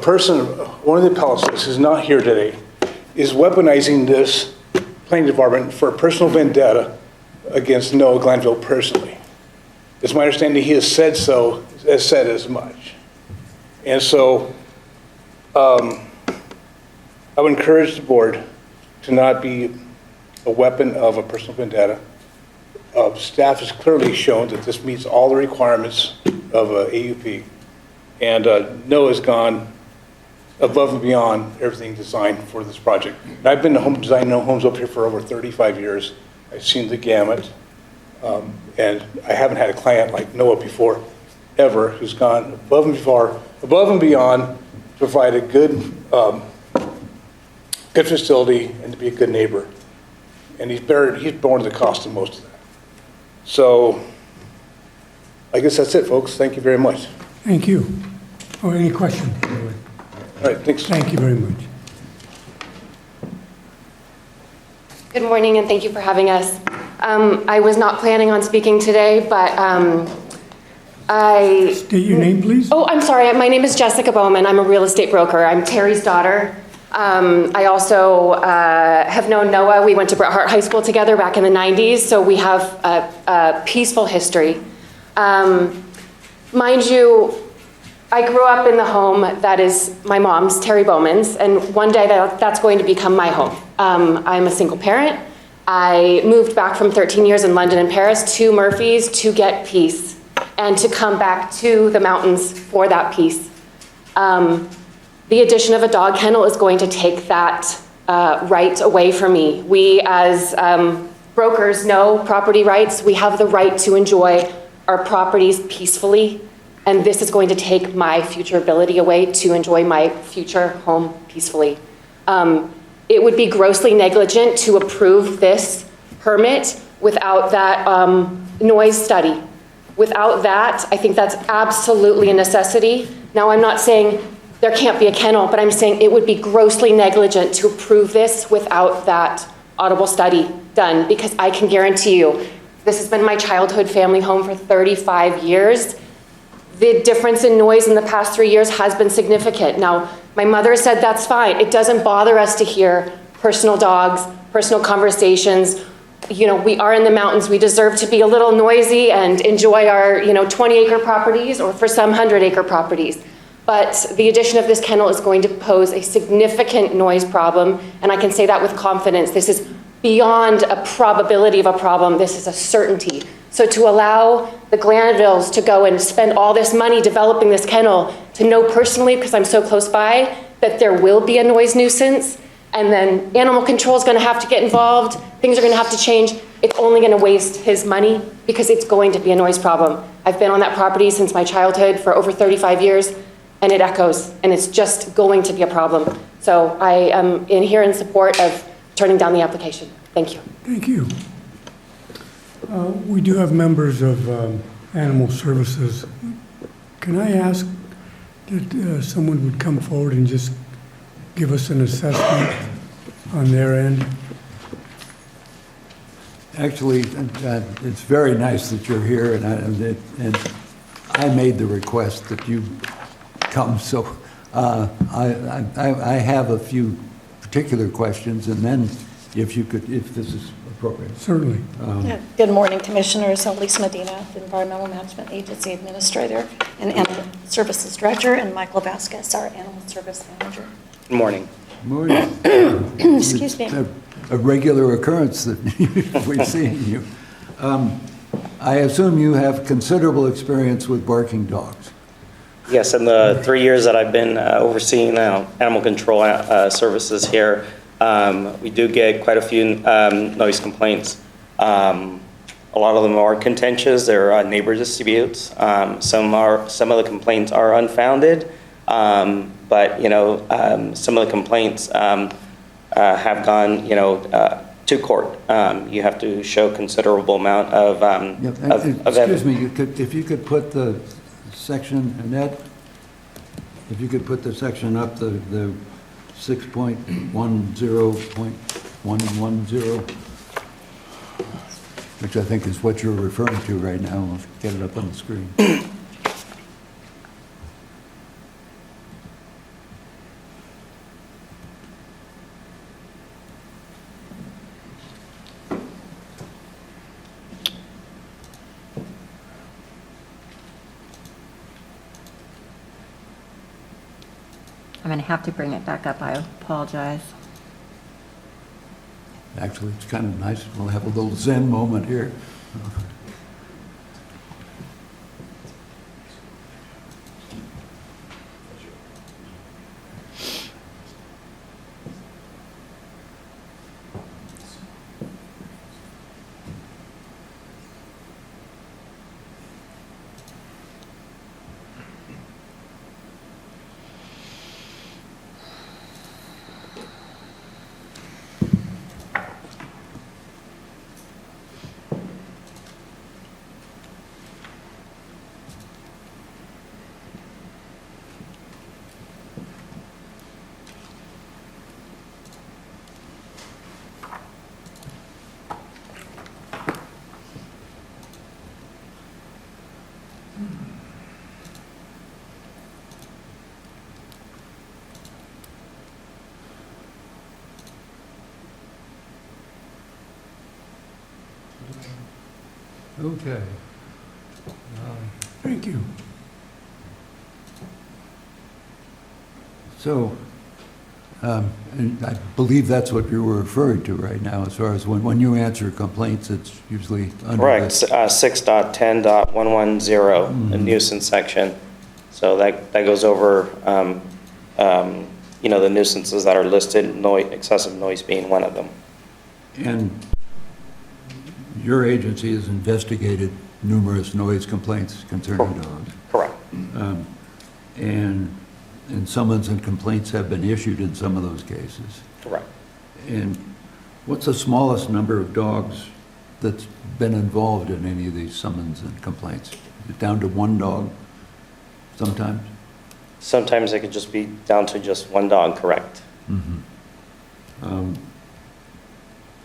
of the appellants who's not here today, is weaponizing this planning department for a personal vendetta against Noah Glanville personally. It's my understanding he has said as much. And so I would encourage the board to not be a weapon of a personal vendetta. Staff has clearly shown that this meets all the requirements of AUP. And Noah's gone above and beyond everything designed for this project. And I've been designing homes up here for over 35 years. I've seen the gamut. And I haven't had a client like Noah before, ever, who's gone above and beyond to provide a good facility and to be a good neighbor. And he's borne the cost of most of that. So I guess that's it, folks. Thank you very much. Thank you. Oh, any questions? All right, thanks. Thank you very much. Good morning, and thank you for having us. I was not planning on speaking today, but State your name, please. Oh, I'm sorry. My name is Jessica Bowman. I'm a real estate broker. I'm Terry's daughter. I also have known Noah. We went to Bret Harte High School together back in the 90s, so we have a peaceful history. Mind you, I grew up in the home that is my mom's, Terry Bowman's, and one day that's going to become my home. I'm a single parent. I moved back from 13 years in London and Paris to Murphy's to get peace and to come back to the mountains for that peace. The addition of a dog kennel is going to take that right away from me. We, as brokers, know property rights. We have the right to enjoy our properties peacefully, and this is going to take my future ability away to enjoy my future home peacefully. It would be grossly negligent to approve this permit without that noise study. Without that, I think that's absolutely a necessity. Now, I'm not saying there can't be a kennel, but I'm saying it would be grossly negligent to approve this without that audible study done, because I can guarantee you, this has been my childhood family home for 35 years. The difference in noise in the past 3 years has been significant. Now, my mother said that's fine. It doesn't bother us to hear personal dogs, personal conversations. You know, we are in the mountains. We deserve to be a little noisy and enjoy our, 20-acre properties, or for some 100-acre properties. But the addition of this kennel is going to pose a significant noise problem, and I can say that with confidence. This is beyond a probability of a problem. This is a certainty. So to allow the Glanvilles to go and spend all this money developing this kennel, to know personally, because I'm so close by, that there will be a noise nuisance, and then animal control is going to have to get involved, things are going to have to change, it's only going to waste his money, because it's going to be a noise problem. I've been on that property since my childhood for over 35 years, and it echoes, and it's just going to be a problem. So I am in here in support of turning down the application. Thank you. Thank you. We do have members of Animal Services. Can I ask that someone would come forward and just give us an assessment on their end? Actually, it's very nice that you're here, and I made the request that you come, so I have a few particular questions, and then if this is appropriate. Certainly. Good morning, Commissioners. Lisa Medina, the Environmental Management Agency Administrator and Animal Services Director, and Michael Vasquez, our Animal Service Manager. Good morning. Morning. Excuse me. It's a regular occurrence that we're seeing you. I assume you have considerable experience with barking dogs. Yes, in the 3 years that I've been overseeing animal control services here, we do get quite a few noise complaints. A lot of them are contentious. They're neighbor disputes. Some of the complaints are unfounded, but some of the complaints have gone to court. You have to show considerable amount of Excuse me, if you could put the section, Annette, if you could put the section up, the 6.10.110, which I think is what you're referring to right now. I'll get it up on the screen. I'm going to have to bring it back up. I apologize. Actually, it's kind of nice. We'll have a little Zen moment here. Okay. Thank you. So, and I believe that's what you were referring to right now, as far as when you answer complaints, it's usually under correct, this. 6.10.110, the nuisance section. So that goes over the nuisances that are listed, excessive noise being one of them. And your agency has investigated numerous noise complaints concerning dogs. Correct. And summons and complaints have been issued in some of those cases. Correct. And what's the smallest number of dogs that's been involved in any of these summons and complaints? Is it down to one dog sometimes? Sometimes it could just be down to just one dog, correct?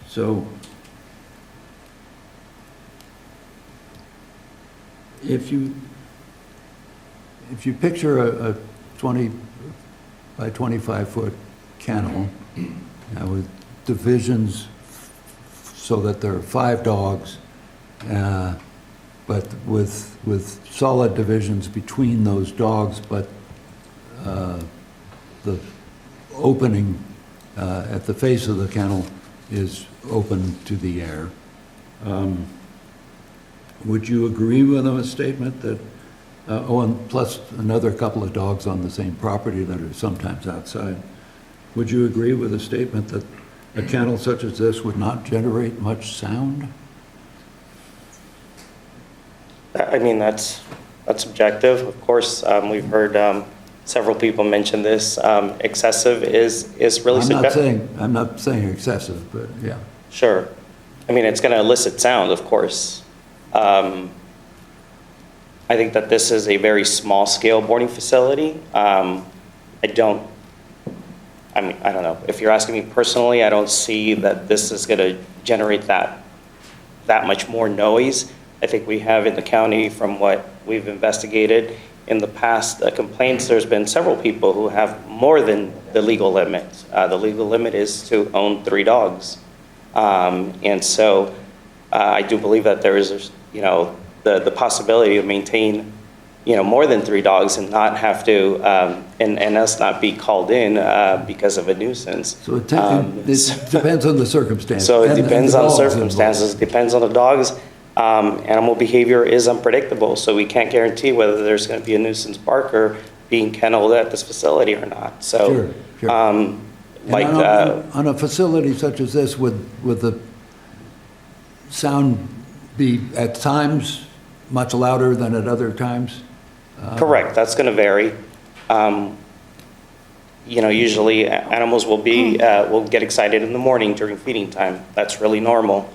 So if you picture a 20 by 25 foot kennel with divisions so that there are 5 dogs, but with solid divisions between those dogs, but the opening at the face of the kennel is open to the air. Would you agree with a statement that, and plus another couple of dogs on the same property that are sometimes outside, would you agree with a statement that a kennel such as this would not generate much sound? I mean, that's subjective. Of course, we've heard several people mention this. Excessive is really subjective. I'm not saying excessive, but yeah. Sure. I mean, it's going to elicit sound, of course. I think that this is a very small-scale boarding facility. I don't know. If you're asking me personally, I don't see that this is going to generate that much more noise. I think we have in the county, from what we've investigated in the past complaints, there's been several people who have more than the legal limit. The legal limit is to own 3 dogs. And so I do believe that there is, the possibility to maintain, more than 3 dogs and not have to, and us not be called in because of a nuisance. So it depends on the circumstances. So it depends on the dogs circumstances, involved. depends on the dogs. Animal behavior is unpredictable, so we can't guarantee whether there's going to be a nuisance barker being kenneled at this facility or not. So, Sure. on a facility such as this, would the sound be at times much louder than at other times? correct, that's going to vary. Usually animals will get excited in the morning during feeding time. That's really normal.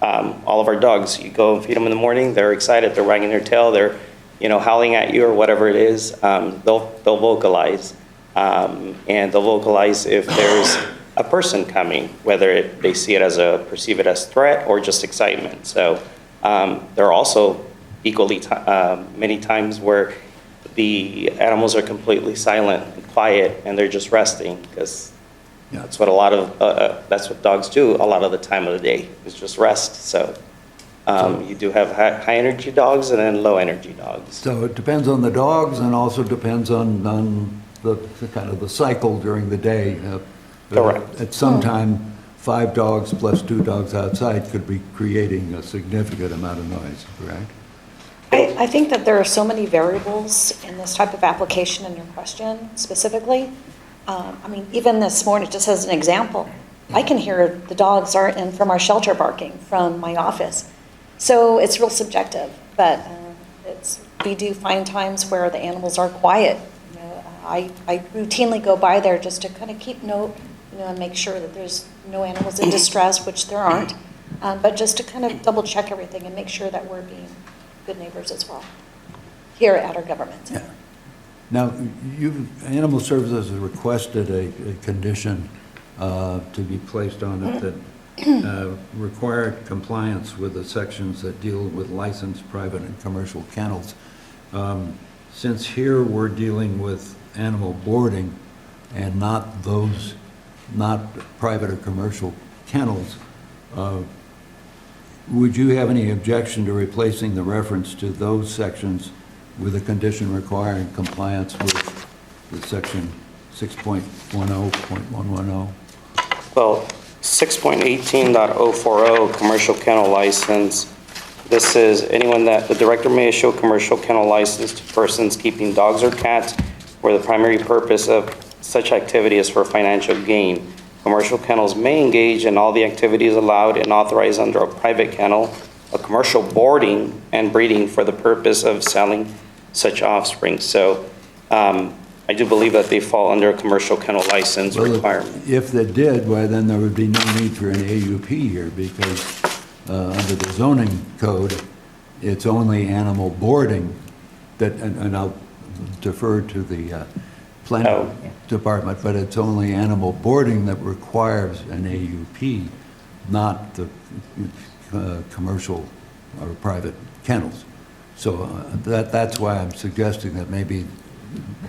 All of our dogs, you go and feed them in the morning, they're excited, they're wagging their tail, they're, howling at you or whatever it is. They'll vocalize, and they'll vocalize if there's a person coming, whether they perceive it as threat or just excitement. So there are also equally many times where the animals are completely silent and quiet, and they're just resting, because that's what that's what dogs do a lot of the time of the day, is just rest. So you do have high energy dogs and then low energy dogs. So it depends on the dogs, and also depends on the kind of the cycle during the day. Correct. At some time, 5 dogs plus 2 dogs outside could be creating a significant amount of noise, correct? I think that there are so many variables in this type of application in your question specifically. Even this morning, just as an example, I can hear the dogs are in from our shelter barking from my office. So it's real subjective, but we do find times where the animals are quiet. I routinely go by there just to kind of keep note, and make sure that there's no animals in distress, which there aren't, but just to kind of double check everything and make sure that we're being good neighbors as well here at our government center. Yeah. Now, Animal Services has requested a condition to be placed on it that required compliance with the sections that deal with licensed private and commercial kennels. Since here we're dealing with animal boarding and not private or commercial kennels, would you have any objection to replacing the reference to those sections with a condition requiring compliance with the section 6.10.110? Well, 6.18.040, commercial kennel license. This is the director may issue a commercial kennel license to persons keeping dogs or cats where the primary purpose of such activity is for financial gain. Commercial kennels may engage in all the activities allowed and authorized under a private kennel, a commercial boarding and breeding for the purpose of selling such offspring. So I do believe that they fall under a commercial kennel license requirement. If they did, why then there would be no need for an AUP here, because under the zoning code, it's only animal boarding that, and I'll defer to the planning department, but it's only animal boarding that requires an AUP, not the commercial or private kennels. So that's why I'm suggesting that maybe.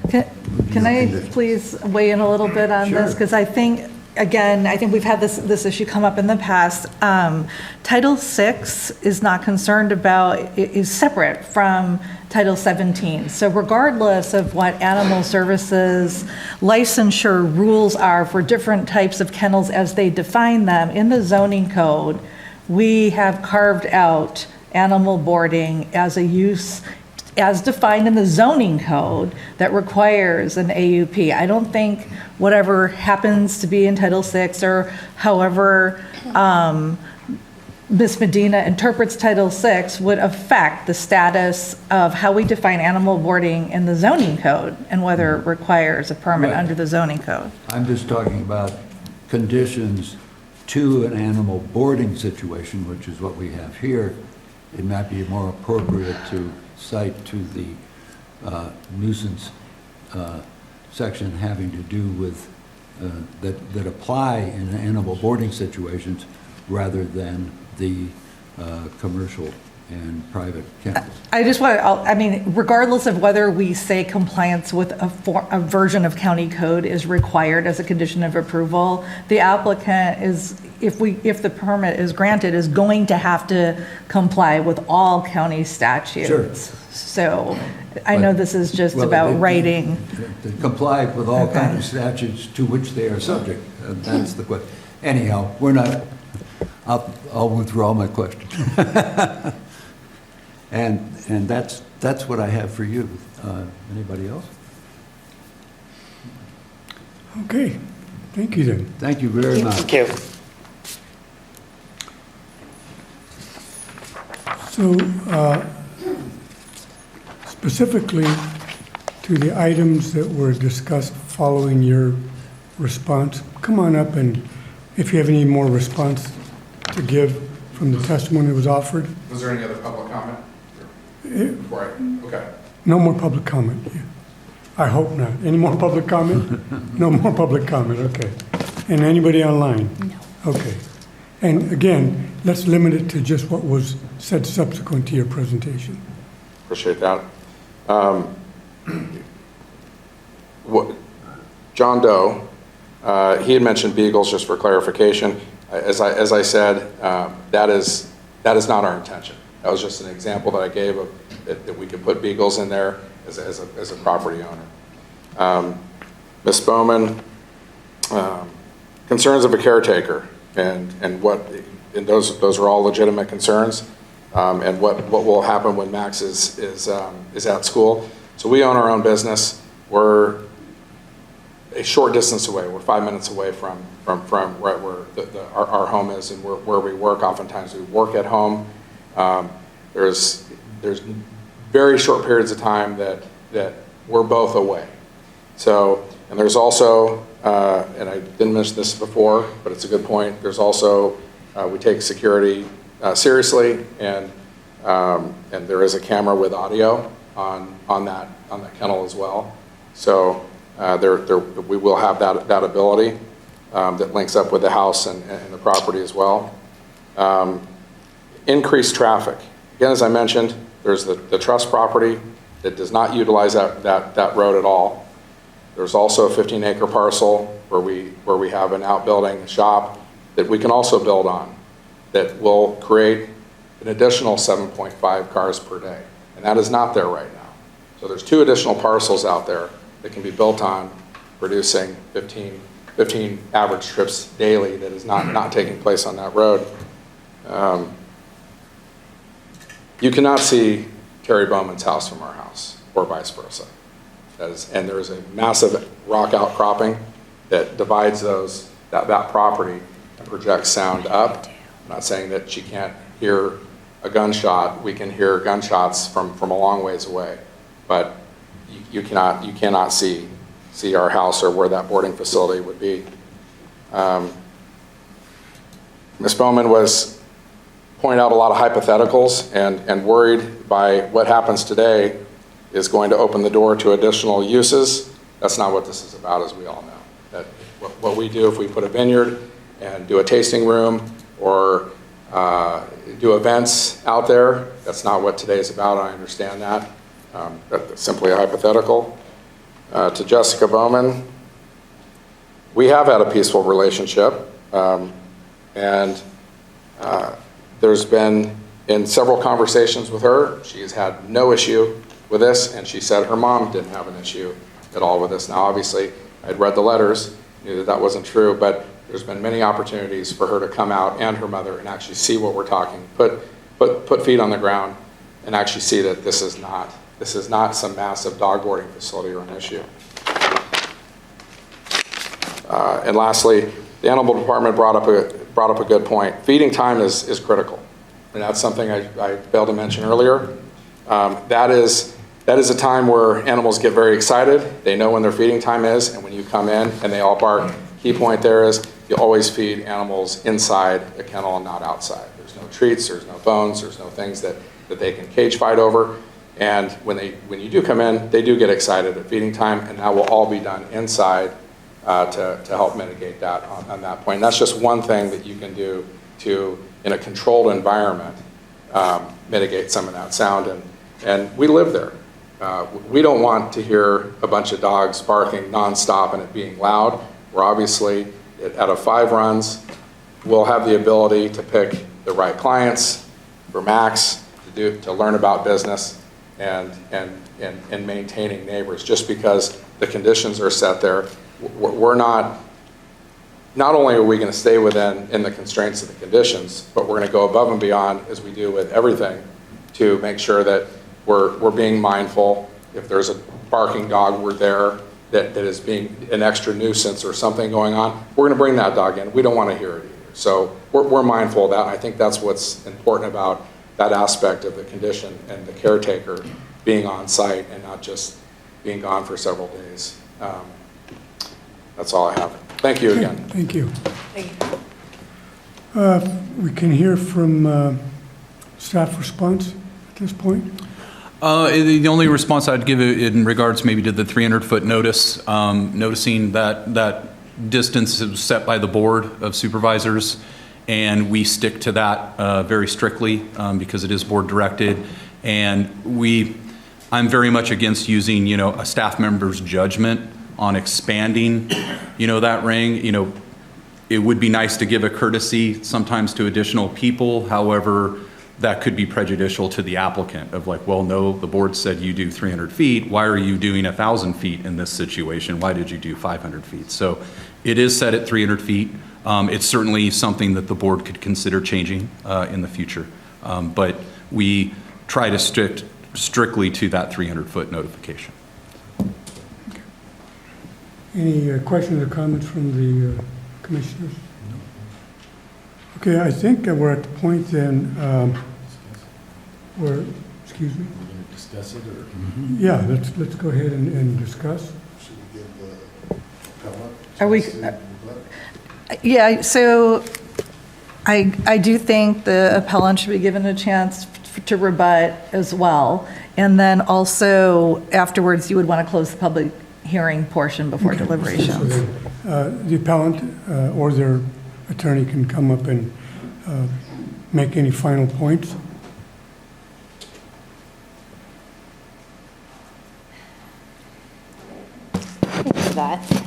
Can I please weigh in a little bit on this? Because I think, again, I think we've had this issue come up in the past. Title VI is not concerned about, is separate from Title 17. So regardless of what animal services licensure rules are for different types of kennels as they define them, in the zoning code, we have carved out animal boarding as a use as defined in the zoning code that requires an AUP. I don't think whatever happens to be in Title VI or however Ms. Medina interprets Title VI would affect the status of how we define animal boarding in the zoning code and whether it requires a permit under the zoning code. I'm just talking about conditions to an animal boarding situation, which is what we have here. It might be more appropriate to cite to the nuisance section having to do with, that apply in animal boarding situations rather than the commercial and private kennels. I just want to, I mean, regardless of whether we say compliance with a version of county code is required as a condition of approval, the applicant is, if the permit is granted, is going to have to comply with all county statutes. Sure. So I know this is just about writing. To comply with all county statutes to which they are subject. That's the question. Anyhow, we're not, I'll withdraw my question. And that's what I have for you. Anybody else? Okay, thank you then. Thank you very much. Thank you. So specifically to the items that were discussed following your response, come on up, and if you have any more response to give from the testimony that was offered. Was there any other public comment? Okay. No more public comment. Yeah. I hope not. Any more public comment? No more public comment, okay. And anybody online? No. Okay. And again, let's limit it to just what was said subsequent to your presentation. Appreciate that. John Doe, he had mentioned beagles, just for clarification. As I said, that is not our intention. That was just an example that I gave of that we could put beagles in there as a property owner. Ms. Bowman, concerns of a caretaker, and those are all legitimate concerns, and what will happen when Max is at school. So we own our own business. We're a short distance away. We're 5 minutes away from right where our home is and where we work. Oftentimes we work at home. There's very short periods of time that we're both away. So, and there's also, and I didn't mention this before, but it's a good point. There's also, we take security seriously, and there is a camera with audio on that kennel as well. So we will have that ability that links up with the house and the property as well. Increased traffic. Again, as I mentioned, there's the trust property that does not utilize that road at all. There's also a 15-acre parcel where we have an outbuilding, a shop that we can also build on that will create an additional 7.5 cars per day. And that is not there right now. So there's 2 additional parcels out there that can be built on, producing 15 average trips daily that is not taking place on that road. You cannot see Terry Bowman's house from our house, or vice versa. And there's a massive rock outcropping that divides that property and projects sound up. I'm not saying that she can't hear a gunshot. We can hear gunshots from a long ways away, but you cannot see our house or where that boarding facility would be. Ms. Bowman was pointing out a lot of hypotheticals and worried by what happens today is going to open the door to additional uses. That's not what this is about, as we all know. That what we do, if we put a vineyard and do a tasting room or do events out there, that's not what today is about. I understand that. That's simply a hypothetical. To Jessica Bowman, we have had a peaceful relationship, and there's been, in several conversations with her, she has had no issue with this, and she said her mom didn't have an issue at all with this. Now, obviously, I'd read the letters, knew that wasn't true, but there's been many opportunities for her to come out and her mother and actually see what we're talking, put feet on the ground and actually see that this is not some massive dog boarding facility or an issue. And lastly, the animal department brought up a good point. Feeding time is critical, and that's something I failed to mention earlier. That is a time where animals get very excited. They know when their feeding time is, and when you come in and they all bark, key point there is you always feed animals inside the kennel and not outside. There's no treats, there's no bones, there's no things that they can cage fight over. And when you do come in, they do get excited at feeding time, and that will all be done inside to help mitigate that on that point. And that's just one thing that you can do to, in a controlled environment, mitigate some of that sound. And we live there. We don't want to hear a bunch of dogs barking nonstop and it being loud. We're obviously, out of 5 runs, we'll have the ability to pick the right clients for Max to learn about business and maintaining neighbors. Just because the conditions are set there, we're not only are we going to stay in the constraints of the conditions, but we're going to go above and beyond, as we do with everything, to make sure that we're being mindful. If there's a barking dog, we're there, that is being an extra nuisance or something going on, we're going to bring that dog in. We don't want to hear it either. So we're mindful of that, and I think that's what's important about that aspect of the condition and the caretaker being on site and not just being gone for several days. That's all I have. Thank you again. Thank you. We can hear from staff response at this point. The only response I'd give in regards maybe to the 300-foot notice, noticing that distance is set by the Board of Supervisors, and we stick to that very strictly because it is board directed. And I'm very much against using, a staff member's judgment on expanding, that ring. It would be nice to give a courtesy sometimes to additional people. However, that could be prejudicial to the applicant of like, well, no, the board said you do 300 feet. Why are you doing 1,000 feet in this situation? Why did you do 500 feet? So it is set at 300 feet. It's certainly something that the board could consider changing in the future. But we try to stick strictly to that 300-foot notification. Any questions or comments from the commissioners? No. Okay, I think we're at the point then where, excuse me? We're going to discuss it, or? Yeah, let's go ahead and discuss. Should we give the appellant? Are we? Yeah, so I do think the appellant should be given a chance to rebut as well. And then also afterwards, you would want to close the public hearing portion before deliberations. So then, the appellant or their attorney can come up and make any final points. Thank you for that.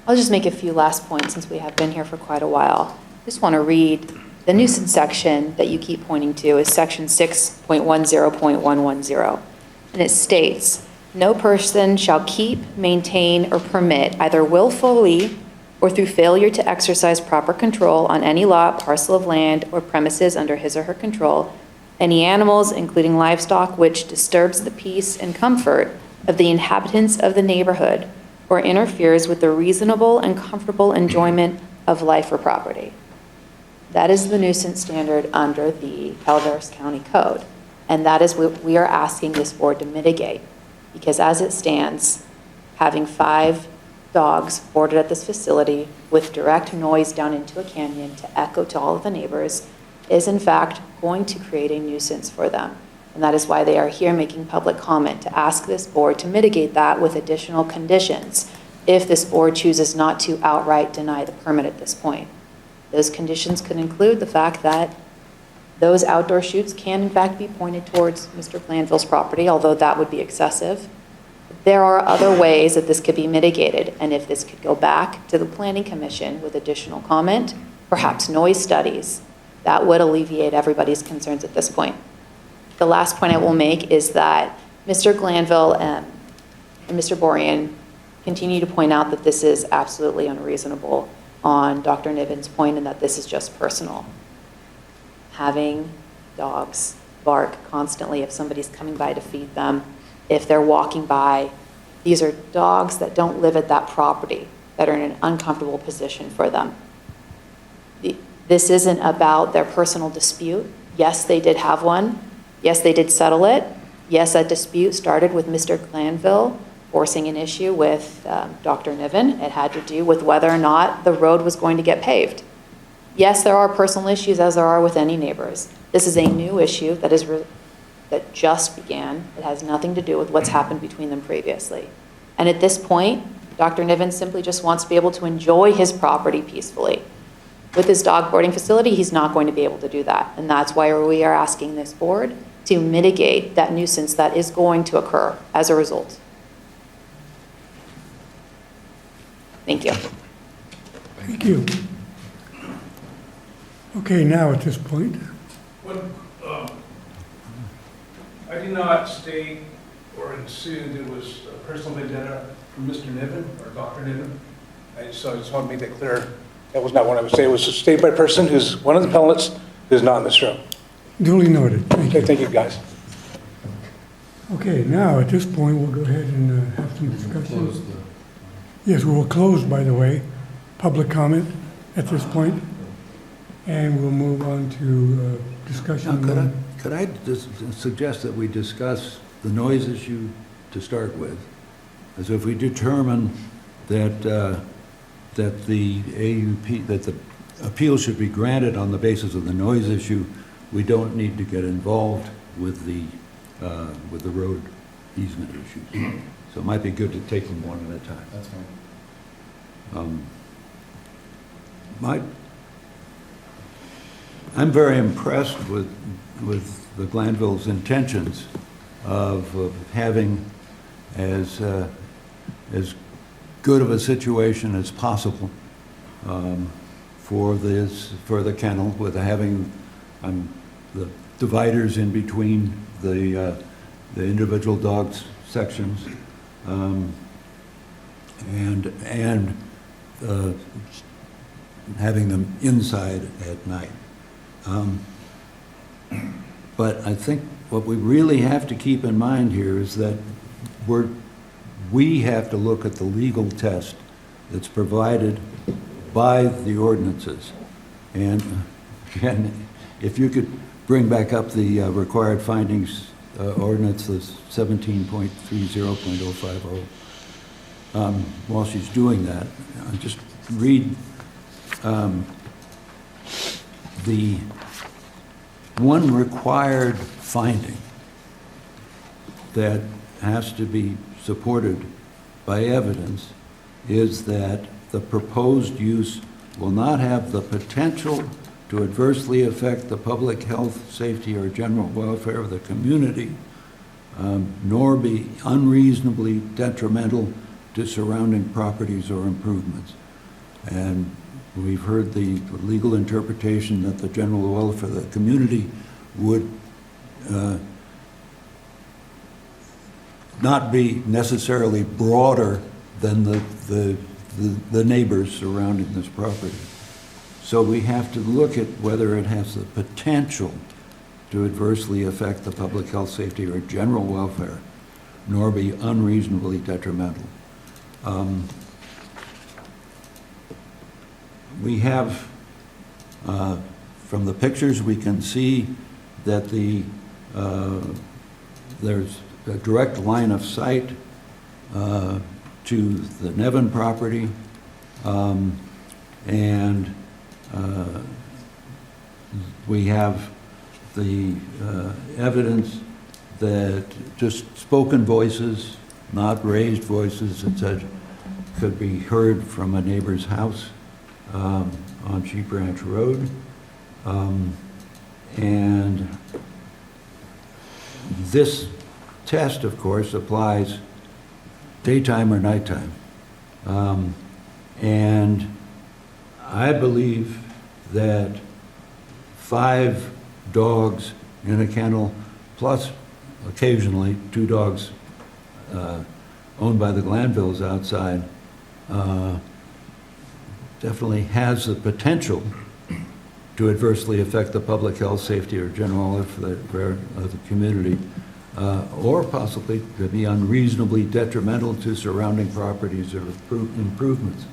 I'll just make a few last points since we have been here for quite a while. I just want to read the nuisance section that you keep pointing to is section 6.10.110. And it states, no person shall keep, maintain, or permit either willfully or through failure to exercise proper control on any lot, parcel of land, or premises under his or her control, any animals, including livestock, which disturbs the peace and comfort of the inhabitants of the neighborhood or interferes with the reasonable and comfortable enjoyment of life or property. That is the nuisance standard under the Calaveras County Code. And that is what we are asking this board to mitigate. Because as it stands, having 5 dogs boarded at this facility with direct noise down into a canyon to echo to all of the neighbors is in fact going to create a nuisance for them. And that is why they are here making public comment to ask this board to mitigate that with additional conditions if this board chooses not to outright deny the permit at this point. Those conditions could include the fact that those outdoor shoots can in fact be pointed towards Mr. Glanville's property, although that would be excessive. There are other ways that this could be mitigated, and if this could go back to the Planning Commission with additional comment, perhaps noise studies, that would alleviate everybody's concerns at this point. The last point I will make is that Mr. Glanville and Mr. Borean continue to point out that this is absolutely unreasonable on Dr. Niven's point and that this is just personal. Having dogs bark constantly if somebody's coming by to feed them, if they're walking by, these are dogs that don't live at that property, that are in an uncomfortable position for them. This isn't about their personal dispute. Yes, they did have one. Yes, they did settle it. Yes, that dispute started with Mr. Glanville forcing an issue with Dr. Niven. It had to do with whether or not the road was going to get paved. Yes, there are personal issues as there are with any neighbors. This is a new issue that just began. It has nothing to do with what's happened between them previously. And at this point, Dr. Niven simply just wants to be able to enjoy his property peacefully. With his dog boarding facility, he's not going to be able to do that. And that's why we are asking this board to mitigate that nuisance that is going to occur as a result. Thank you. Thank you. Okay, now at this point, I did not state or insinuate it was a personal vendetta from Mr. Niven or Dr. Niven. So I just want to make that clear. That was not what I was saying. It was stated by a person who's one of the appellants who's not in this room. duly noted. Thank you. Okay, thank you, guys. Okay, now at this point, we'll go ahead and have some discussion. Yes, we will close, by the way, public comment at this point, and we'll move on to discussion. Now, could I just suggest that we discuss the noise issue to start with? As if we determine that the AUP, that the appeal should be granted on the basis of the noise issue, we don't need to get involved with the road easement issues. So it might be good to take them one at a time. That's fine. I'm very impressed with the Glanville's intentions of having as good of a situation as possible for the kennel, with having the dividers in between the individual dogs sections, and having them inside at night. But I think what we really have to keep in mind here is that we have to look at the legal test that's provided by the ordinances. And if you could bring back up the required findings ordinance, the 17.30.050, while she's doing that, I'll just read the one required finding that has to be supported by evidence is that the proposed use will not have the potential to adversely affect the public health, safety, or general welfare of the community, nor be unreasonably detrimental to surrounding properties or improvements. And we've heard the legal interpretation that the general welfare of the community would not be necessarily broader than the neighbors surrounding this property. So we have to look at whether it has the potential to adversely affect the public health, safety, or general welfare nor be unreasonably detrimental. We have, from the pictures, we can see that there's a direct line of sight to the Nevin property, and we have the evidence that just spoken voices, not raised voices, it said, could be heard from a neighbor's house on Sheep Ranch Road. And this test, of course, applies daytime or nighttime. And I believe that 5 dogs in a kennel, plus occasionally 2 dogs owned by the Glanvilles outside, definitely has the potential to adversely affect the public health, safety, or general welfare of the community, or possibly to be unreasonably detrimental to surrounding properties or improvements.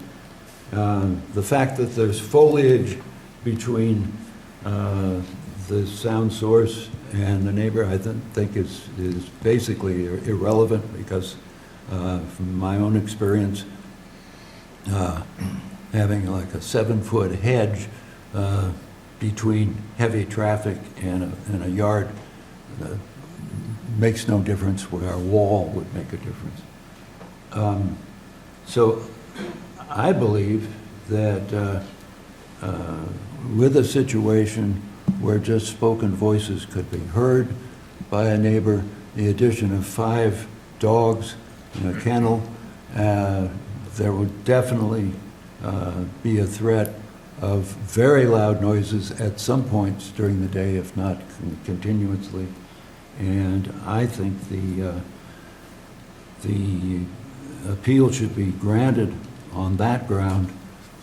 The fact that there's foliage between the sound source and the neighbor, I think is basically irrelevant, because from my own experience, having like a 7-foot hedge between heavy traffic and a yard makes no difference, where a wall would make a difference. So I believe that with a situation where just spoken voices could be heard by a neighbor, the addition of 5 dogs in a kennel, there would definitely be a threat of very loud noises at some points during the day, if not continuously. And I think the appeal should be granted on that ground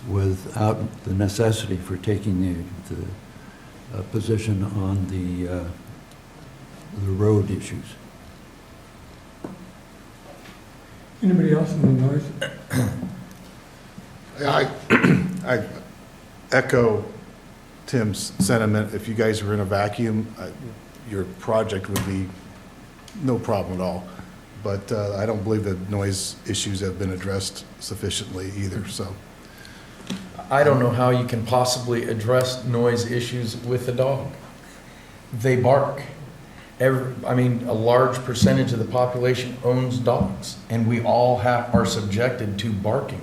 without the necessity for taking the position on the road issues. Anybody else on the noise? I echo Tim's sentiment. If you guys were in a vacuum, your project would be no problem at all. But I don't believe that noise issues have been addressed sufficiently either, so. I don't know how you can possibly address noise issues with a dog. They bark. A large percentage of the population owns dogs, and we all are subjected to barking.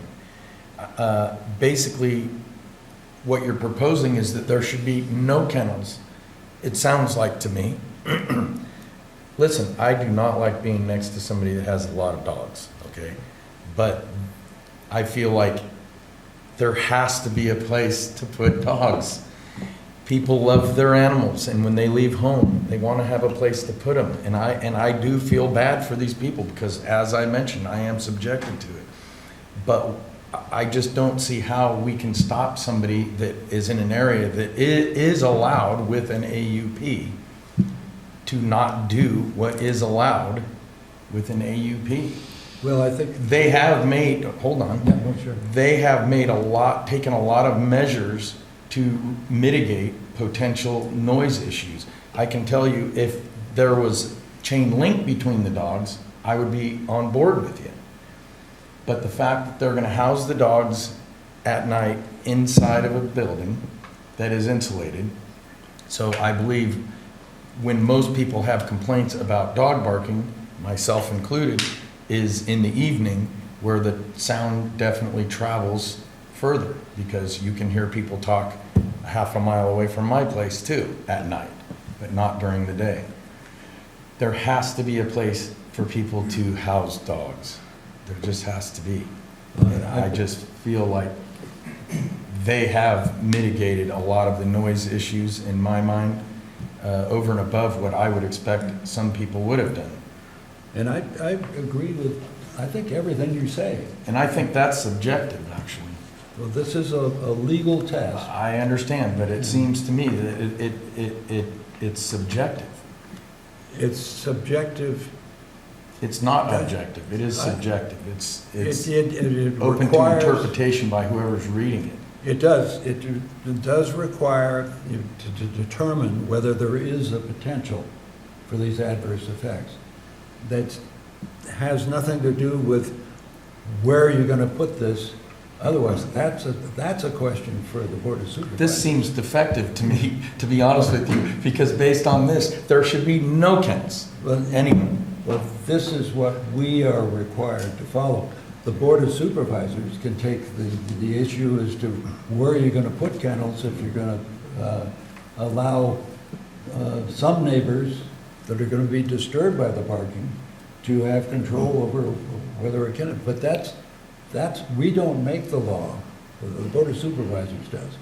Basically, what you're proposing is that there should be no kennels, it sounds like to me. Listen, I do not like being next to somebody that has a lot of dogs, okay? But I feel like there has to be a place to put dogs. People love their animals, and when they leave home, they want to have a place to put them. And I do feel bad for these people, because, as I mentioned, I am subjected to it. But I just don't see how we can stop somebody that is in an area that is allowed with an AUP to not do what is allowed with an AUP. Well, I think they have made, hold on. Yeah, no, sure. They have made taken a lot of measures to mitigate potential noise issues. I can tell you, if there was chain link between the dogs, I would be on board with you. But the fact that they're going to house the dogs at night inside of a building that is insulated, so I believe when most people have complaints about dog barking, myself included, is in the evening, where the sound definitely travels further, because you can hear people talk a half a mile away from my place too at night, but not during the day. There has to be a place for people to house dogs. There just has to be. And I just feel like they have mitigated a lot of the noise issues in my mind, over and above what I would expect some people would have done. And I agree with, I think, everything you say. And I think that's subjective, actually. Well, this is a legal test. I understand, but it seems to me that it's subjective. It's subjective It's not objective, it is subjective. It's It open to requires- interpretation by whoever's reading it. It does. It does require you to determine whether there is a potential for these adverse effects. That has nothing to do with where you're going to put this. Otherwise, that's a question for the Board of Supervisors. This seems defective to me, to be honest with you, because based on this, there should be no kennels, anyone. Well, this is what we are required to follow. The Board of Supervisors can take the issue as to where you're going to put kennels if you're going to allow some neighbors that are going to be disturbed by the barking to have control over whether a kennel. But we don't make the law. The Board of Supervisors does.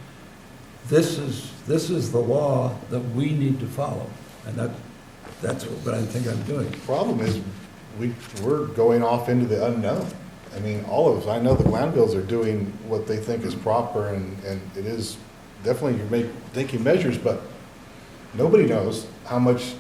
This is the law that we need to follow, and that's what I think I'm doing. The problem is, we're going off into the unknown. I mean, all of us, I know the Glanvilles are doing what they think is proper, and it is definitely, you're taking measures, but nobody knows how much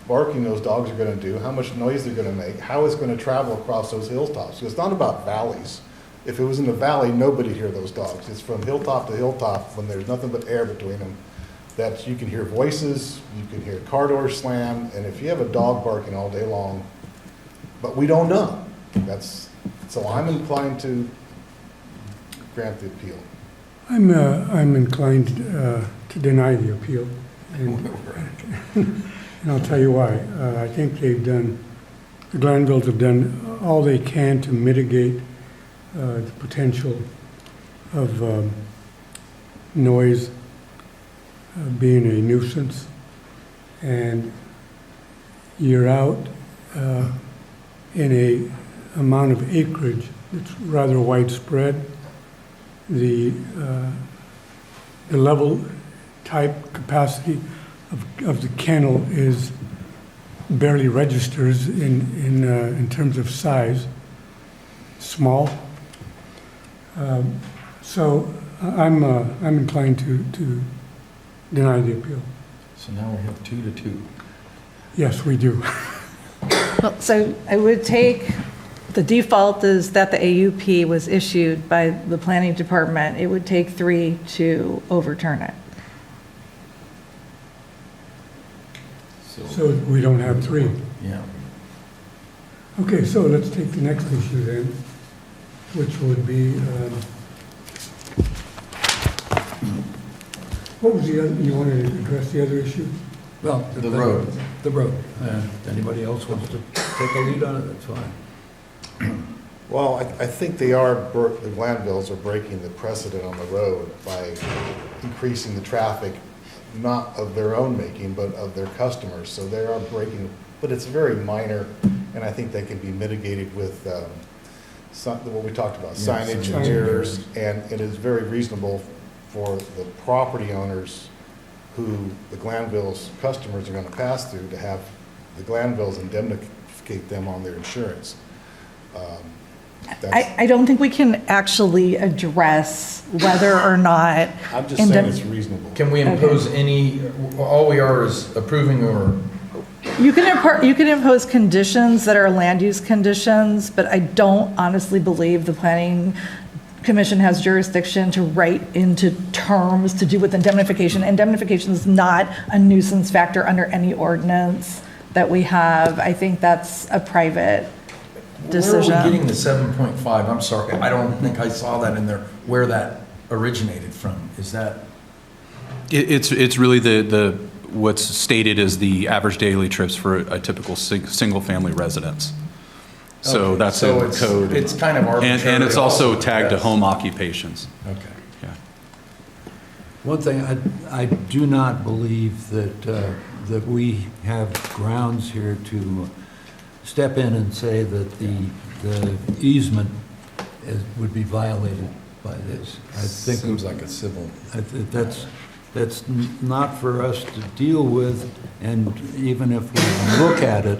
barking those dogs are gonna do, how much noise they're gonna make, how it's gonna travel across those hilltops. It's not about valleys. If it was in the valley, nobody'd hear those dogs. It's from hilltop to hilltop, when there's nothing but air between them, that you can hear voices, you can hear car doors slam, and if you have a dog barking all day long, but we don't know. So I'm inclined to grant the appeal. I'm inclined to deny the appeal. And I'll tell you why. I think the Glanvilles have done all they can to mitigate the potential of noise being a nuisance. And you're out in a amount of acreage that's rather widespread. The level type capacity of the kennel barely registers in terms of size, small. So I'm inclined to deny the appeal. So now we have 2-2. Yes, we do. Well, so I would take, the default is that the AUP was issued by the planning department. It would take 3 to overturn it. So we don't have 3. Yeah. Okay, so let's take the next issue then, which would be, what was the other, you wanted to address the other issue? Well, The road. The road. If anybody else wants to take a lead on it, that's fine. Well, I think the Glanvilles are breaking the precedent on the road by increasing the traffic, not of their own making, but of their customers. So they are breaking, but it's very minor, and I think they can be mitigated with what we talked about, signage and mirrors, and it is very reasonable for the property owners who the Glanvilles customers are going to pass through to have the Glanvilles indemnicate them on their insurance. I don't think we can actually address whether or not. I'm just saying it's reasonable. Can we impose any, all we are is approving or? You can impose conditions that are land use conditions, but I don't honestly believe the planning commission has jurisdiction to write into terms to do with indemnification. Indemnification is not a nuisance factor under any ordinance that we have. I think that's a private decision. Where are we getting the 7.5? I'm sorry, I don't think I saw that in there, where that originated from. Is that? It's really the what's stated as the average daily trips for a typical single-family residence. So Okay, that's so in the code. it's kind of arbitrary. And it's also tagged to Yes. home occupations. Okay. Yeah. One thing, I do not believe that we have grounds here to step in and say that the easement would be violated by this. I think Seems like a civil. That's not for us to deal with, and even if we look at it,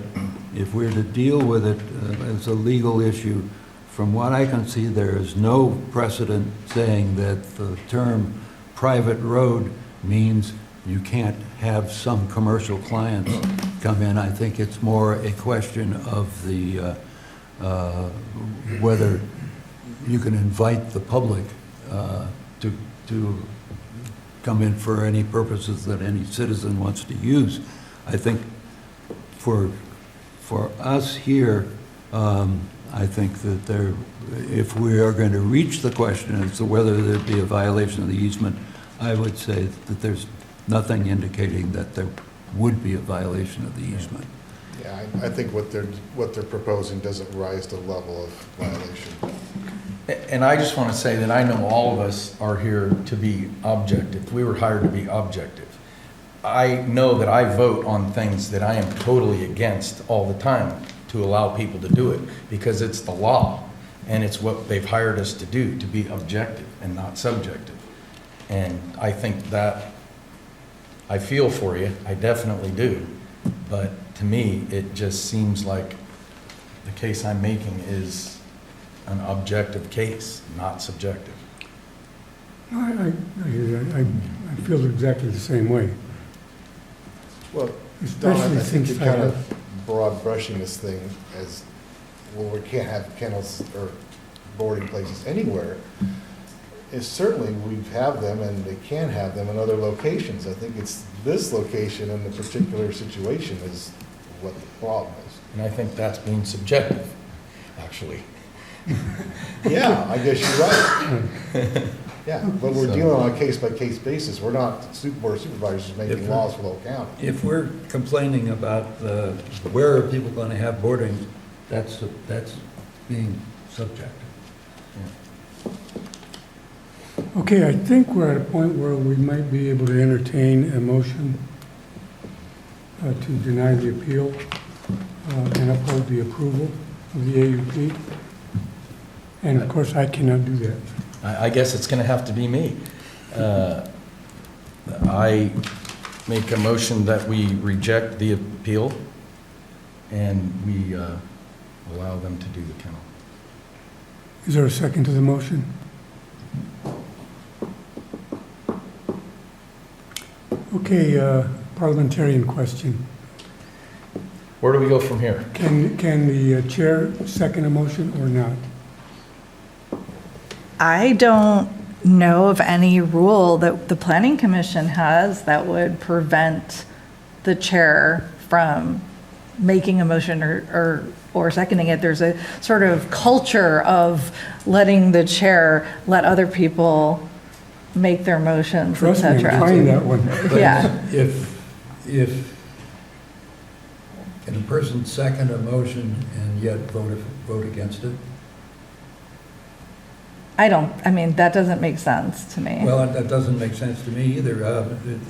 if we're to deal with it as a legal issue, from what I can see, there is no precedent saying that the term private road means you can't have some commercial clients come in. I think it's more a question of the, whether you can invite the public to come in for any purposes that any citizen wants to use. I think for us here, I think that if we are going to reach the question as to whether there'd be a violation of the easement, I would say that there's nothing indicating that there would be a violation of the easement. Yeah, I think what they're proposing doesn't rise to the level of violation. And I just want to say that I know all of us are here to be objective. We were hired to be objective. I know that I vote on things that I am totally against all the time to allow people to do it, because it's the law and it's what they've hired us to do, to be objective and not subjective. And I think that, I feel for you, I definitely do. But to me, it just seems like the case I'm making is an objective case, not subjective. No, I hear you. I feel exactly the same way. Well, Don, Especially I think since you're kind of broad brushing this thing as, well, we can't have kennels or boarding places anywhere. Is certainly we have them and they can have them in other locations. I think it's this location and the particular situation is what the problem is. And I think that's being subjective, actually. Yeah, I guess you're right. Yeah, but we're dealing on a case-by-case basis. We're not board of supervisors making laws for the whole county. If we're complaining about where are people going to have boarding, that's being subjective. Okay, I think we're at a point where we might be able to entertain a motion to deny the appeal and uphold the approval of the AUP. And of course, I cannot do that. I guess it's going to have to be me. I make a motion that we reject the appeal and we allow them to do the kennel. Is there a second to the motion? Okay, parliamentarian question. Where do we go from here? Can the chair second a motion or not? I don't know of any rule that the Planning Commission has that would prevent the chair from making a motion or seconding it. There's a sort of culture of letting the chair let other people make their motions, et Trust me, I'm cetera. trying that one. Yeah. If can a person second a motion and yet vote against it? I mean, that doesn't make sense to me. Well, that doesn't make sense to me either.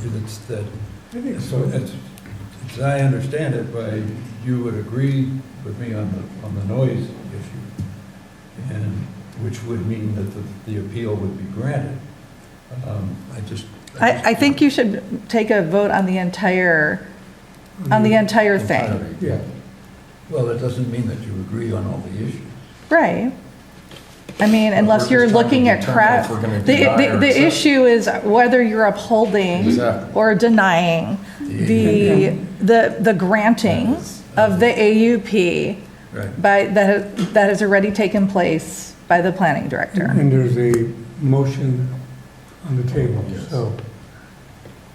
It's that, as I understand it, you would agree with me on the noise issue, and which would mean that the appeal would be granted. I think you should take a vote on the entire thing. Yeah. Well, that doesn't mean that you agree on all the issues. Right. I mean, unless you're looking at crap. The issue is whether you're upholding Exactly. or denying the granting of the AUP Right. that has already taken place by the planning director. And there's a motion on the table, so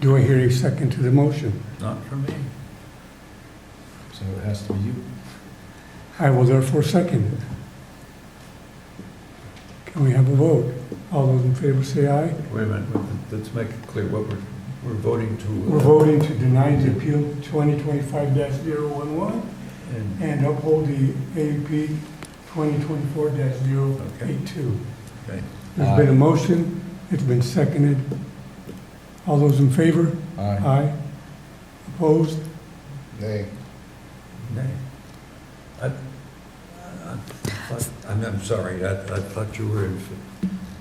do I hear a second to the motion? Not from me. So it has to be you. I will therefore second it. Can we have a vote? All those in favor say aye. Wait a minute, let's make it clear what we're voting to. We're voting to deny the appeal 2025-011 and uphold the AUP 2024-082. Okay. There's been a motion, it's been seconded. All those in favor? Aye. Aye. Opposed? Nay. Nay. I'm sorry, I thought you were in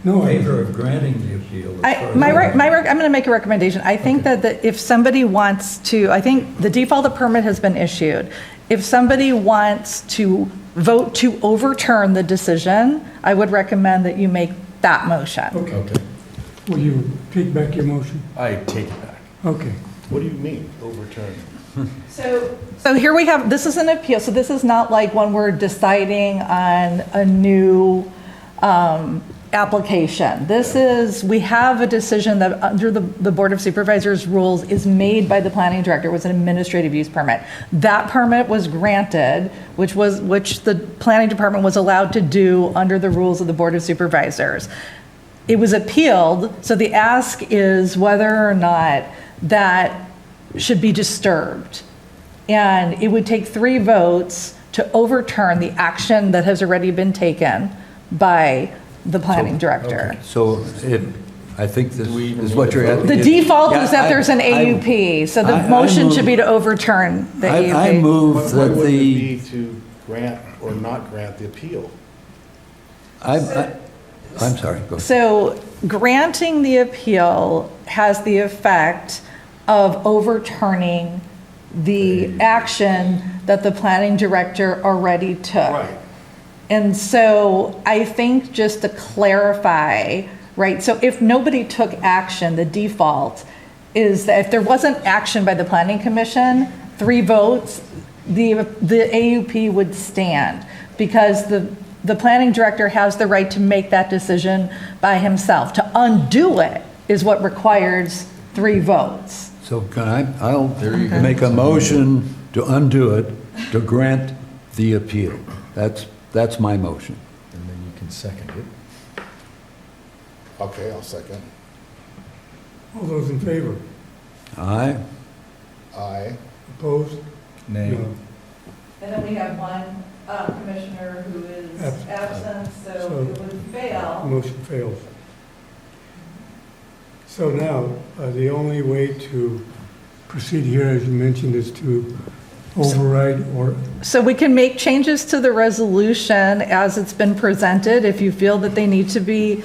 favor of granting the appeal. I'm going to make a recommendation. I think that if somebody wants to, I think the default permit has been issued. If somebody wants to vote to overturn the decision, I would recommend that you make that motion. Okay. Will you take back your motion? I take it back. Okay. What do you mean, overturn? So here we have, this is an appeal, so this is not like when we're deciding on a new application. This is, we have a decision that under the Board of Supervisors rules is made by the planning director. It was an administrative use permit. That permit was granted, which the planning department was allowed to do under the rules of the Board of Supervisors. It was appealed, so the ask is whether or not that should be disturbed. And it would take 3 votes to overturn the action that has already been taken by the planning director. So I think this is what you're at. The default is that there's an AUP, so the motion should be to overturn the AUP. I move Why that wouldn't it the, be to grant or not grant the appeal? I'm sorry, go ahead. So granting the appeal has the effect of overturning the action that the planning director already took. Right. And so I think just to clarify, right, so if nobody took action, the default is that if there wasn't action by the planning commission, 3 votes, the AUP would stand because the planning director has the right to make that decision by himself. To undo it is what requires 3 votes. So I'll make a motion to undo it, to grant the appeal. That's my motion. And then you can second it. Okay, I'll second. All those in favor? Aye? Aye. Opposed? Nay. No. And then we have one commissioner who is absent, so it would fail. Motion fails. So now, the only way to proceed here, as you mentioned, is to override or... So we can make changes to the resolution as it's been presented if you feel that they need to be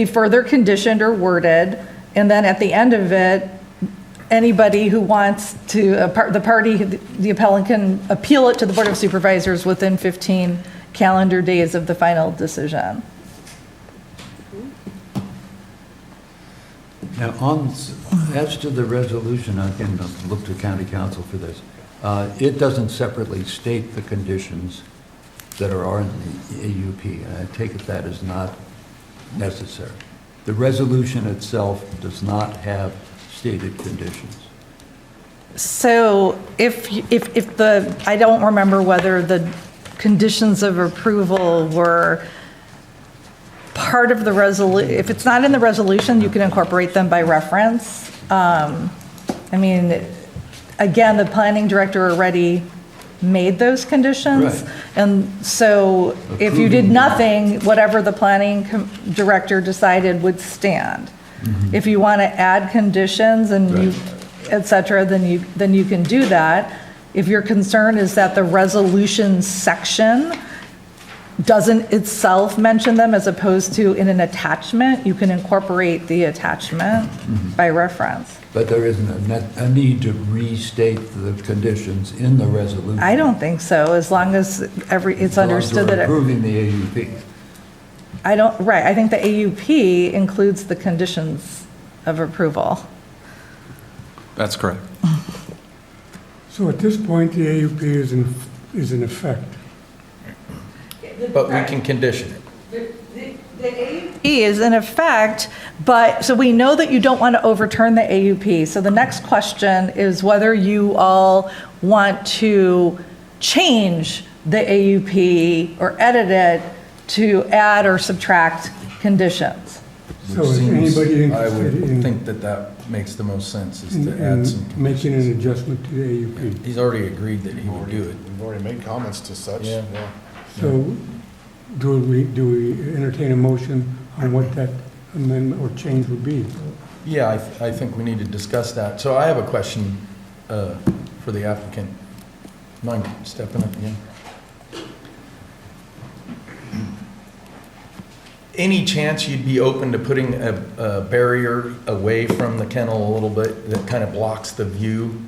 further conditioned or worded. And then at the end of it, anybody who wants to, the appellant can appeal it to the Board of Supervisors within 15 calendar days of the final decision. Now, as to the resolution, I can look to county council for this. It doesn't separately state the conditions that are in the AUP, and I take it that is not necessary. The resolution itself does not have stated conditions. So I don't remember whether the conditions of approval were part of the resolution. If it's not in the resolution, you can incorporate them by reference. I mean, again, the planning director already made those conditions. Right. And so if you did nothing, whatever the planning director decided would stand. Mm-hmm. If you want to add conditions and et cetera, then you can do that. If your concern is that the resolution section doesn't itself mention them as opposed to in an attachment, you can incorporate the attachment by reference. But there isn't a need to restate the conditions in the resolution. I don't think so, as long as it's understood that. Approving the AUP. I think the AUP includes the conditions of approval. That's correct. So at this point, the AUP is in effect. But we can condition it. The AUP is in effect, but, so we know that you don't want to overturn the AUP. So the next question is whether you all want to change the AUP or edit it to add or subtract conditions. So is anybody I interested would in... think that makes the most sense, is in- to add in some. making an adjustment to the AUP. He's already agreed that he would do it. We've already made comments to such. Yeah. So do we entertain a motion on what that amendment or change would be? Yeah, I think we need to discuss that. So I have a question for the applicant. Mind stepping up again? Any chance you'd be open to putting a barrier away from the kennel a little bit that kind of blocks the view?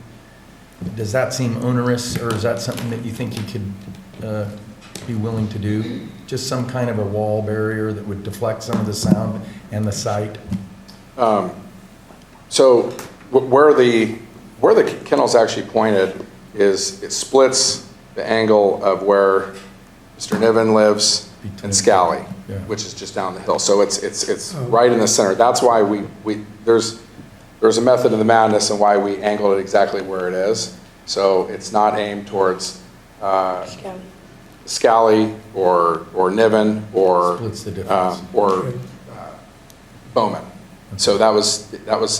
Does that seem onerous, or is that something that you think you could be willing to do? Just some kind of a wall barrier that would deflect some of the sound and the sight? So where the where the kennel's actually pointed is it splits the angle of where Mr. Niven lives and Scally, which is just down the hill. So it's right in the center. That's why there's a method of the madness and why we angled it exactly where it is. So it's not aimed towards Scally or Niven or Bowman. So that was,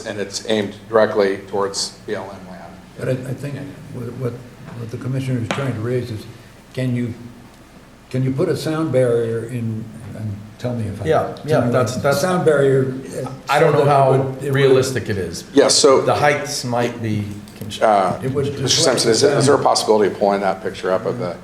and it's aimed directly towards BLM land. But I think what the commissioner is trying to raise is, can you put a sound barrier in, and tell me if I... that's sound barrier. I don't know how realistic it is. Yes, so... The heights might be... Mr. Simpson, is there a possibility of pulling that picture up of the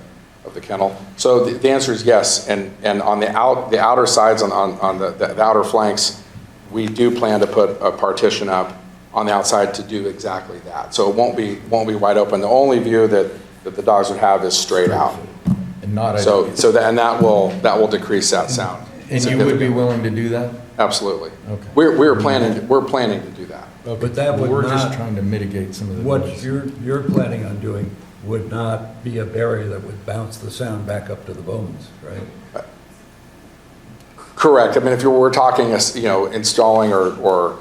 kennel? So the answer is yes, and on the outer sides, on the outer flanks, we do plan to put a partition up on the outside to do exactly that. So it won't be wide open. The only view that the dogs would have is straight out. And not that will decrease that sound. And you would be willing to do that? Absolutely. Okay. We're planning to do that. Okay. But that would We're not... just trying to mitigate some of the What noise. you're planning on doing would not be a barrier that would bounce the sound back up to the Bowmans, right? Correct. I mean, if we're talking, installing or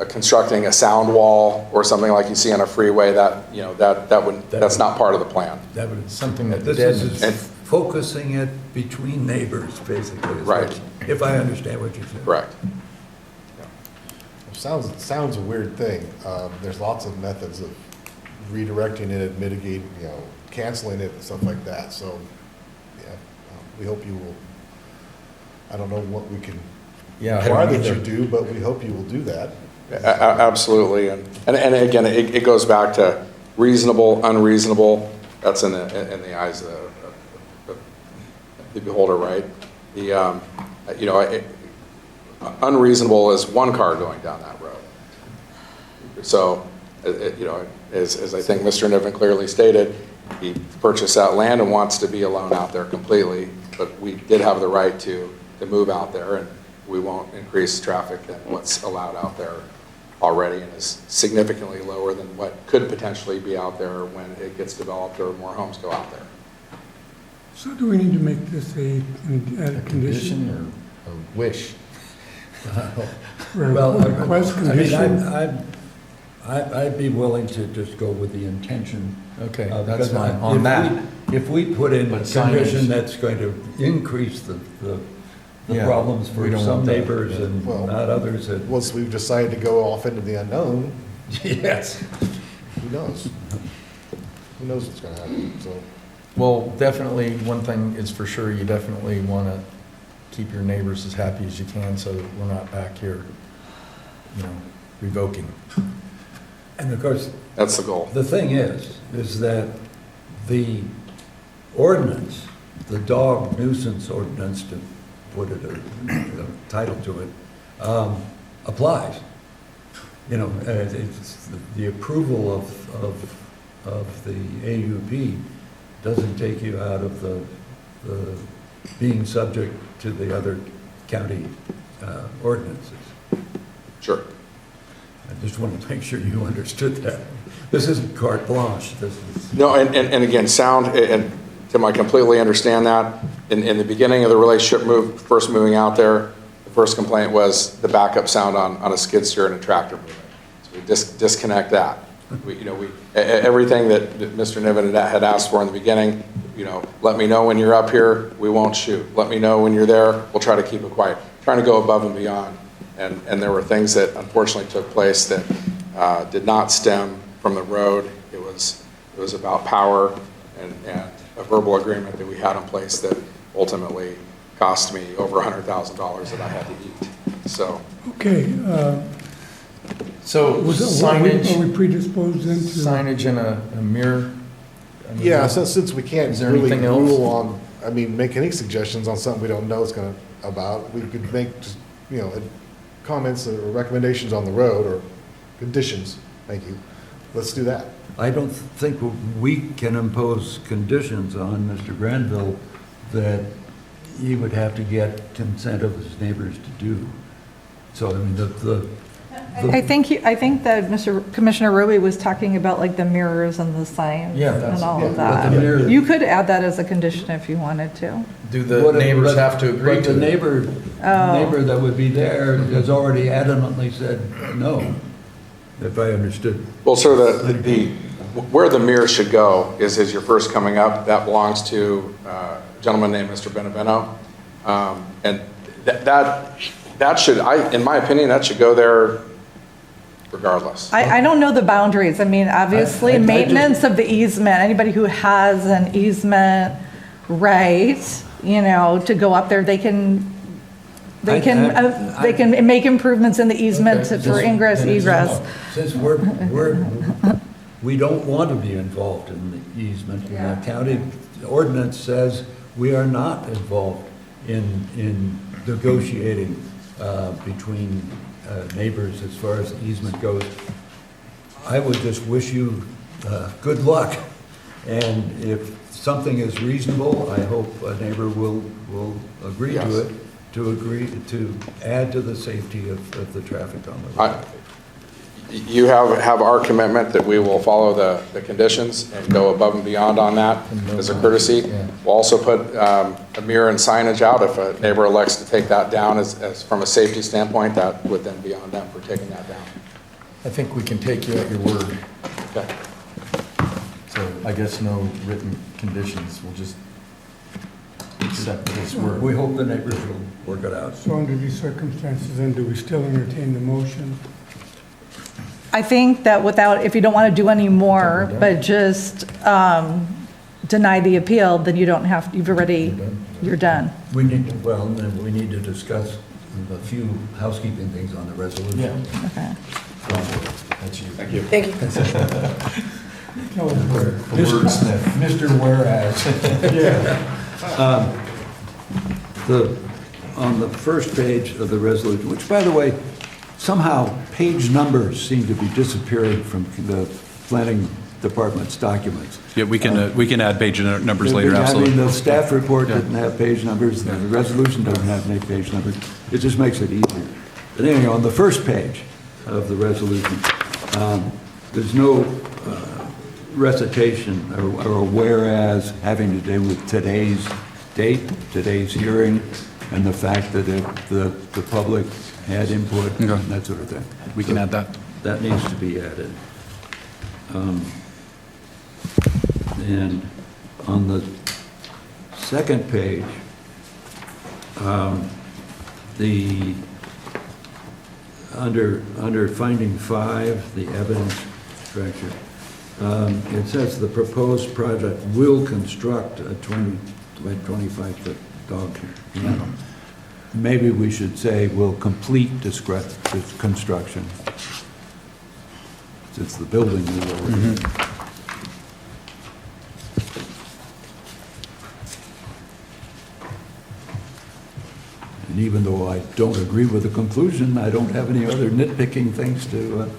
constructing a sound wall or something like you see on a freeway, that's not part of the plan. That would... Something that This is focusing it between neighbors, basically. Right. If I understand what you're saying. Correct. Sounds a weird thing. There's lots of methods of redirecting it, mitigating, canceling it and stuff like that. So, we hope you will. I don't know what we can require that you do, but we hope you will do that. Absolutely, and again, it goes back to reasonable, unreasonable. That's in the eyes of the beholder, right? Unreasonable is one car going down that road. So, as I think Mr. Niven clearly stated, he purchased that land and wants to be alone out there completely, but we did have the right to move out there, and we won't increase traffic than what's allowed out there already, and is significantly lower than what could potentially be out there when it gets developed or more homes go out there. So do we need to make this a condition? Or a wish? Well, request condition? I'd be willing to just go with the intention. Okay, that's fine. On that. If we put in a signage- condition that's going to increase the problems for we don't some want that. neighbors and not others. Once we've decided to go off into the unknown, Yes. who knows? Who knows what's going to happen? So, Well, definitely, one thing is for sure, you definitely want to keep your neighbors as happy as you can so that we're not back here, revoking. And of course, That's the goal. the thing is that the ordinance, the dog nuisance ordinance, to put a title to it, applies. It's the approval of the AUP doesn't take you out of the being subject to the other county ordinances. Sure. I just wanted to make sure you understood that. This isn't carte blanche, this is... No, and again, sound, and Tim, I completely understand that. In the beginning of the relationship first moving out there, the first complaint was the backup sound on a skid steer and a tractor moving. So we disconnect that. Everything that Mr. Niven had asked for in the beginning, let me know when you're up here, we won't shoot. Let me know when you're there, we'll try to keep it quiet. Trying to go above and beyond. And there were things that unfortunately took place that did not stem from the road. It was about power and a verbal agreement that we had in place that ultimately cost me over $100,000 that I had to eat. So. Okay. So signage. Are we predisposed then to? Signage and a mirror? yeah, since we can't Is there really anything else? rule on, make any suggestions on something we don't know about, we could make just, comments or recommendations on the road or conditions. Thank you. Let's do that. I don't think we can impose conditions on Mr. Granville that he would have to get consent of his neighbors to do. So, I think that Commissioner Ruby was talking about like the mirrors and the signs Yeah, that's- and all of yeah, that. but the mirrors- You could add that as a condition if you wanted to. Do the neighbors have to agree But to the it? neighbor that would be there has already adamantly said no, if I understood. Well, sir, where the mirror should go is as you're first coming up. That belongs to a gentleman named Mr. Benevento. And that should, in my opinion, that should go there regardless. I don't know the boundaries. I mean, obviously, I just- maintenance of the easement, anybody who has an easement right, to go up there, they can make improvements in the easement Okay, for ingress, egress. Since we don't want to be involved in the easement, and the county ordinance says we are not involved in negotiating between neighbors as far as the easement goes. I would just wish you good luck, and if something is reasonable, I hope a neighbor will agree to it, to add to the safety of the traffic on the road. You have our commitment that we will follow the conditions and go above and beyond on that as a courtesy. We'll also put a mirror and signage out. If a neighbor elects to take that down as from a safety standpoint, that would then be on them for taking that down. I think we can take you at your word. Okay. So I guess no written conditions, we'll just accept his word. We hope the neighbors will work it out. So under these circumstances, then, do we still entertain the motion? I think that if you don't want to do any more, but just deny the appeal, then you don't have, you're done. We need to discuss a few housekeeping things on the resolution. Yeah. Okay. That's you. Thank you. Thank you. Mr. Whereas. On the first page of the resolution, which, by the way, somehow page numbers seem to be disappearing from the planning department's documents. Yeah, we can add page numbers later, absolutely. I mean, the staff report didn't have page numbers, the resolution doesn't have any page numbers. It just makes it easier. But anyway, on the first page of the resolution, there's no recitation or whereas having to do with today's date, today's hearing, and the fact that the public had input and that sort of thing. We can add that. That needs to be added. And on the second page, under finding 5, the evidence structure, it says the proposed project will construct a 20 by 25-foot dog kennel. Maybe we should say will complete construction, since the building is already there. And even though I don't agree with the conclusion, I don't have any other nitpicking things to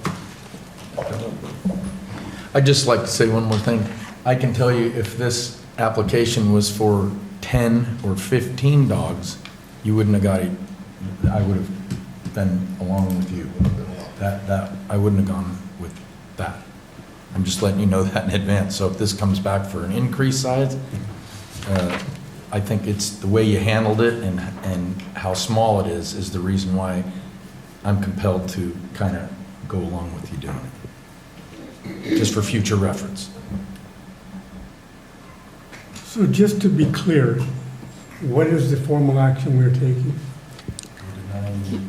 I'd just like to say one more thing. I can tell you if this application was for 10 or 15 dogs, you wouldn't have got it. I would have been along with you. That I wouldn't have gone with that. I'm just letting you know that in advance. So if this comes back for an increased size, I think it's the way you handled it and how small it is the reason why I'm compelled to kind of go along with you doing it. Just for future reference. So just to be clear, what is the formal action we're taking?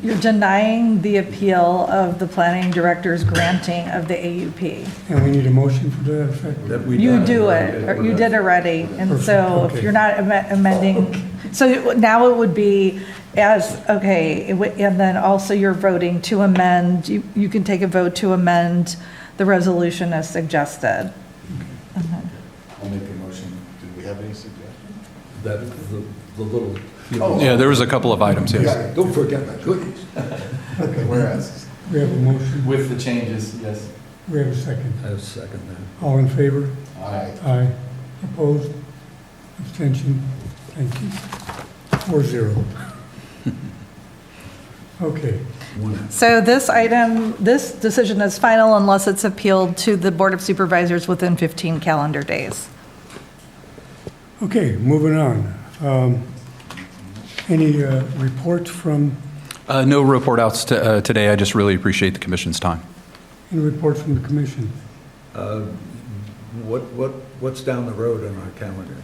You're denying the appeal of the planning director's granting of the AUP. And we need a motion for that effect? You do it, or you did already, and so if you're not amending, so now it would be and then also you're voting to amend, you can take a vote to amend the resolution as suggested. I'll make a motion. Do we have any suggestions? That the little. Yeah, there was a couple of items, yes. Don't forget the cookies. Okay, whereas. We have a motion. With the changes, yes. We have a second. I second that. All in favor? Aye. Aye. Opposed? Abstention? Thank you. 4-0. Okay. So this item, this decision is final unless it's appealed to the Board of Supervisors within 15 calendar days. Okay, moving on. Any reports from, No report outs today. I just really appreciate the commission's time. any reports from the commission? What's down the road on our calendar?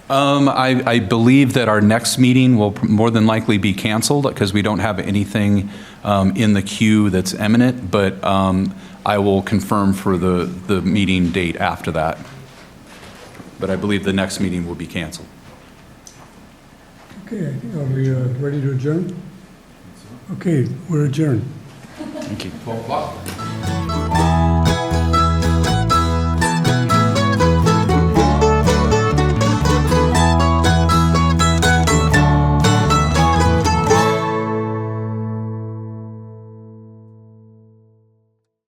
I believe that our next meeting will more than likely be canceled because we don't have anything in the queue that's imminent, but I will confirm for the meeting date after that. But I believe the next meeting will be canceled. Okay, I think, are we ready to adjourn? Okay, we're adjourned. Thank you. 12 o'clock.